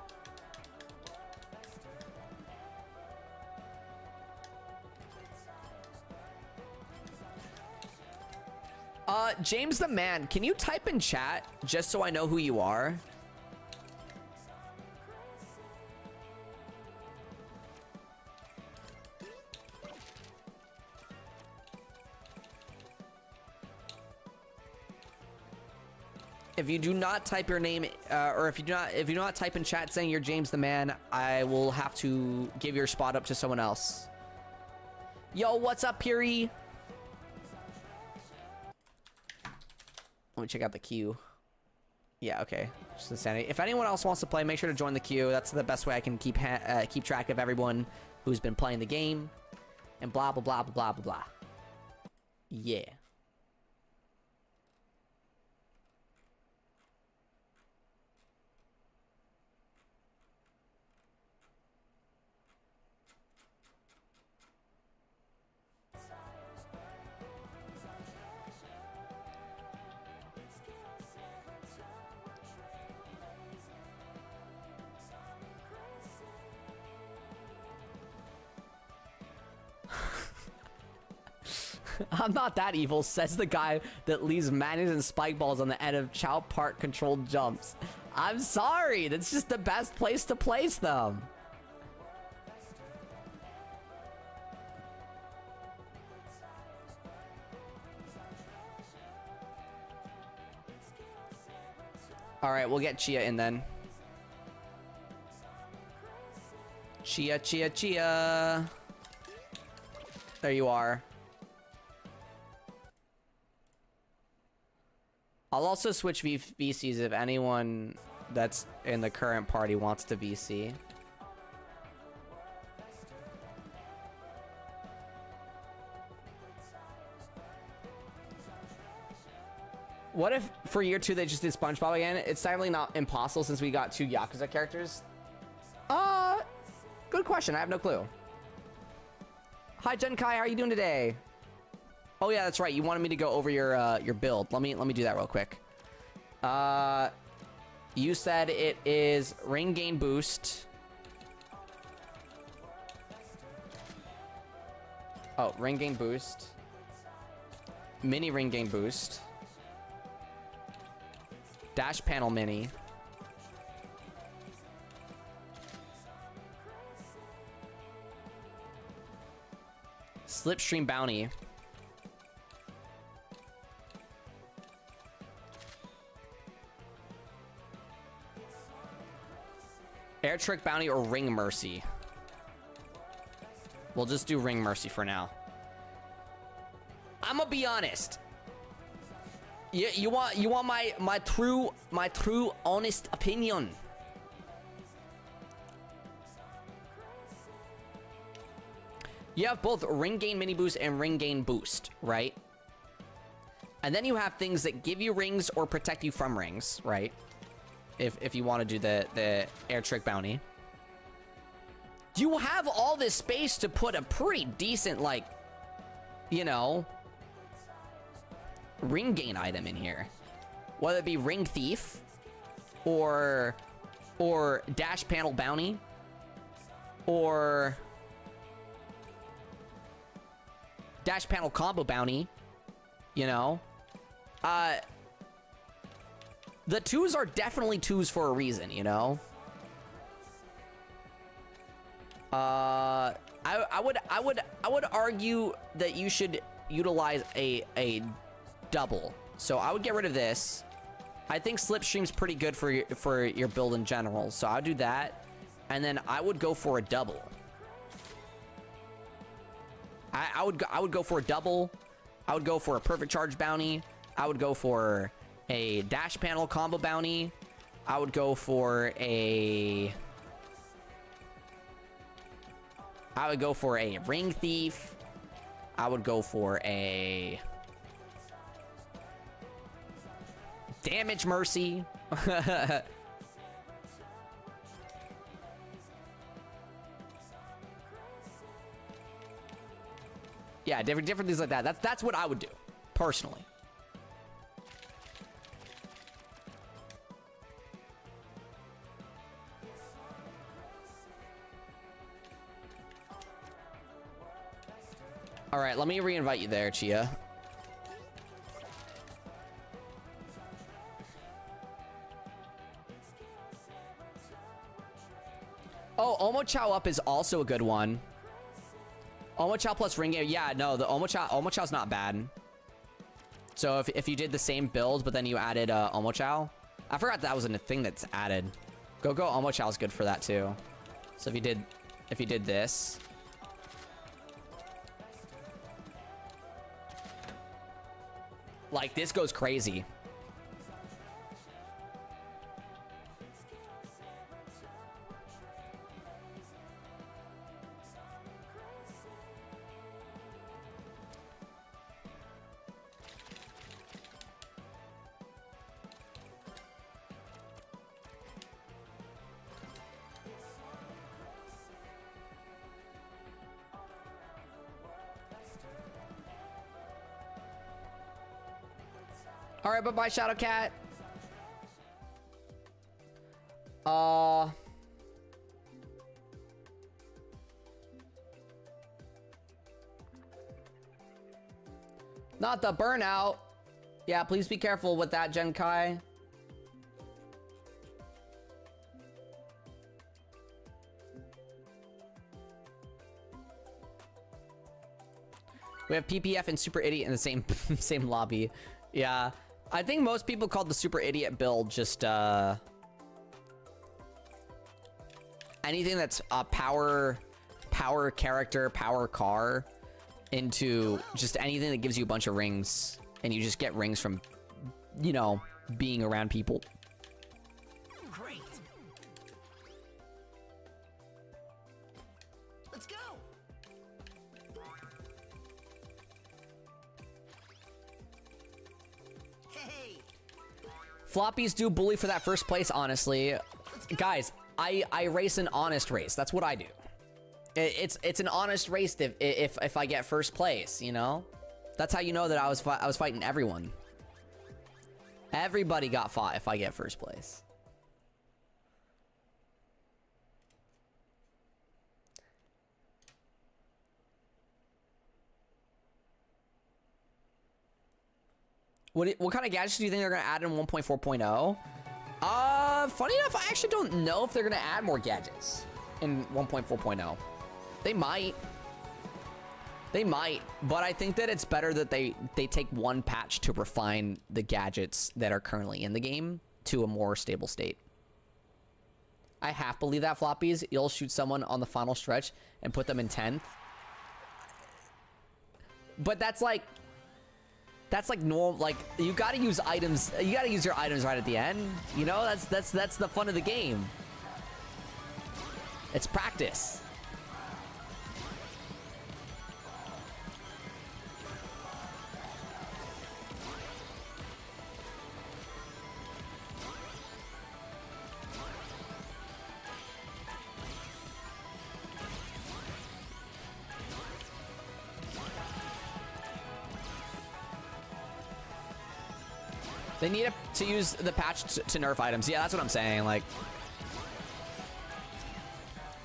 James the Man, can you type in chat just so I know who you are? If you do not type your name, or if you do not type in chat saying you're James the Man, I will have to give your spot up to someone else. Yo, what's up, Puri? Let me check out the queue. Yeah, okay. Just insanity. If anyone else wants to play, make sure to join the queue. That's the best way I can keep track of everyone who's been playing the game. And blah, blah, blah, blah, blah, blah, blah. Yeah. I'm not that evil, says the guy that leaves mayonnaise and spike balls on the end of Chow Park controlled jumps. I'm sorry, that's just the best place to place them. All right, we'll get Chia in then. Chia, Chia, Chia. There you are. I'll also switch VCs if anyone that's in the current party wants to VC. What if for year 2 they just did SpongeBob again? It's sadly not impossible since we got 2 Yakuza characters. Good question. I have no clue. Hi, Junkai. How are you doing today? Oh yeah, that's right. You wanted me to go over your build. Let me do that real quick. You said it is ring gain boost. Oh, ring gain boost. Mini ring gain boost. Dash panel mini. Slipstream bounty. Air Trick Bounty or Ring Mercy? We'll just do Ring Mercy for now. I'm gonna be honest. You want my true honest opinion? You have both ring gain mini boost and ring gain boost, right? And then you have things that give you rings or protect you from rings, right? If you want to do the Air Trick Bounty. You have all this space to put a pretty decent, like, you know, ring gain item in here. Whether it be Ring Thief or Dash Panel Bounty or Dash Panel Combo Bounty, you know. The twos are definitely twos for a reason, you know. I would argue that you should utilize a double. So I would get rid of this. I think Slipstream's pretty good for your build in general. So I would do that, and then I would go for a double. I would go for a double. I would go for a Perfect Charge Bounty. I would go for a Dash Panel Combo Bounty. I would go for a Ring Thief. I would go for a Damage Mercy. Yeah, different things like that. That's what I would do, personally. All right, let me re-invite you there, Chia. Oh, Omo Chow Up is also a good one. Omo Chow plus Ring Game. Yeah, no, the Omo Chow's not bad. So if you did the same build, but then you added Omo Chow. I forgot that was a thing that's added. Go Omo Chow's good for that too. So if you did this. Like, this goes crazy. All right, bye-bye, Shadowcat. Not the burnout. Yeah, please be careful with that, Genkai. We have PPF and Super Idiot in the same lobby. Yeah. I think most people called the Super Idiot build just anything that's a power character, power car into just anything that gives you a bunch of rings, and you just get rings from, you know, being around people. Great. Let's go. Hey. Floppies do bully for that first place, honestly. Guys, I race an honest race. That's what I do. It's an honest race if I get first place, you know? That's how you know that I was fighting everyone. Everybody got fought if I get first place. What kind of gadgets do you think they're gonna add in 1.4.0? Funny enough, I actually don't know if they're gonna add more gadgets in 1.4.0. They might. They might, but I think that it's better that they take one patch to refine the gadgets that are currently in the game to a more stable state. I half believe that, Floppies. You'll shoot someone on the final stretch and put them in 10th. But that's like normal. Like, you gotta use items. You gotta use your items right at the end. You know, that's the fun of the game. It's practice. They need to use the patch to nerf items. Yeah, that's what I'm saying. Like,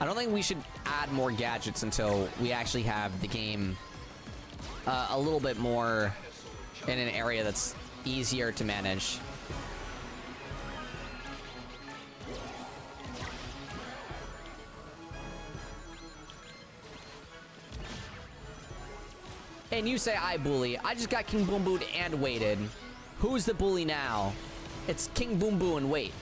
I don't think we should add more gadgets until we actually have the game a little bit more in an area that's easier to manage. And you say I bully. I just got King Boom Boom and waited. Who's the bully now? It's King Boom Boom and wait.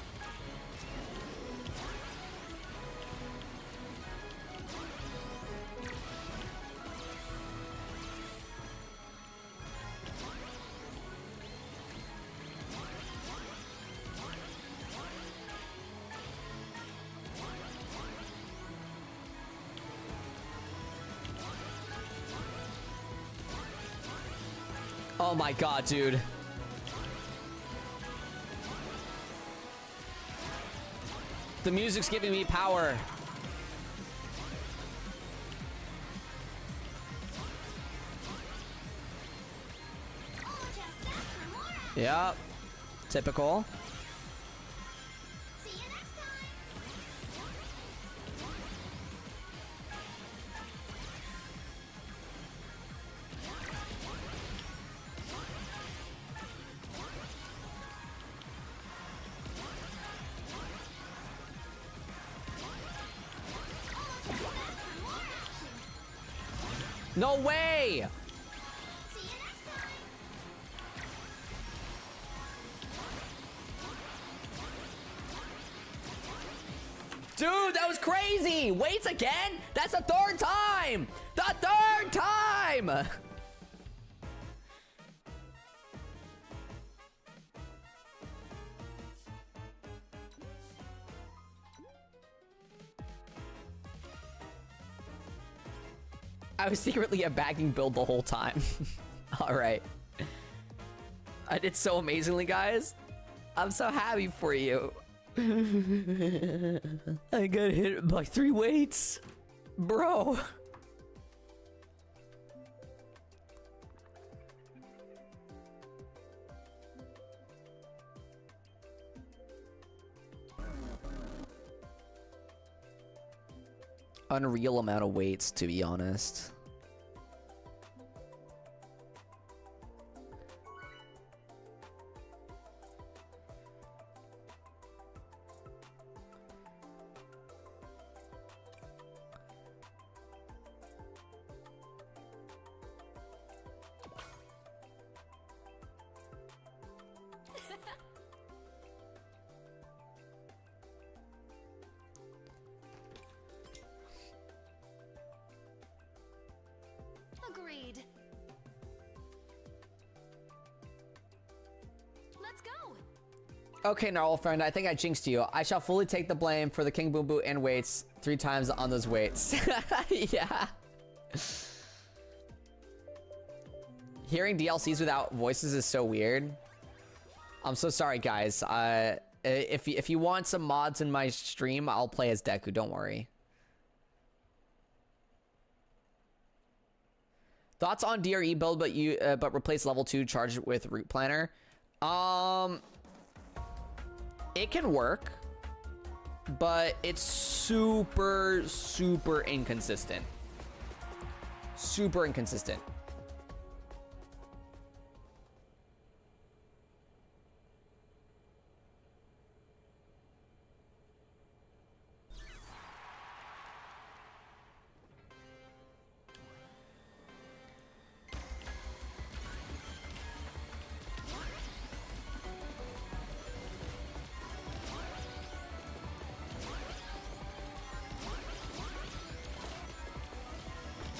Oh my god, dude. The music's giving me power. Yep. Typical. See you next time. No way! See you next time. Dude, that was crazy! Waits again? That's the third time! The third time! I was secretly a bagging build the whole time. Alright. I did so amazingly, guys. I'm so happy for you. I got hit by 3 weights. Bro. Unreal amount of weights, to be honest. Agreed. Let's go. Okay, Gnarl friend, I think I jinxed you. I shall fully take the blame for the King Boom Boom and weights 3 times on those weights. Yeah. Hearing DLCs without voices is so weird. I'm so sorry, guys. If you want some mods in my stream, I'll play as Deku. Don't worry. Thoughts on DRE build, but replace level 2 charged with route planner. It can work, but it's super inconsistent. Super inconsistent.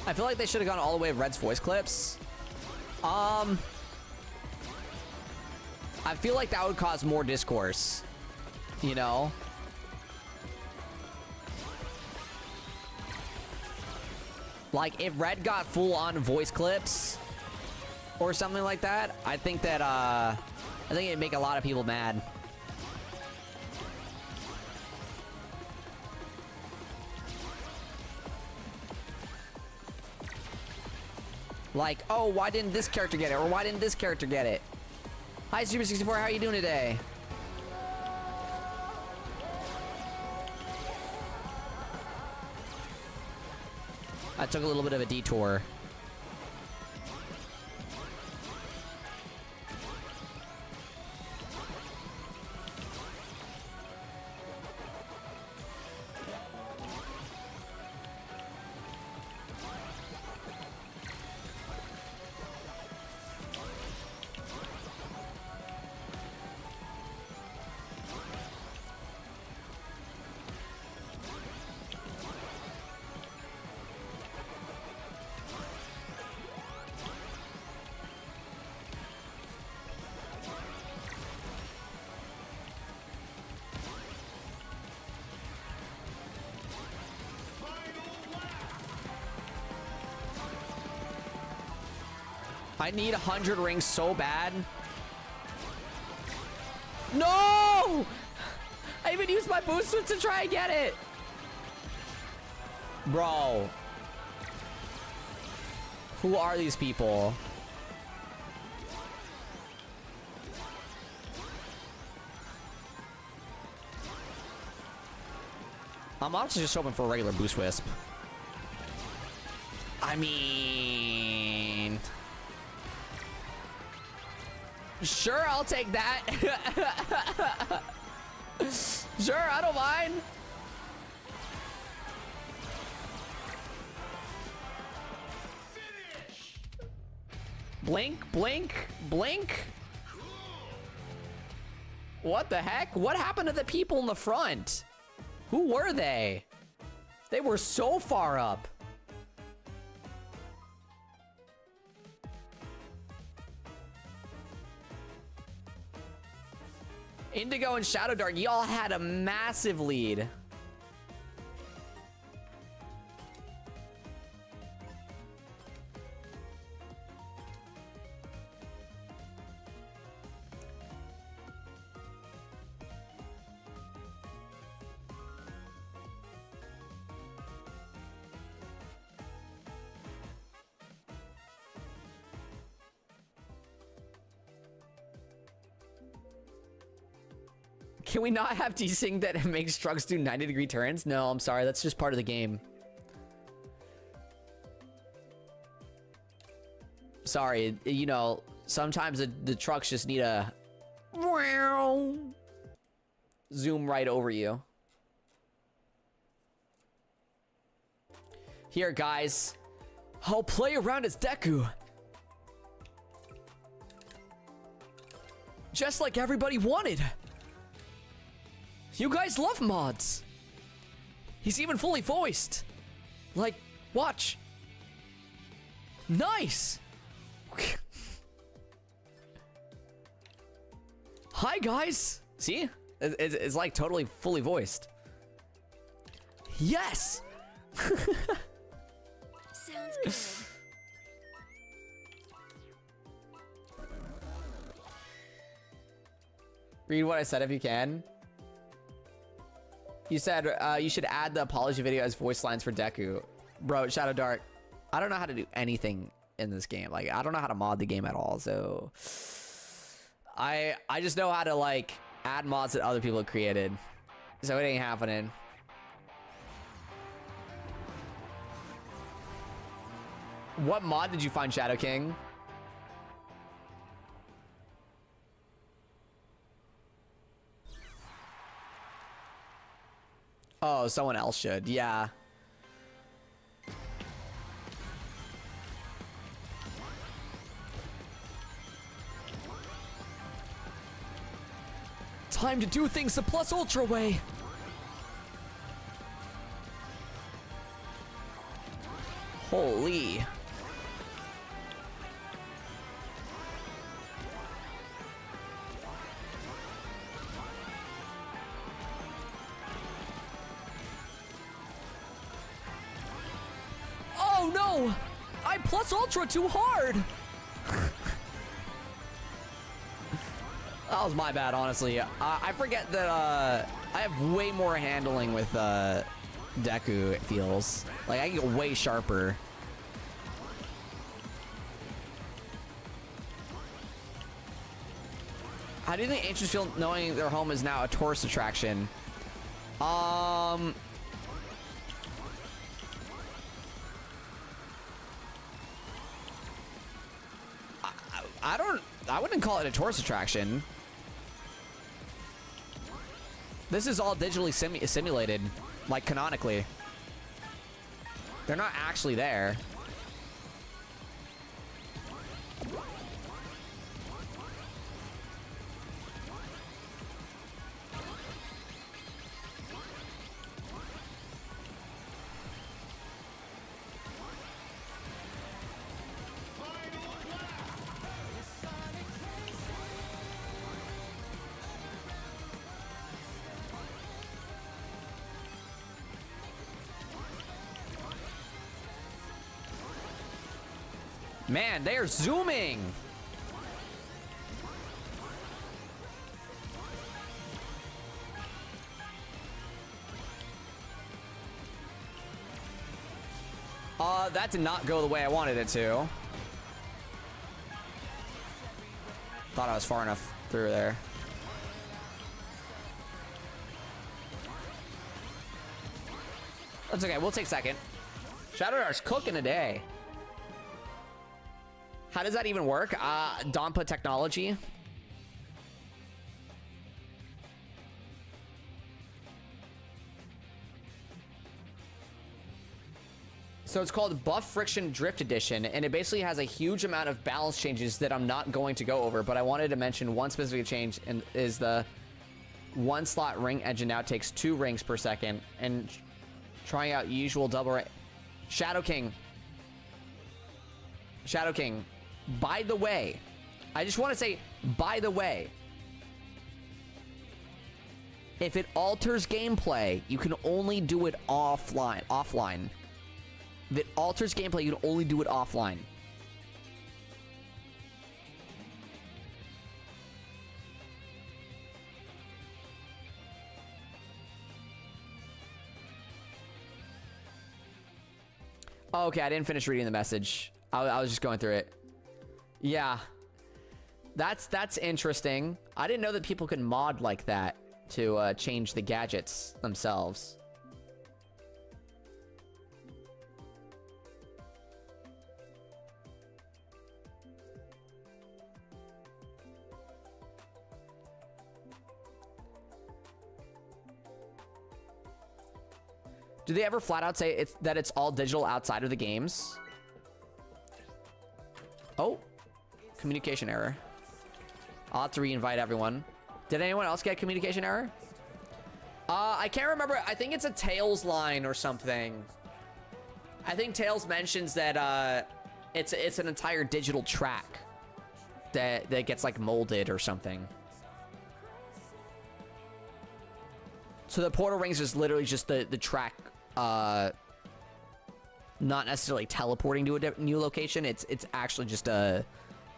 I feel like they should have gone all the way with Red's voice clips. I feel like that would cause more discourse, you know? Like, if Red got full-on voice clips or something like that, I think that, I think it'd make a lot of people mad. Like, oh, why didn't this character get it? Or why didn't this character get it? Hi, Super64, how are you doing today? I took a little bit of a detour. I need 100 rings so bad. No! I even used my boost to try and get it. Bro. Who are these people? I'm honestly just hoping for a regular boost wisp. I mean... Sure, I'll take that. Sure, I don't mind. Blink, blink, blink. What the heck? What happened to the people in the front? Who were they? They were so far up. Indigo and Shadow Dark, y'all had a massive lead. Can we not have desync that makes trucks do 90-degree turns? No, I'm sorry. That's just part of the game. Sorry. You know, sometimes the trucks just need a zoom right over you. Here, guys. I'll play around as Deku. Just like everybody wanted. You guys love mods. He's even fully voiced. Like, watch. Nice. Hi, guys. See? It's like totally fully voiced. Yes. Sounds good. Read what I said if you can. You said you should add the apology video as voice lines for Deku. Bro, Shadow Dark, I don't know how to do anything in this game. Like, I don't know how to mod the game at all. So I just know how to, like, add mods that other people have created. So it ain't happening. What mod did you find, Shadow King? Oh, someone else should. Yeah. Time to do things the Plus Ultra way. Holy. Oh no! I plus ultra too hard! That was my bad, honestly. I forget that I have way more handling with Deku, it feels. Like, I get way sharper. How do you think ancients feel knowing their home is now a tourist attraction? I wouldn't call it a tourist attraction. This is all digitally simulated, like canonically. They're not actually there. Man, they are zooming. That did not go the way I wanted it to. Thought I was far enough through there. That's okay, we'll take second. Shadow Dark's cooking today. How does that even work? Donpa technology. So it's called Buff Friction Drift Edition, and it basically has a huge amount of balance changes that I'm not going to go over, but I wanted to mention one specific change, and is the one slot ring engine now takes 2 rings per second, and trying out usual double Shadow King. Shadow King. By the way, I just want to say, by the way, if it alters gameplay, you can only do it offline. If it alters gameplay, you can only do it offline. Oh, okay, I didn't finish reading the message. I was just going through it. Yeah. That's interesting. I didn't know that people could mod like that to change the gadgets themselves. Do they ever flat out say that it's all digital outside of the games? Oh, communication error. I'll have to re-invite everyone. Did anyone else get communication error? I can't remember. I think it's a Tails line or something. I think Tails mentions that it's an entire digital track that gets like molded or something. So the portal rings is literally just the track, not necessarily teleporting to a new location. It's actually just it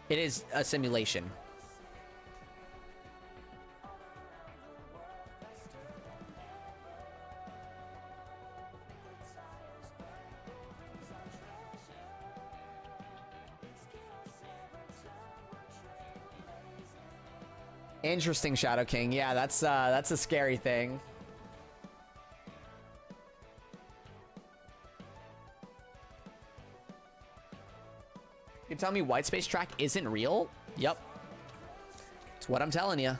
is a simulation. Interesting, Shadow King. Yeah, that's a scary thing. You tell me White Space Track isn't real? Yep. It's what I'm telling you.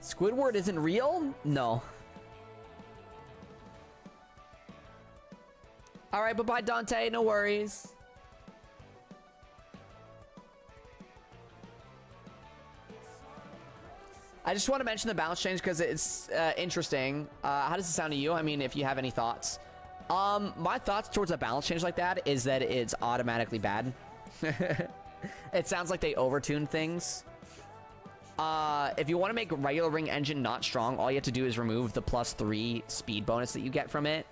Squidward isn't real? No. All right, bye-bye, Dante. No worries. I just want to mention the balance change because it's interesting. How does it sound to you? I mean, if you have any thoughts. My thoughts towards a balance change like that is that it's automatically bad. It sounds like they overtuned things. If you want to make regular ring engine not strong, all you have to do is remove the +3 speed bonus that you get from it.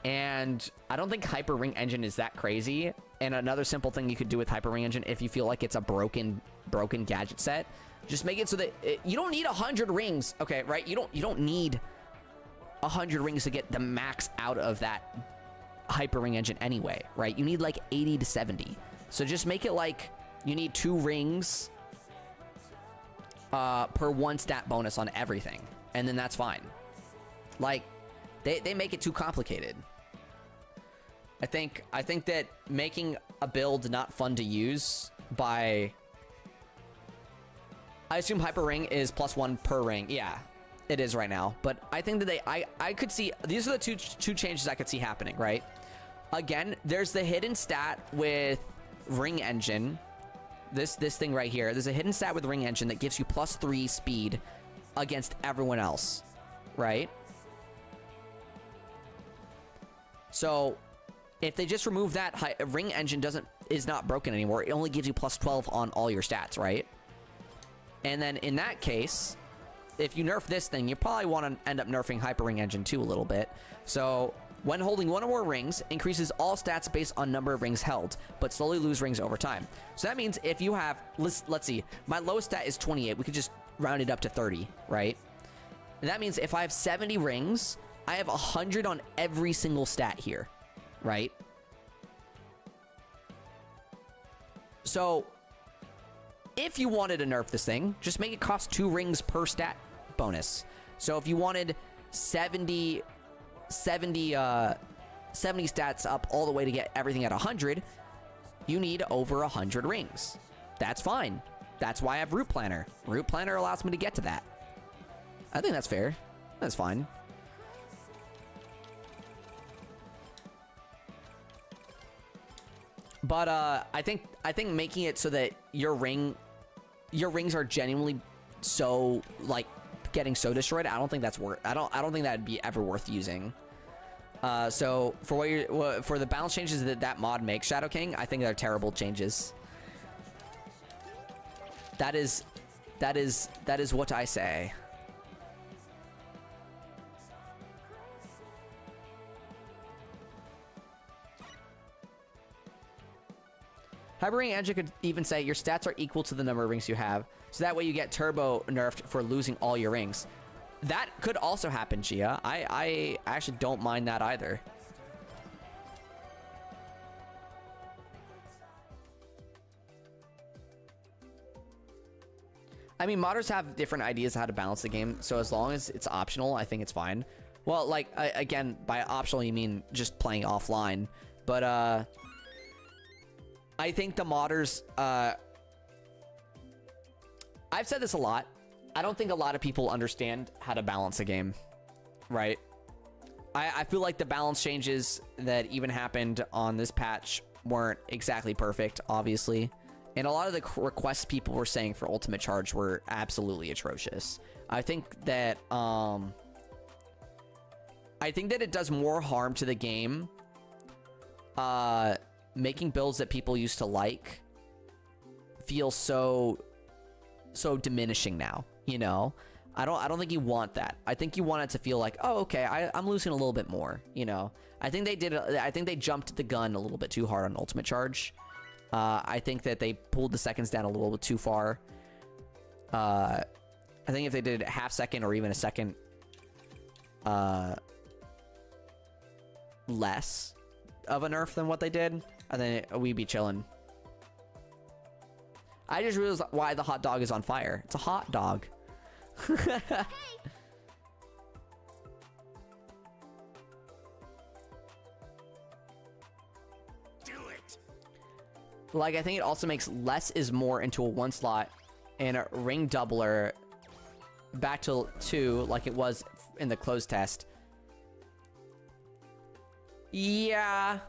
And I don't think Hyper Ring Engine is that crazy. And another simple thing you could do with Hyper Ring Engine, if you feel like it's a broken gadget set, just make it so that you don't need 100 rings. Okay, right? You don't need 100 rings to get the max out of that Hyper Ring Engine anyway, right? You need like 80 to 70. So just make it like you need 2 rings per 1 stat bonus on everything, and then that's fine. Like they make it too complicated. I think that making a build not fun to use by, I assume Hyper Ring is +1 per ring. Yeah, it is right now. But I think that I could see, these are the two changes I could see happening, right? Again, there's the hidden stat with Ring Engine. This thing right here. There's a hidden stat with Ring Engine that gives you +3 speed against everyone else, right? So if they just remove that, Ring Engine is not broken anymore. It only gives you +12 on all your stats, right? And then in that case, if you nerf this thing, you probably want to end up nerfing Hyper Ring Engine too a little bit. So when holding 1 or more rings, increases all stats based on number of rings held, but slowly lose rings over time. So that means if you have, let's see, my lowest stat is 28. We could just round it up to 30, right? And that means if I have 70 rings, I have 100 on every single stat here, right? So if you wanted to nerf this thing, just make it cost 2 rings per stat bonus. So if you wanted 70 stats up all the way to get everything at 100, you need over 100 rings. That's fine. That's why I have Route Planner. Route Planner allows me to get to that. I think that's fair. That's fine. But I think making it so that your rings are genuinely so like getting so destroyed, I don't think that's worth. I don't think that'd be ever worth using. So for for the balance changes that mod makes, Shadow King, I think they're terrible changes. That is what I say. Hyper Ring Engine could even say your stats are equal to the number of rings you have, so that way you get turbo nerfed for losing all your rings. That could also happen, Gia. I actually don't mind that either. I mean, modders have different ideas how to balance the game, so as long as it's optional, I think it's fine. Well, like, again, by optional, you mean just playing offline. But, I think the modders, I've said this a lot. I don't think a lot of people understand how to balance a game, right? I feel like the balance changes that even happened on this patch weren't exactly perfect, obviously. And a lot of the requests people were saying for Ultimate Charge were absolutely atrocious. I think that it does more harm to the game, making builds that people used to like feel so diminishing now, you know? I don't think you want that. I think you want it to feel like, oh, okay, I'm losing a little bit more, you know? I think they jumped the gun a little bit too hard on Ultimate Charge. I think that they pulled the seconds down a little bit too far. I think if they did a half second or even a second less of a nerf than what they did, and then we'd be chilling. I just realized why the hot dog is on fire. It's a hot dog. Hey! Do it. Like, I think it also makes less is more into a 1 slot and a ring doubler back to 2 like it was in the closed test. Yeah,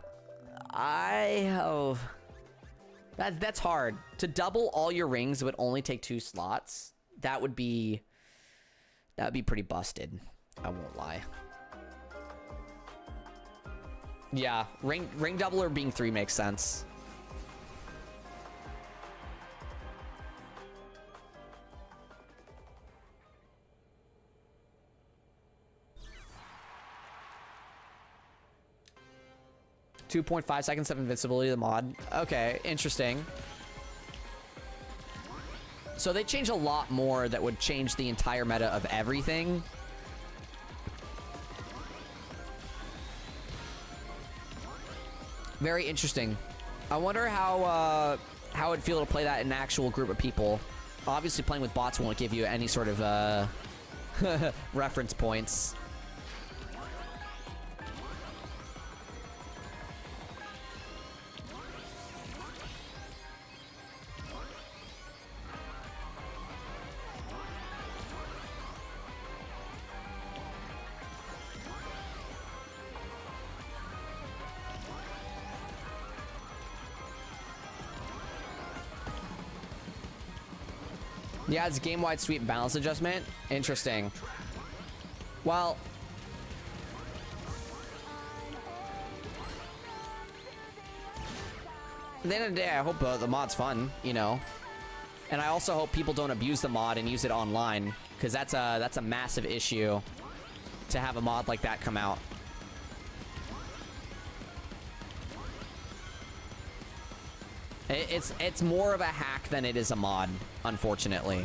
that's hard. To double all your rings would only take 2 slots. that would be pretty busted. I won't lie. Yeah, ring doubler being 3 makes sense. .5 seconds of invincibility of the mod. Okay, interesting. So they changed a lot more that would change the entire meta of everything. Very interesting. I wonder how it'd feel to play that in an actual group of people. Obviously, playing with bots won't give you any sort of reference points. Yeah, it's game-wide sweep and balance adjustment. Interesting. Well, at the end of the day, I hope the mod's fun, you know. And I also hope people don't abuse the mod and use it online, because that's a massive issue to have a mod like that come out. It's more of a hack than it is a mod, unfortunately.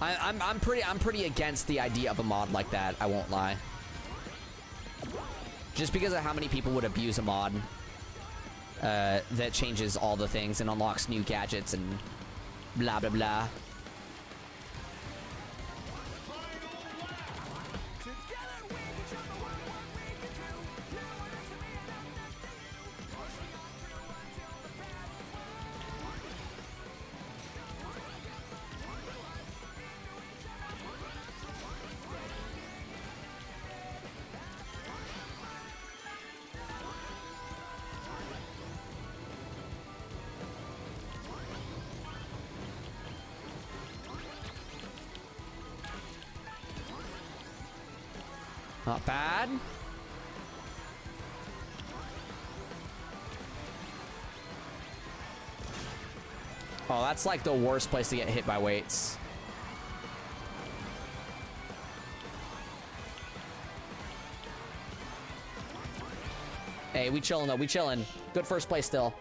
I'm pretty against the idea of a mod like that, I won't lie. Just because of how many people would abuse a mod that changes all the things and unlocks new gadgets and blah blah blah. Not bad. Oh, that's like the worst place to get hit by weights. Hey, we chillin' though, we chillin'. Good first place still.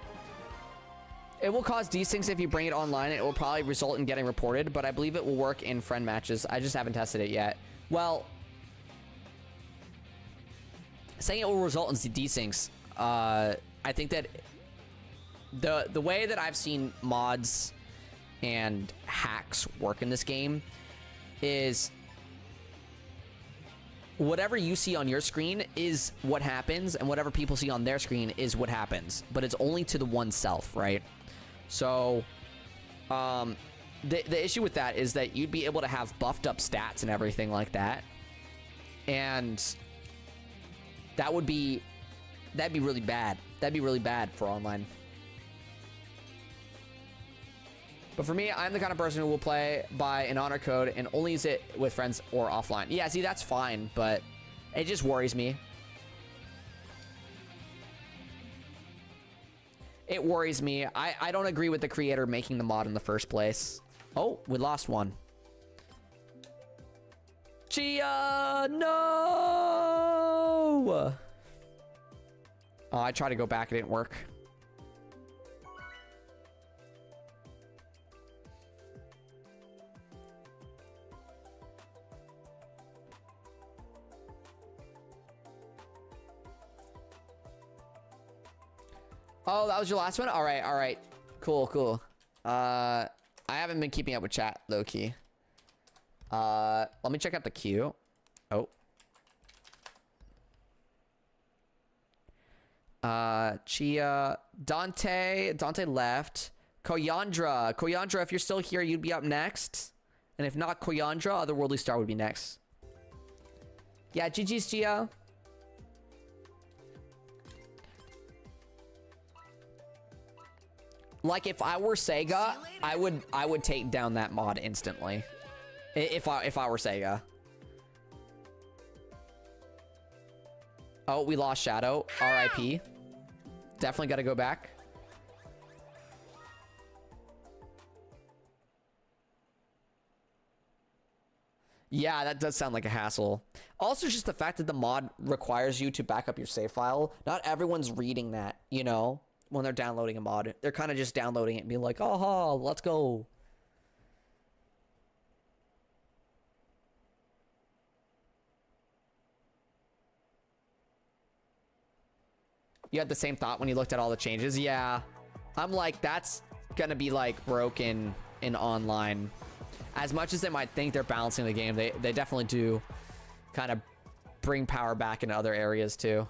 It will cause desyncs if you bring it online. It will probably result in getting reported, but I believe it will work in friend matches. I just haven't tested it yet. Well, saying it will result in desyncs, I think that the way that I've seen mods and hacks work in this game is whatever you see on your screen is what happens, and whatever people see on their screen is what happens, but it's only to the oneself, right? So the issue with that is that you'd be able to have buffed up stats and everything like that, and that'd be really bad. That'd be really bad for online. But for me, I'm the kind of person who will play by an honor code and only use it with friends or offline. Yeah, see, that's fine, but it just worries me. It worries me. I don't agree with the creator making the mod in the first place. Oh, we lost one. Chia, no! Oh, I tried to go back. It didn't work. Oh, that was your last one? All right, all right. Cool, cool. I haven't been keeping up with chat, low-key. Let me check out the queue. Oh. Chia, Dante left. Koyandra, if you're still here, you'd be up next. And if not Koyandra, Otherworldly Star would be next. Yeah, GG's Gia. Like if I were Sega, I would take down that mod instantly. If I were Sega. Oh, we lost Shadow. RIP. Definitely got to go back. Yeah, that does sound like a hassle. Also, just the fact that the mod requires you to back up your save file. Not everyone's reading that, you know, when they're downloading a mod. They're kind of just downloading it and being like, oh, let's go. You had the same thought when you looked at all the changes? Yeah. I'm like, that's gonna be like broken in online. As much as they might think they're balancing the game, they definitely do kind of bring power back in other areas too.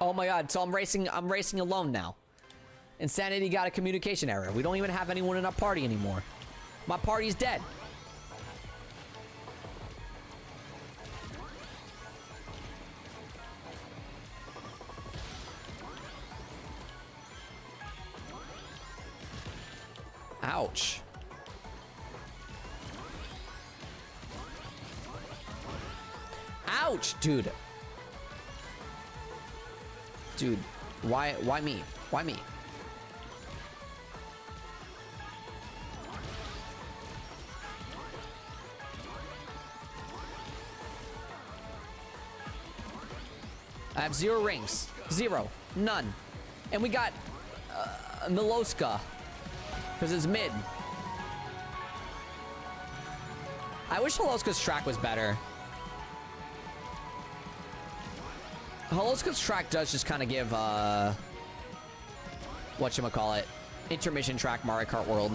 Oh my god, so I'm racing alone now. Insanity got a communication error. We don't even have anyone in our party anymore. My party's dead. Ouch. Ouch, dude. Dude, why me? Why me? I have 0 rings. 0. None. And we got Miloska. Because it's mid. I wish Holoska's track was better. Holoska's track does just kind of give, whatchamacallit, intermission track Mario Kart World.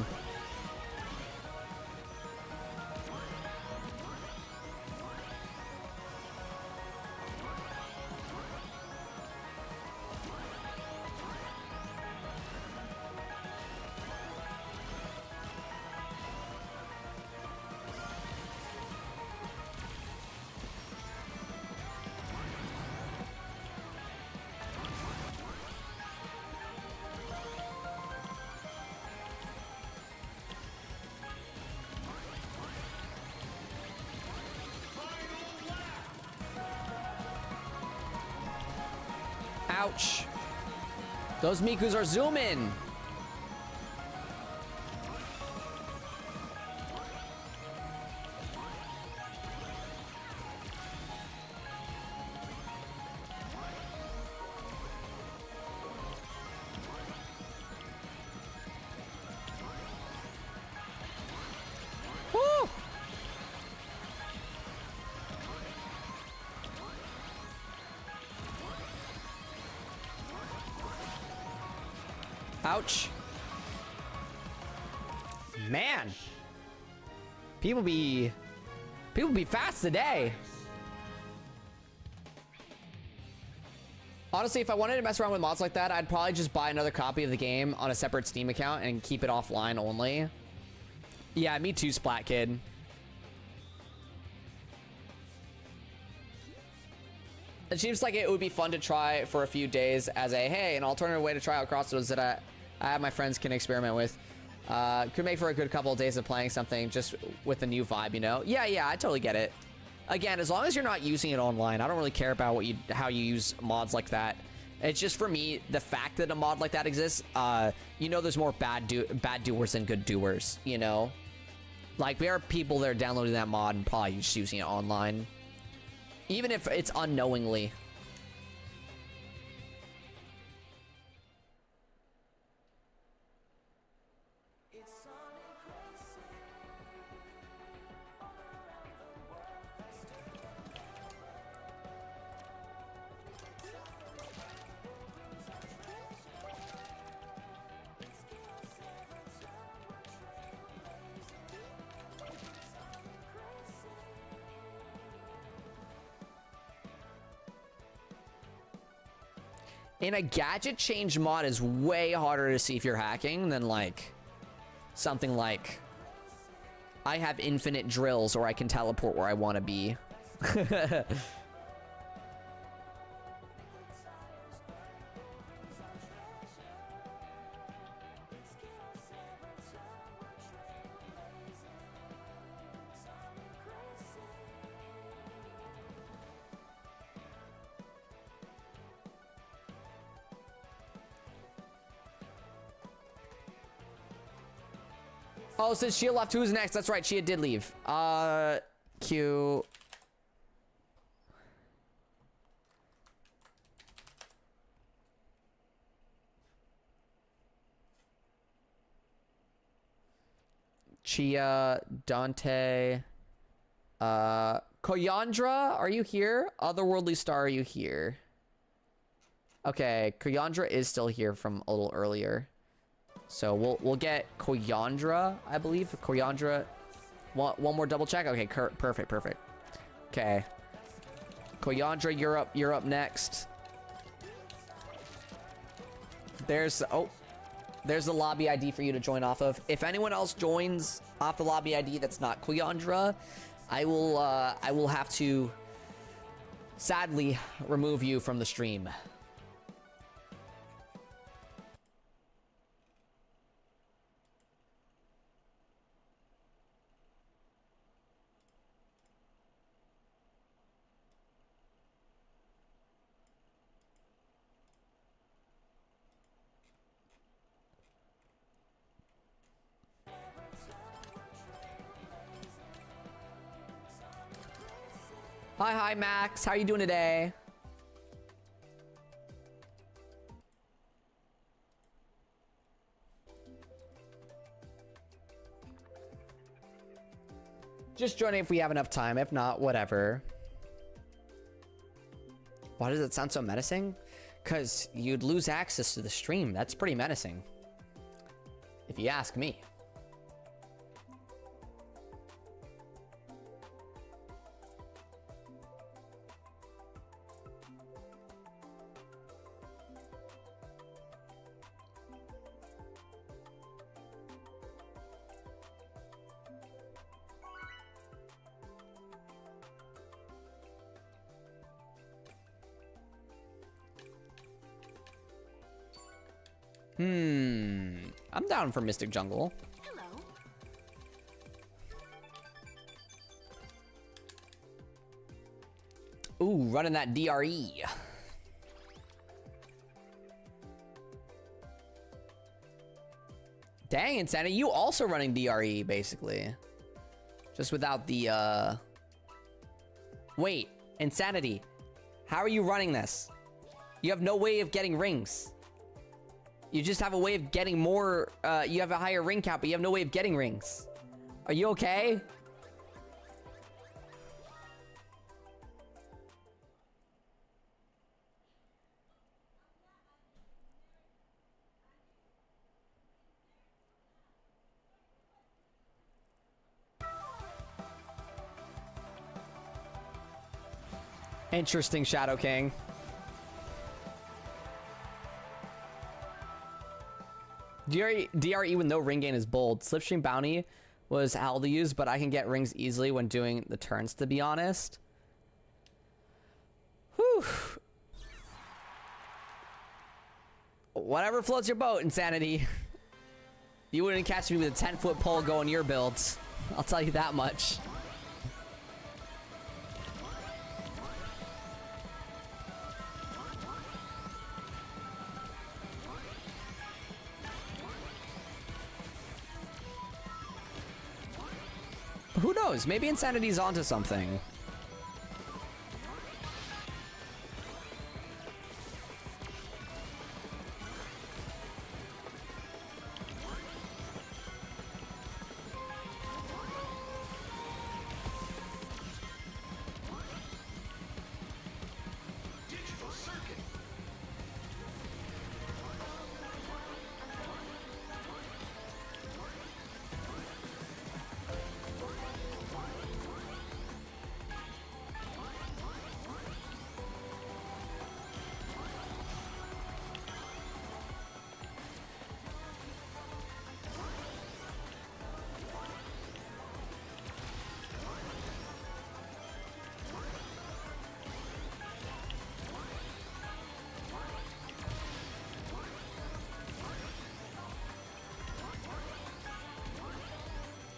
Ouch. Those Mikus are zooming. Woo! Ouch. Man. People be fast today. Honestly, if I wanted to mess around with mods like that, I'd probably just buy another copy of the game on a separate Steam account and keep it offline only. Yeah, me too, Splat Kid. It seems like it would be fun to try for a few days as a, hey, an alternative way to try out Crossroads that I have my friends can experiment with. Could make for a good couple of days of playing something just with a new vibe, you know? Yeah, I totally get it. Again, as long as you're not using it online, I don't really care about how you use mods like that. It's just, for me, the fact that a mod like that exists, you know, there's more bad doers than good doers, you know? Like, there are people that are downloading that mod and probably just using it online. Even if it's unknowingly. in a gadget change mod is way harder to see if you're hacking than like something like I have infinite drills or I can teleport where I want to be. Oh, since Shia left, who's next? That's right, Shia did leave. Q. Chia, Dante, Koyandra, are you here? Otherworldly Star, are you here? Okay, Koyandra is still here from a little earlier. So we'll get Koyandra, I believe. Koyandra, one more double check. Okay, perfect. Okay, Koyandra, you're up next. There's the lobby ID for you to join off of. If anyone else joins off the lobby ID that's not Koyandra, I will have to sadly remove you from the stream. Hi, Max. How are you doing today? Just join if we have enough time. If not, whatever. Why does it sound so menacing? Because you'd lose access to the stream. That's pretty menacing, if you ask me. I'm down for Mystic Jungle. Hello. Ooh, running that DRE. Dang, Insanity, you also running DRE, basically. Just without the, Wait, Insanity, how are you running this? You have no way of getting rings. You just have a way of getting more, you have a higher ring count, but you have no way of getting rings. Are you okay? Interesting, Shadow King. DRE with no ring gain is bold. Slipstream Bounty was hell to use, but I can get rings easily when doing the turns, to be honest. Whew. Whatever floats your boat, Insanity. You wouldn't catch me with a 10-foot pole going your builds. I'll tell you that much. Who knows? Maybe Insanity's onto something. Digital circuit.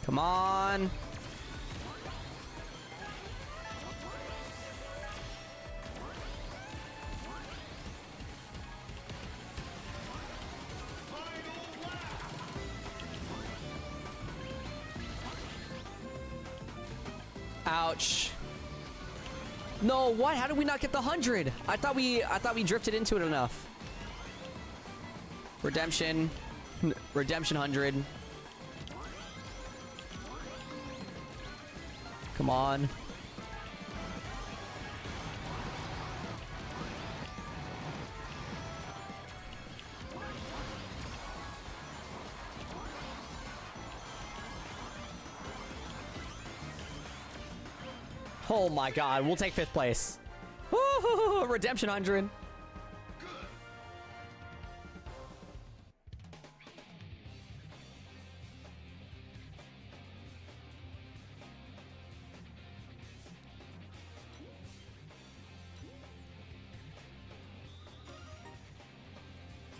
Come on. Ouch. No, what? How did we not get the 100? I thought we drifted into it enough. Redemption. Redemption 100. Come on. Oh my god, we'll take 5th place. Woo-hoo-hoo, redemption 100.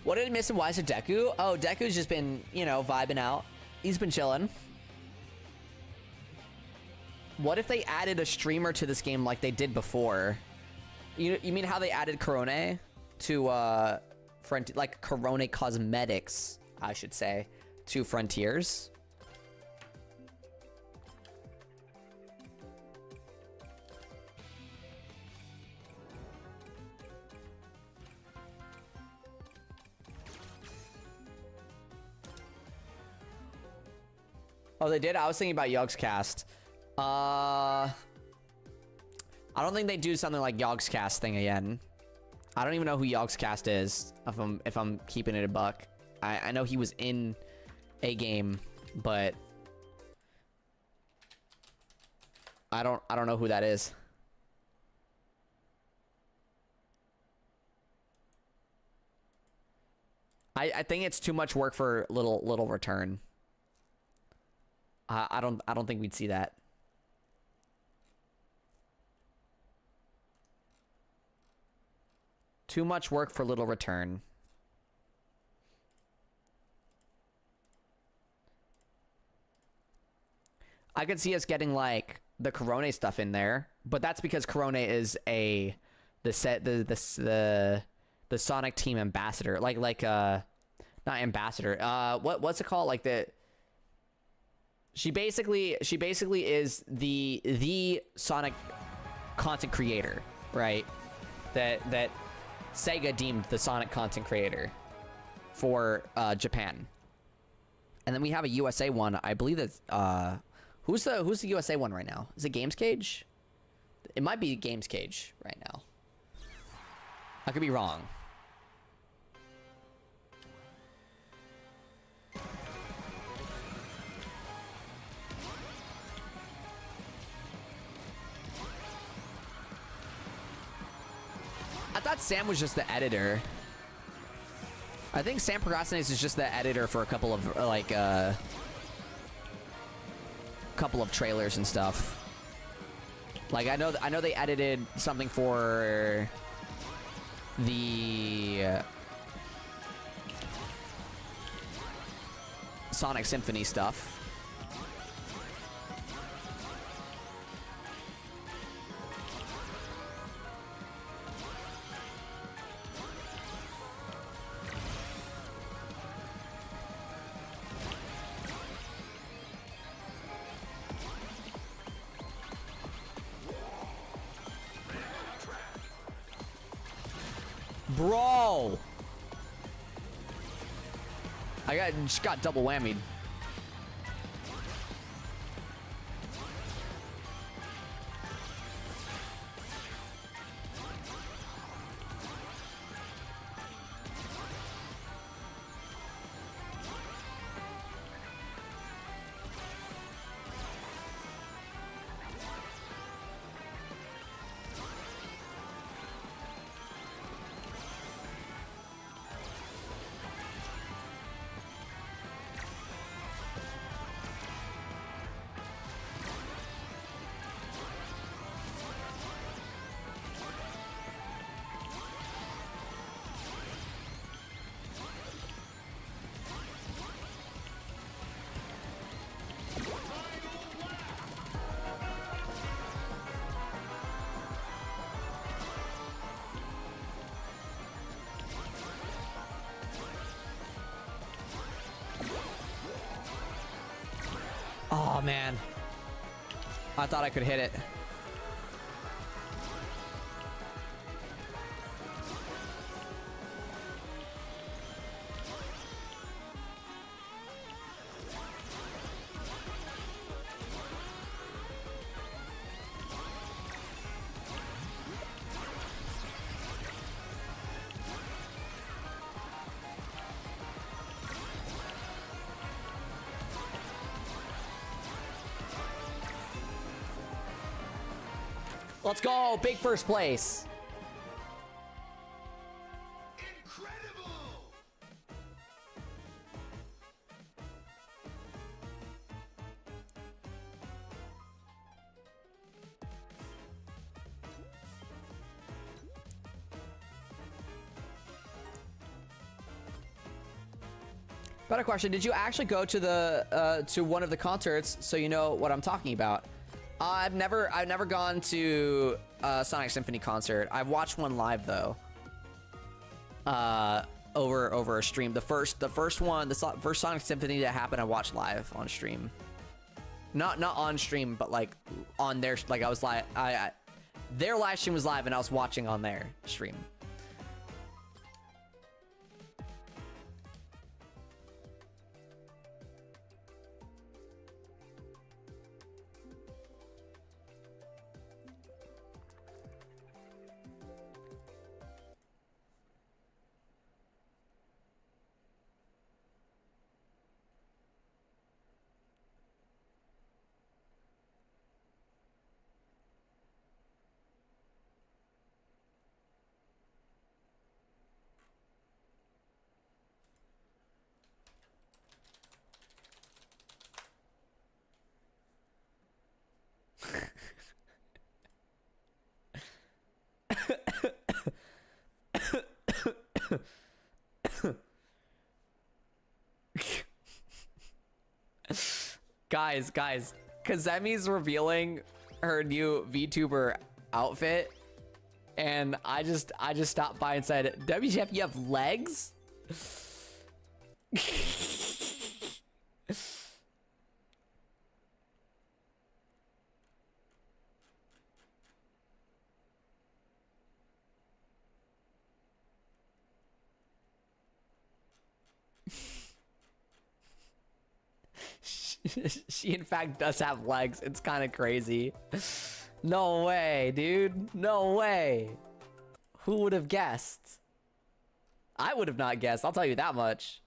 What did I miss and why is it Deku? Oh, Deku's just been, you know, vibing out. He's been chilling. What if they added a streamer to this game like they did before? You mean how they added Corone to like Corone Cosmetics, I should say, to Frontiers? Oh, they did? I was thinking about Yogscast. I don't think they do something like Yogscast thing again. I don't even know who Yogscast is, if I'm keeping it a buck. I know he was in a game, but I don't know who that is. I think it's too much work for little return. I don't think we'd see that. Too much work for little return. I could see us getting like the Corone stuff in there, but that's because Corone is the Sonic Team ambassador, like not ambassador. What's it called? Like she basically is the Sonic content creator, right? That Sega deemed the Sonic content creator for Japan. And then we have a USA one. I believe that's who's the USA one right now? Is it Games Cage? It might be Games Cage right now. I could be wrong. I thought Sam was just the editor. I think Sam Procrastinates is just the editor for a couple of like couple of trailers and stuff. Like I know they edited something for the Sonic Symphony stuff. Bro, I just got double whammied. Oh, man. I thought I could hit it. Let's go. Big first place. Incredible! Got a question. Did you actually go to the to one of the concerts so you know what I'm talking about? I've never gone to a Sonic Symphony concert. I've watched one live though. Over a stream. The first one, the first Sonic Symphony that happened, I watched live on stream. Not on stream, but like on their, like I was like their live stream was live and I was watching on their stream. Guys, Kazemi's revealing her new VTuber outfit, and I just stopped by and said, "WTF, you have legs?" She in fact does have legs. It's kind of crazy. No way, dude. No way. Who would have guessed? I would have not guessed. I'll tell you that much.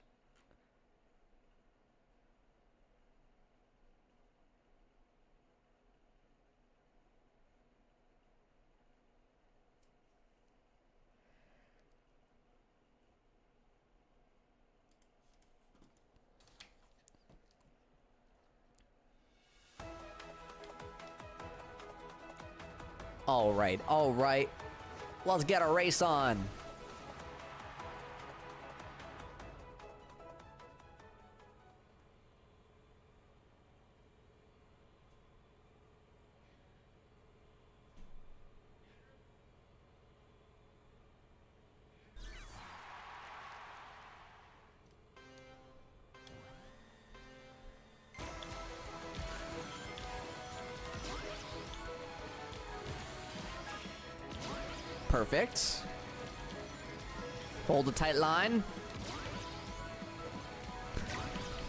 All right. Let's get a race on. Perfect. Hold a tight line.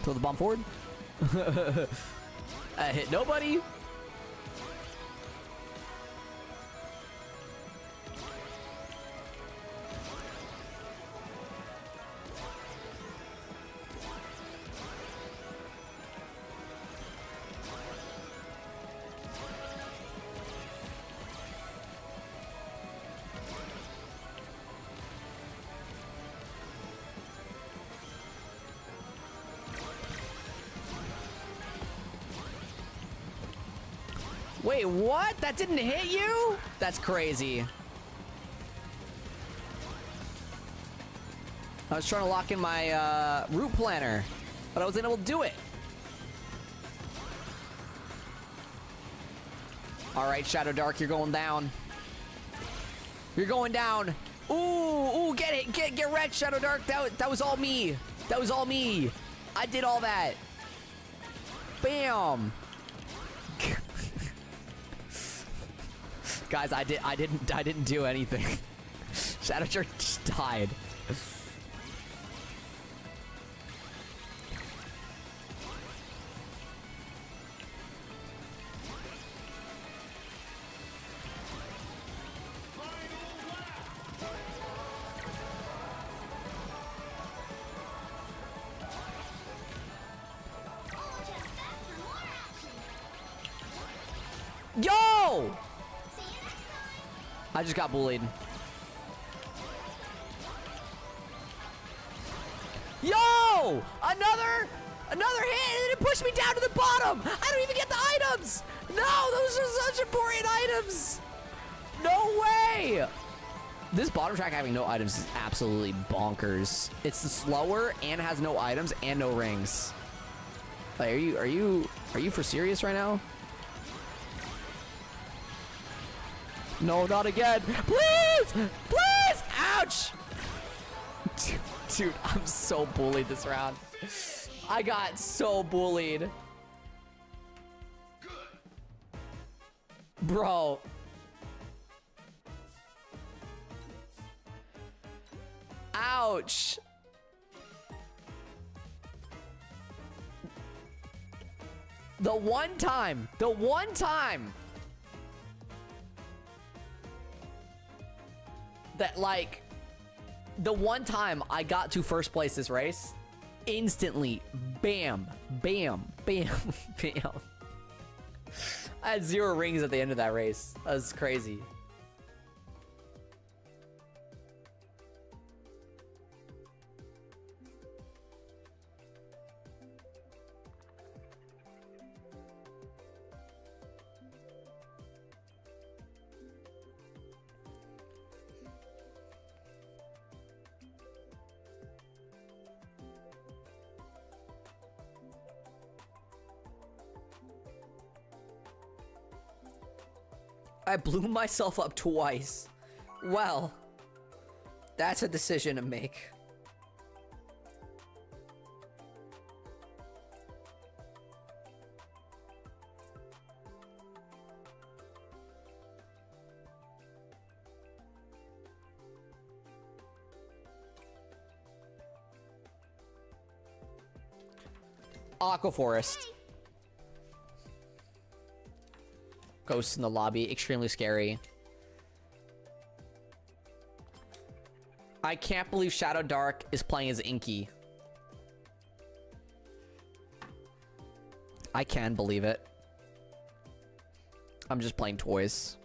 Throw the bomb forward. Hit nobody. Wait, what? That didn't hit you? That's crazy. I was trying to lock in my route planner, but I wasn't able to do it. All right, Shadow Dark, you're going down. You're going down. Ooh, get it. Get wrecked, Shadow Dark. That was all me. That was all me. I did all that. Bam. Guys, I didn't do anything. Shadow Shark just died. Yo! I just got bullied. Yo! Another hit, and it pushed me down to the bottom. I don't even get the items. No, those are such important items. No way. This bottom track having no items is absolutely bonkers. It's slower and has no items and no rings. Like, are you for serious right now? No, not again. Please! Please! Ouch! Dude, I'm so bullied this round. I got so bullied. Bro. Ouch. The one time that, like, the one time I got to first place this race, instantly, bam, bam, bam, bam. I had 0 rings at the end of that race. That was crazy. I blew myself up twice. Well, that's a decision to make. Aqua Forest. Ghosts in the lobby, extremely scary. I can't believe Shadow Dark is playing as Inky. I can believe it. I'm just playing toys.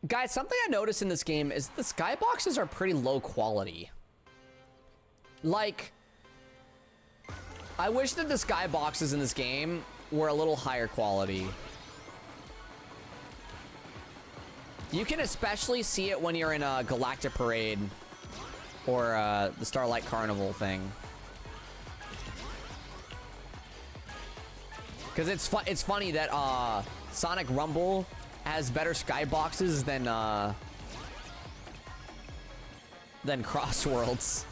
Guys, something I noticed in this game is the skyboxes are pretty low quality. Like, I wish that the skyboxes in this game were a little higher quality. You can especially see it when you're in a Galactic Parade or the Starlight Carnival thing. Because it's funny that Sonic Rumble has better skyboxes than Crossworlds.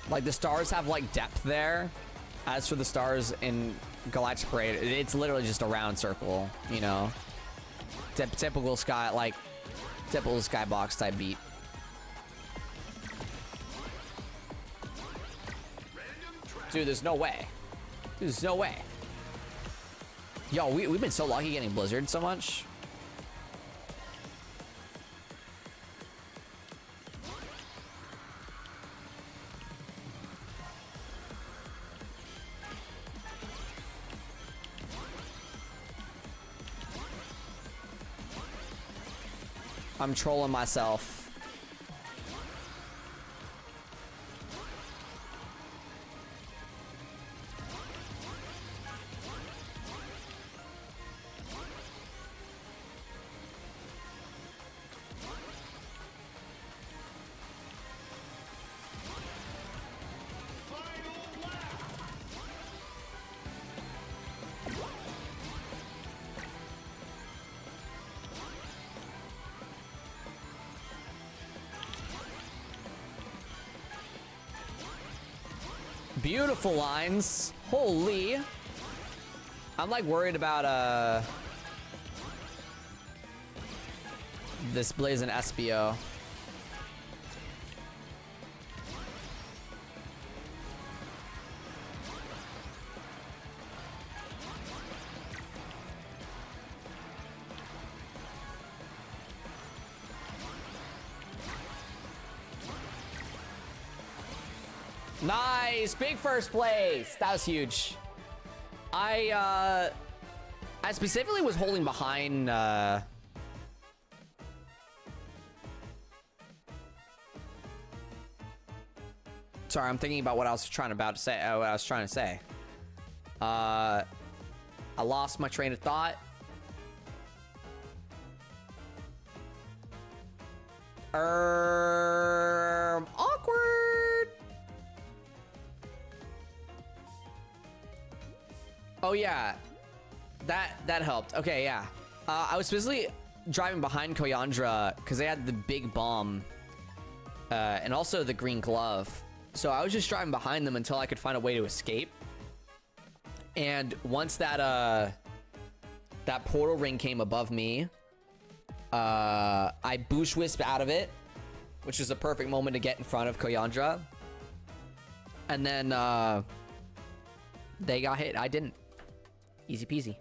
Like, the stars have, like, depth there. As for the stars in Galactic Parade, it's literally just a round circle, you know? Typical skybox type beat. Dude, there's no way. Dude, there's no way. Yo, we've been so lucky getting Blizzard so much. I'm trolling myself. Beautiful lines. Holy. I'm like worried about this Blazing SBO. Nice, big first place. That was huge. I specifically was holding behind. Sorry, I'm thinking about what I was trying to say. I lost my train of thought. Awkward. Oh yeah, that helped. Okay, yeah. I was specifically driving behind Koyandra because they had the big bomb and also the green glove. So I was just driving behind them until I could find a way to escape. And once that that portal ring came above me, I boosh wisp out of it, which is a perfect moment to get in front of Koyandra. And then they got hit. I didn't. Easy peasy.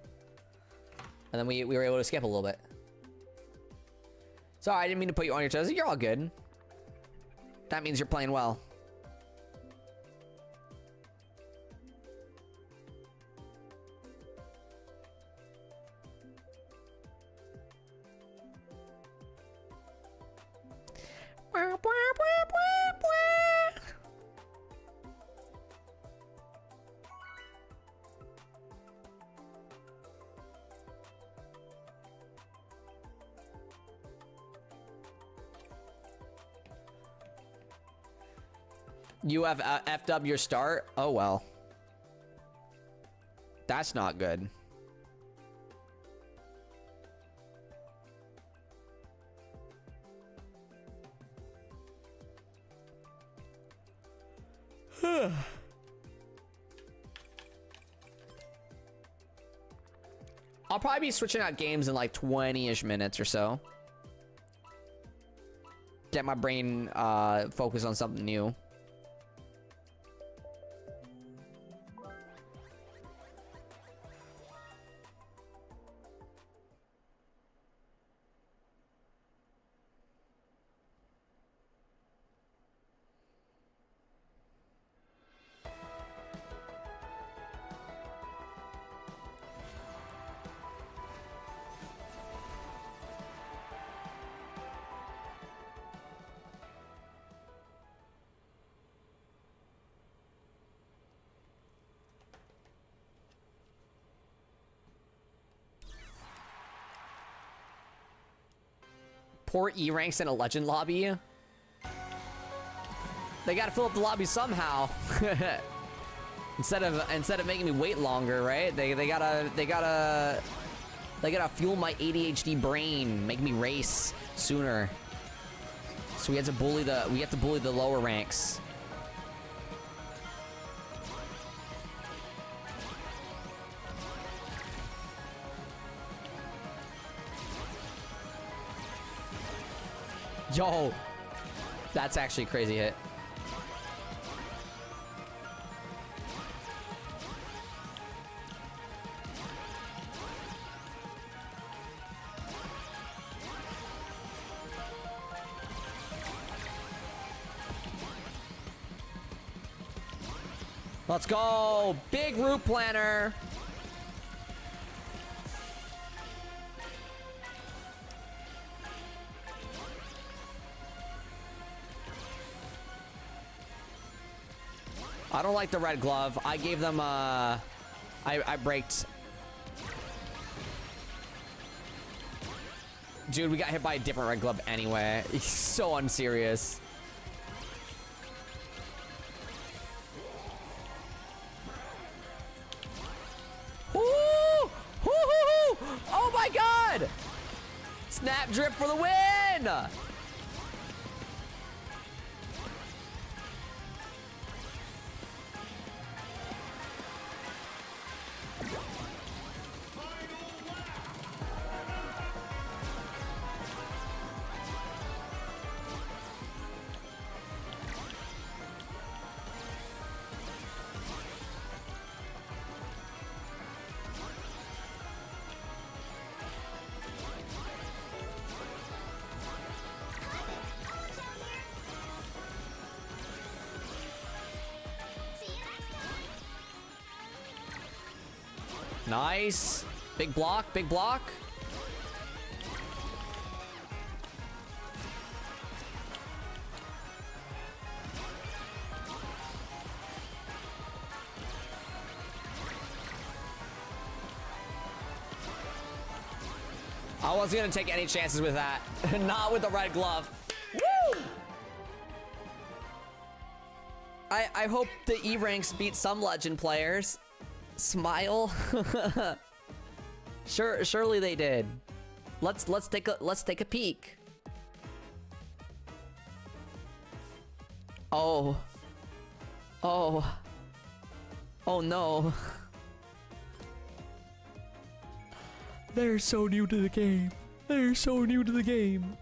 And then we were able to skip a little bit. Sorry, I didn't mean to put you on your toes. You're all good. That means you're playing well. You have effed up your start? Oh, well. That's not good. I'll probably be switching out games in like 20-ish minutes or so. Get my brain focused on something new. Poor E ranks in a legend lobby. They gotta fill up the lobby somehow. instead of making me wait longer, right? They gotta fuel my ADHD brain, make me race sooner. So we have to bully the lower ranks. Yo, that's actually a crazy hit. Let's go, big route planner. I don't like the red glove. I gave them, I braked. Dude, we got hit by a different red glove anyway. He's so unserious. Woo! Woo-hoo-hoo! Oh my god! Snap drip for the win! See you next time. Nice. Big block, big block. I wasn't gonna take any chances with that. Not with the red glove. Woo! I hope the E ranks beat some legend players. Smile. Surely they did. Let's take a peek. Oh. Oh. Oh no. They're so new to the game. They're so new to the game.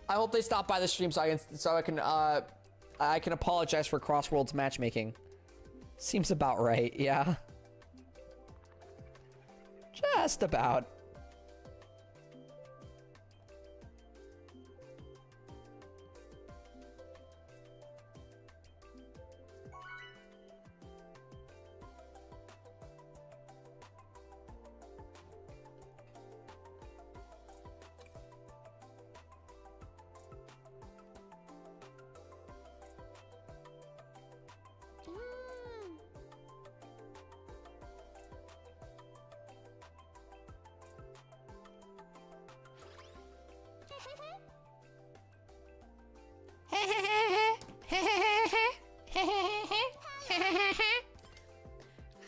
I hope they stop by the stream so I can apologize for Crossworlds matchmaking. Seems about right, yeah. Just about.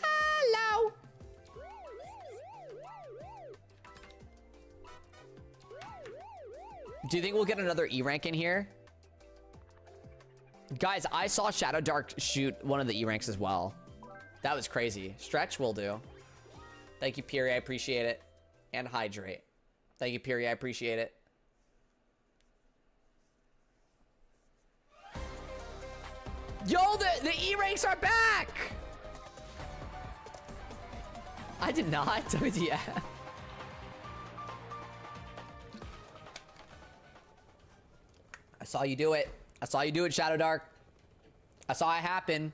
Hello. Do you think we'll get another E rank in here? Guys, I saw Shadow Dark shoot one of the E ranks as well. That was crazy. Stretch will do. Thank you, Piri. I appreciate it. And hydrate. Thank you, Piri. I appreciate it. Yo, the E ranks are back! I did not. Yeah. I saw you do it. I saw you do it, Shadow Dark. I saw it happen.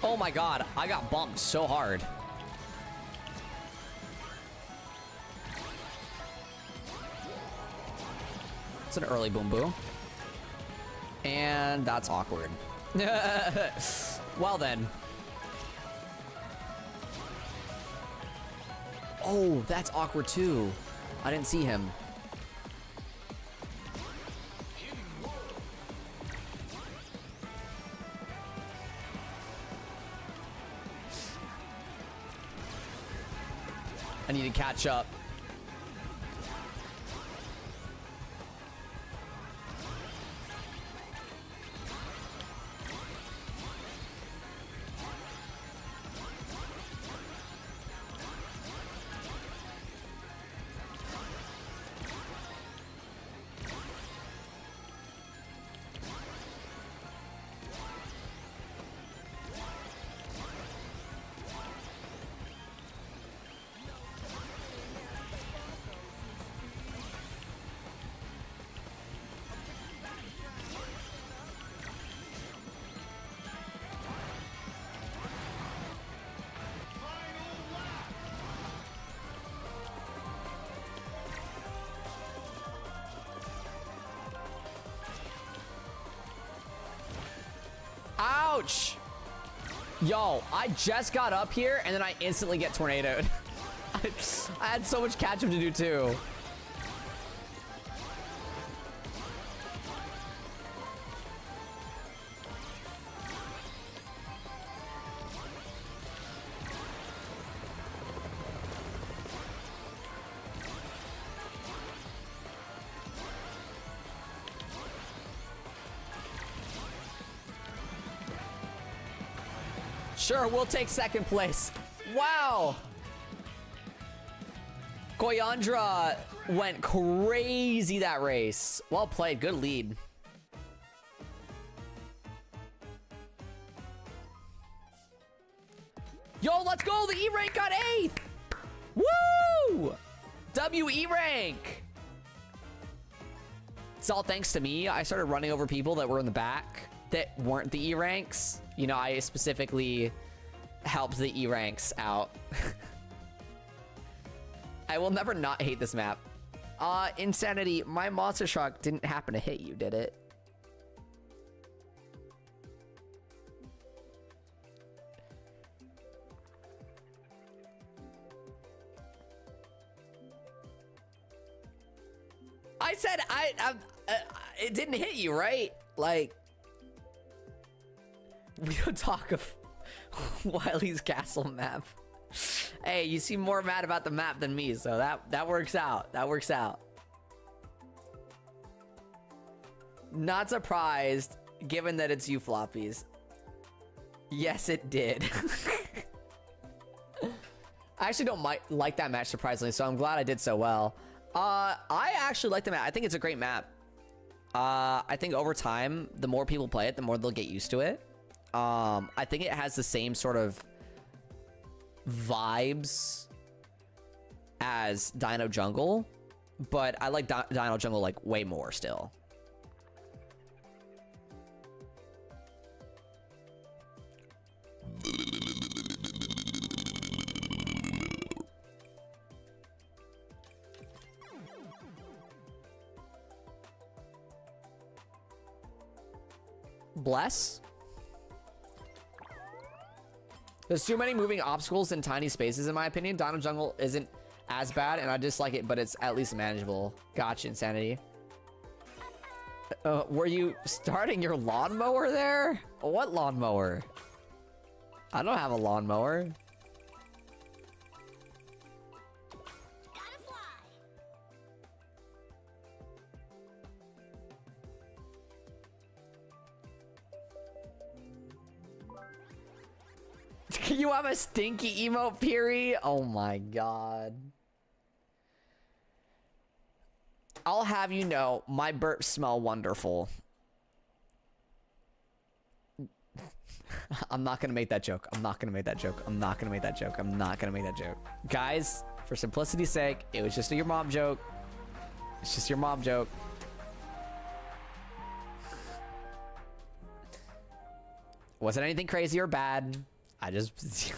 Oh my god, I got bumped so hard. It's an early boom boo. And that's awkward. Well then. Oh, that's awkward too. I didn't see him. I need to catch up. Ouch. Yo, I just got up here and then I instantly get tornadoed. I had so much catch up to do too. Sure, we'll take second place. Wow. Koyandra went crazy that race. Well played. Good lead. Yo, let's go. The E rank got 8th. Woo! WE rank. It's all thanks to me. I started running over people that were in the back that weren't the E ranks. You know, I specifically helped the E ranks out. I will never not hate this map. Insanity, my monster truck didn't happen to hit you, did it? I said it didn't hit you, right? Like, we don't talk of Wily's castle map. Hey, you seem more mad about the map than me, so that works out. That works out. Not surprised, given that it's you floppies. Yes, it did. I actually don't like that match, surprisingly, so I'm glad I did so well. I actually like the map. I think it's a great map. I think over time, the more people play it, the more they'll get used to it. I think it has the same sort of vibes as Dino Jungle, but I like Dino Jungle like way more still. Bless? There's too many moving obstacles in tiny spaces, in my opinion. Dino Jungle isn't as bad, and I dislike it, but it's at least manageable. Gotcha, Insanity. Were you starting your lawnmower there? What lawnmower? I don't have a lawnmower. Gotta fly. You have a stinky emote, Piri? Oh my god. I'll have you know, my burps smell wonderful. I'm not gonna make that joke. I'm not gonna make that joke. I'm not gonna make that joke. I'm not gonna make that joke. Guys, for simplicity's sake, it was just your mom joke. It's just your mom joke. Wasn't anything crazy or bad. I just...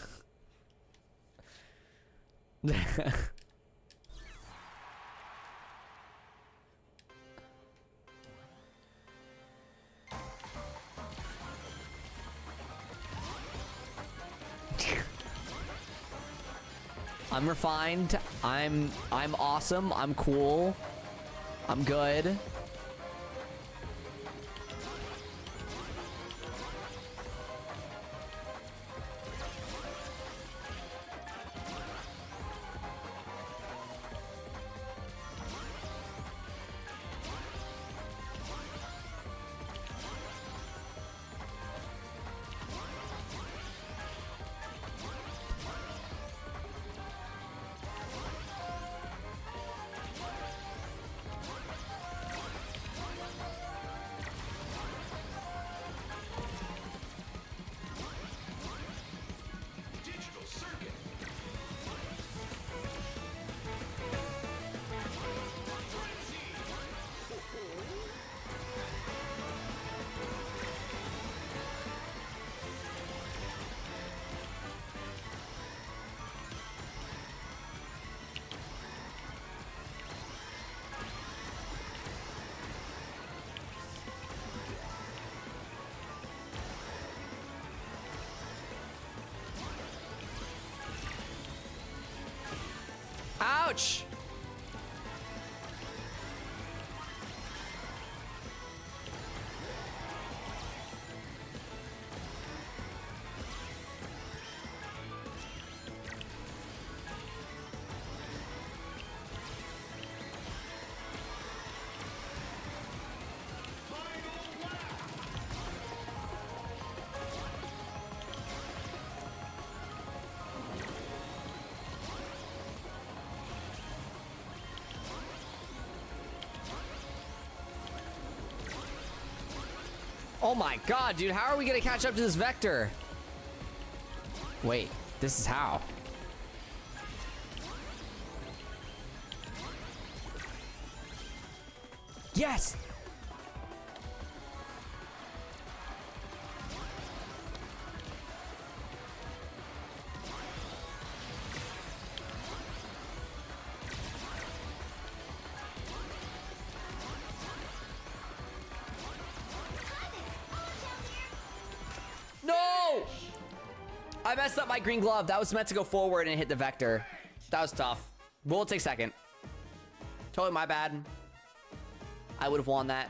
I'm refined. I'm awesome. I'm cool. I'm good. much. Oh my god, dude, how are we gonna catch up to this Vector? Wait, this is how. Yes! No! I messed up my green glove. That was meant to go forward and hit the Vector. That was tough. We'll take second. Totally my bad. I would have won that.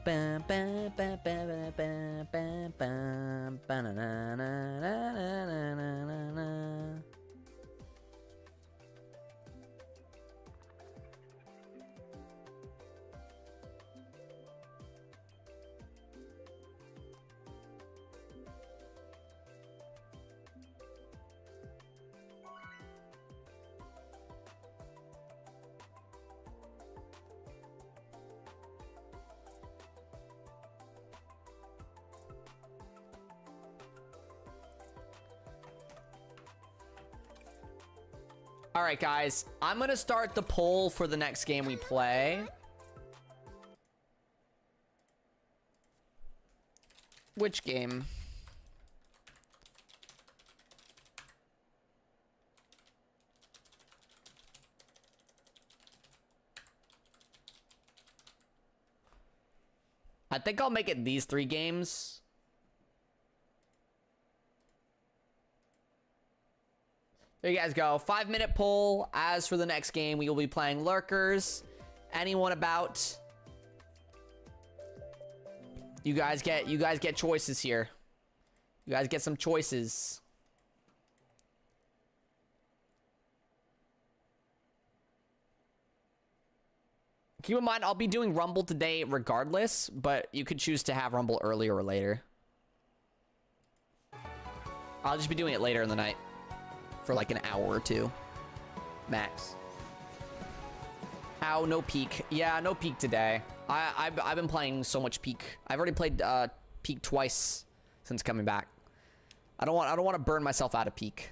Bam, bam, bam, bam, bam, bam, bam, bam, na, na, na, na, na, na, na, na. All right, guys, I'm gonna start the poll for the next game we play. Which game? I think I'll make it these 3 games. There you guys go. 5-minute poll. As for the next game, we will be playing Lurkers. Anyone about? You guys get choices here. You guys get some choices. Keep in mind, I'll be doing Rumble today regardless, but you could choose to have Rumble earlier or later. I'll just be doing it later in the night. For like an hour or 2 max. Ow, no peak. Yeah, no peak today. I've been playing so much peak. I've already played peak twice since coming back. I don't want to burn myself out of peak.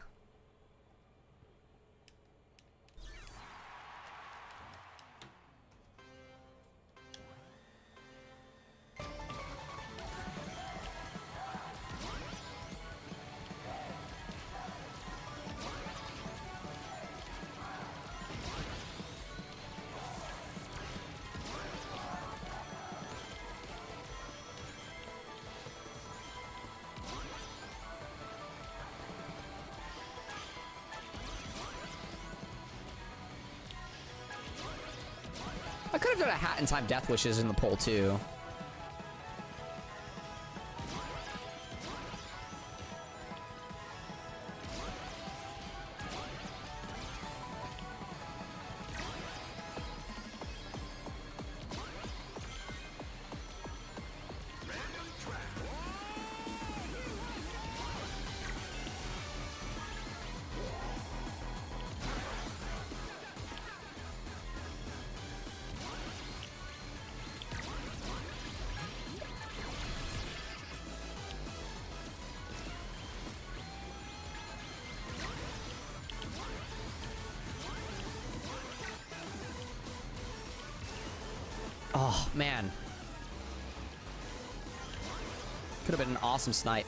I could have done a Hat in Time Death Wishes in the poll too. Oh, man. Could have been an awesome snipe.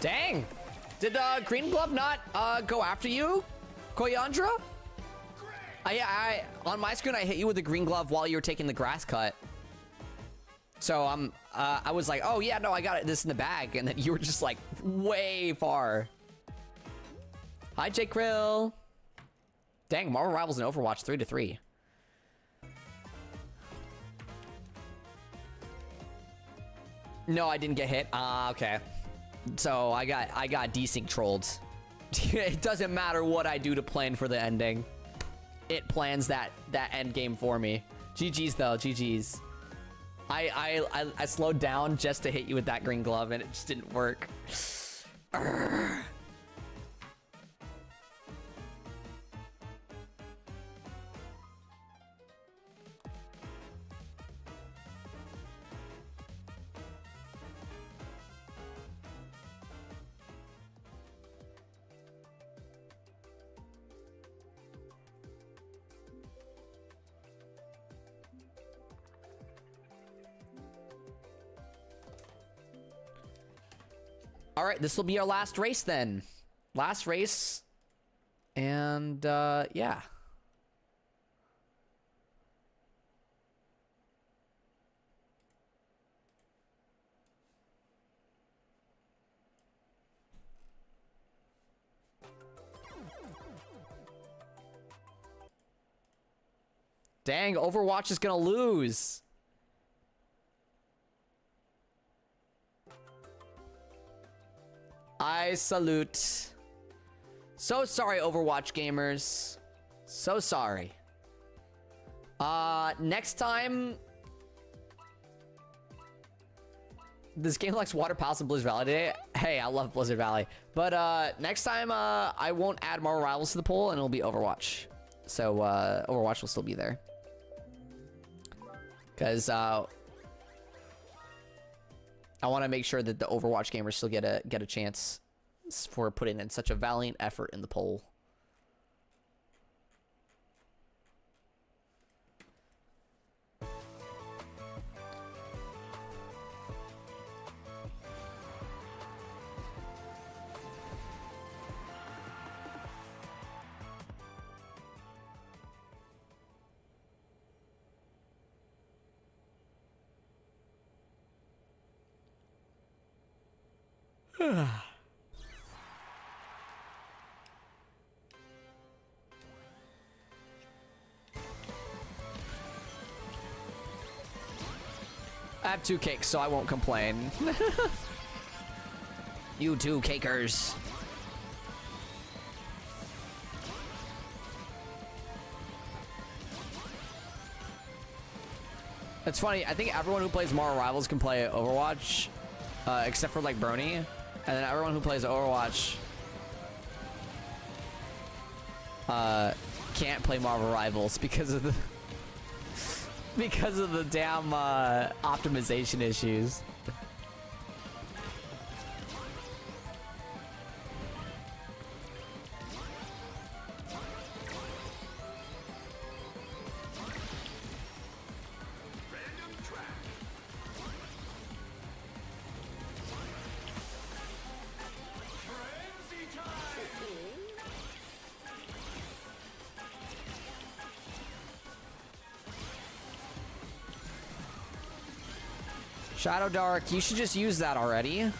Dang. Did Green Glove not go after you, Koyandra? I on my screen I hit you with the Green Glove while you were taking the grass cut. So I was like, oh yeah, no, I got this in the bag, and then you were just like way far. Hi, Jake Krill. Dang, Marvel Rivals and Overwatch 3-3. No, I didn't get hit. Okay. So I got desync trolled. It doesn't matter what I do to plan for the ending. It plans that end game for me. GG's though, GG's. I slowed down just to hit you with that Green Glove, and it just didn't work. Urgh. All right, this will be our last race then. Last race. And, yeah. Dang, Overwatch is gonna lose. I salute. So sorry, Overwatch gamers. So sorry. Next time... This game likes Water Palace and Blizzard Valley today. Hey, I love Blizzard Valley. But, next time, I won't add Marvel Rivals to the poll, and it'll be Overwatch. So, Overwatch will still be there. Because, I want to make sure that the Overwatch gamers still get a chance for putting in such a valiant effort in the poll. I have 2 cakes, so I won't complain. You 2 cakers. It's funny, I think everyone who plays Marvel Rivals can play Overwatch, except for like Brony, and then everyone who plays Overwatch can't play Marvel Rivals because of the damn optimization issues. Shadow Dark, you should just use that already.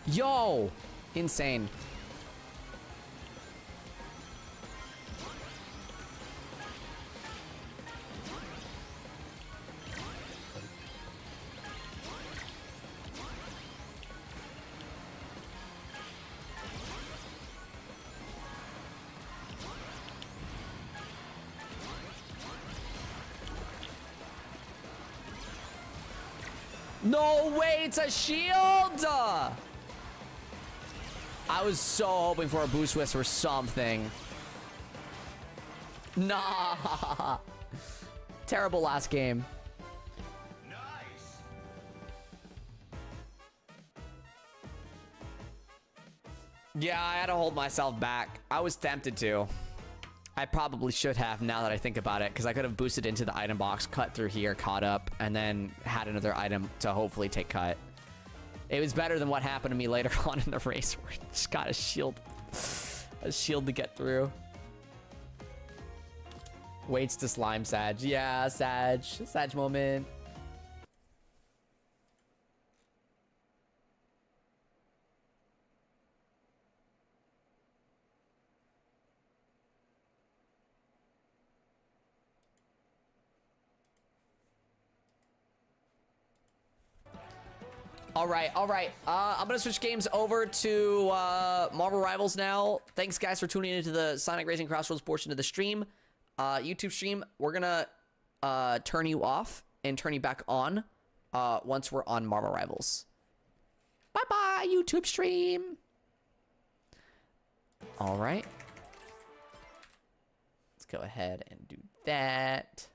Yo! Insane. No way, it's a shield! I was so hoping for a boost whisk or something. Nah. Terrible last game. Nice. Yeah, I had to hold myself back. I was tempted to. I probably should have now that I think about it, because I could have boosted into the item box, cut through here, caught up, and then had another item to hopefully take cut. It was better than what happened to me later on in the race, where I just got a shield to get through. Waits to slime Sag. Yeah, Sag moment. All right. I'm gonna switch games over to Marvel Rivals now. Thanks, guys, for tuning into the Sonic Racing Crossroads portion of the stream. YouTube stream, we're gonna turn you off and turn you back on once we're on Marvel Rivals. Bye-bye, YouTube stream. All right. Let's go ahead and do that.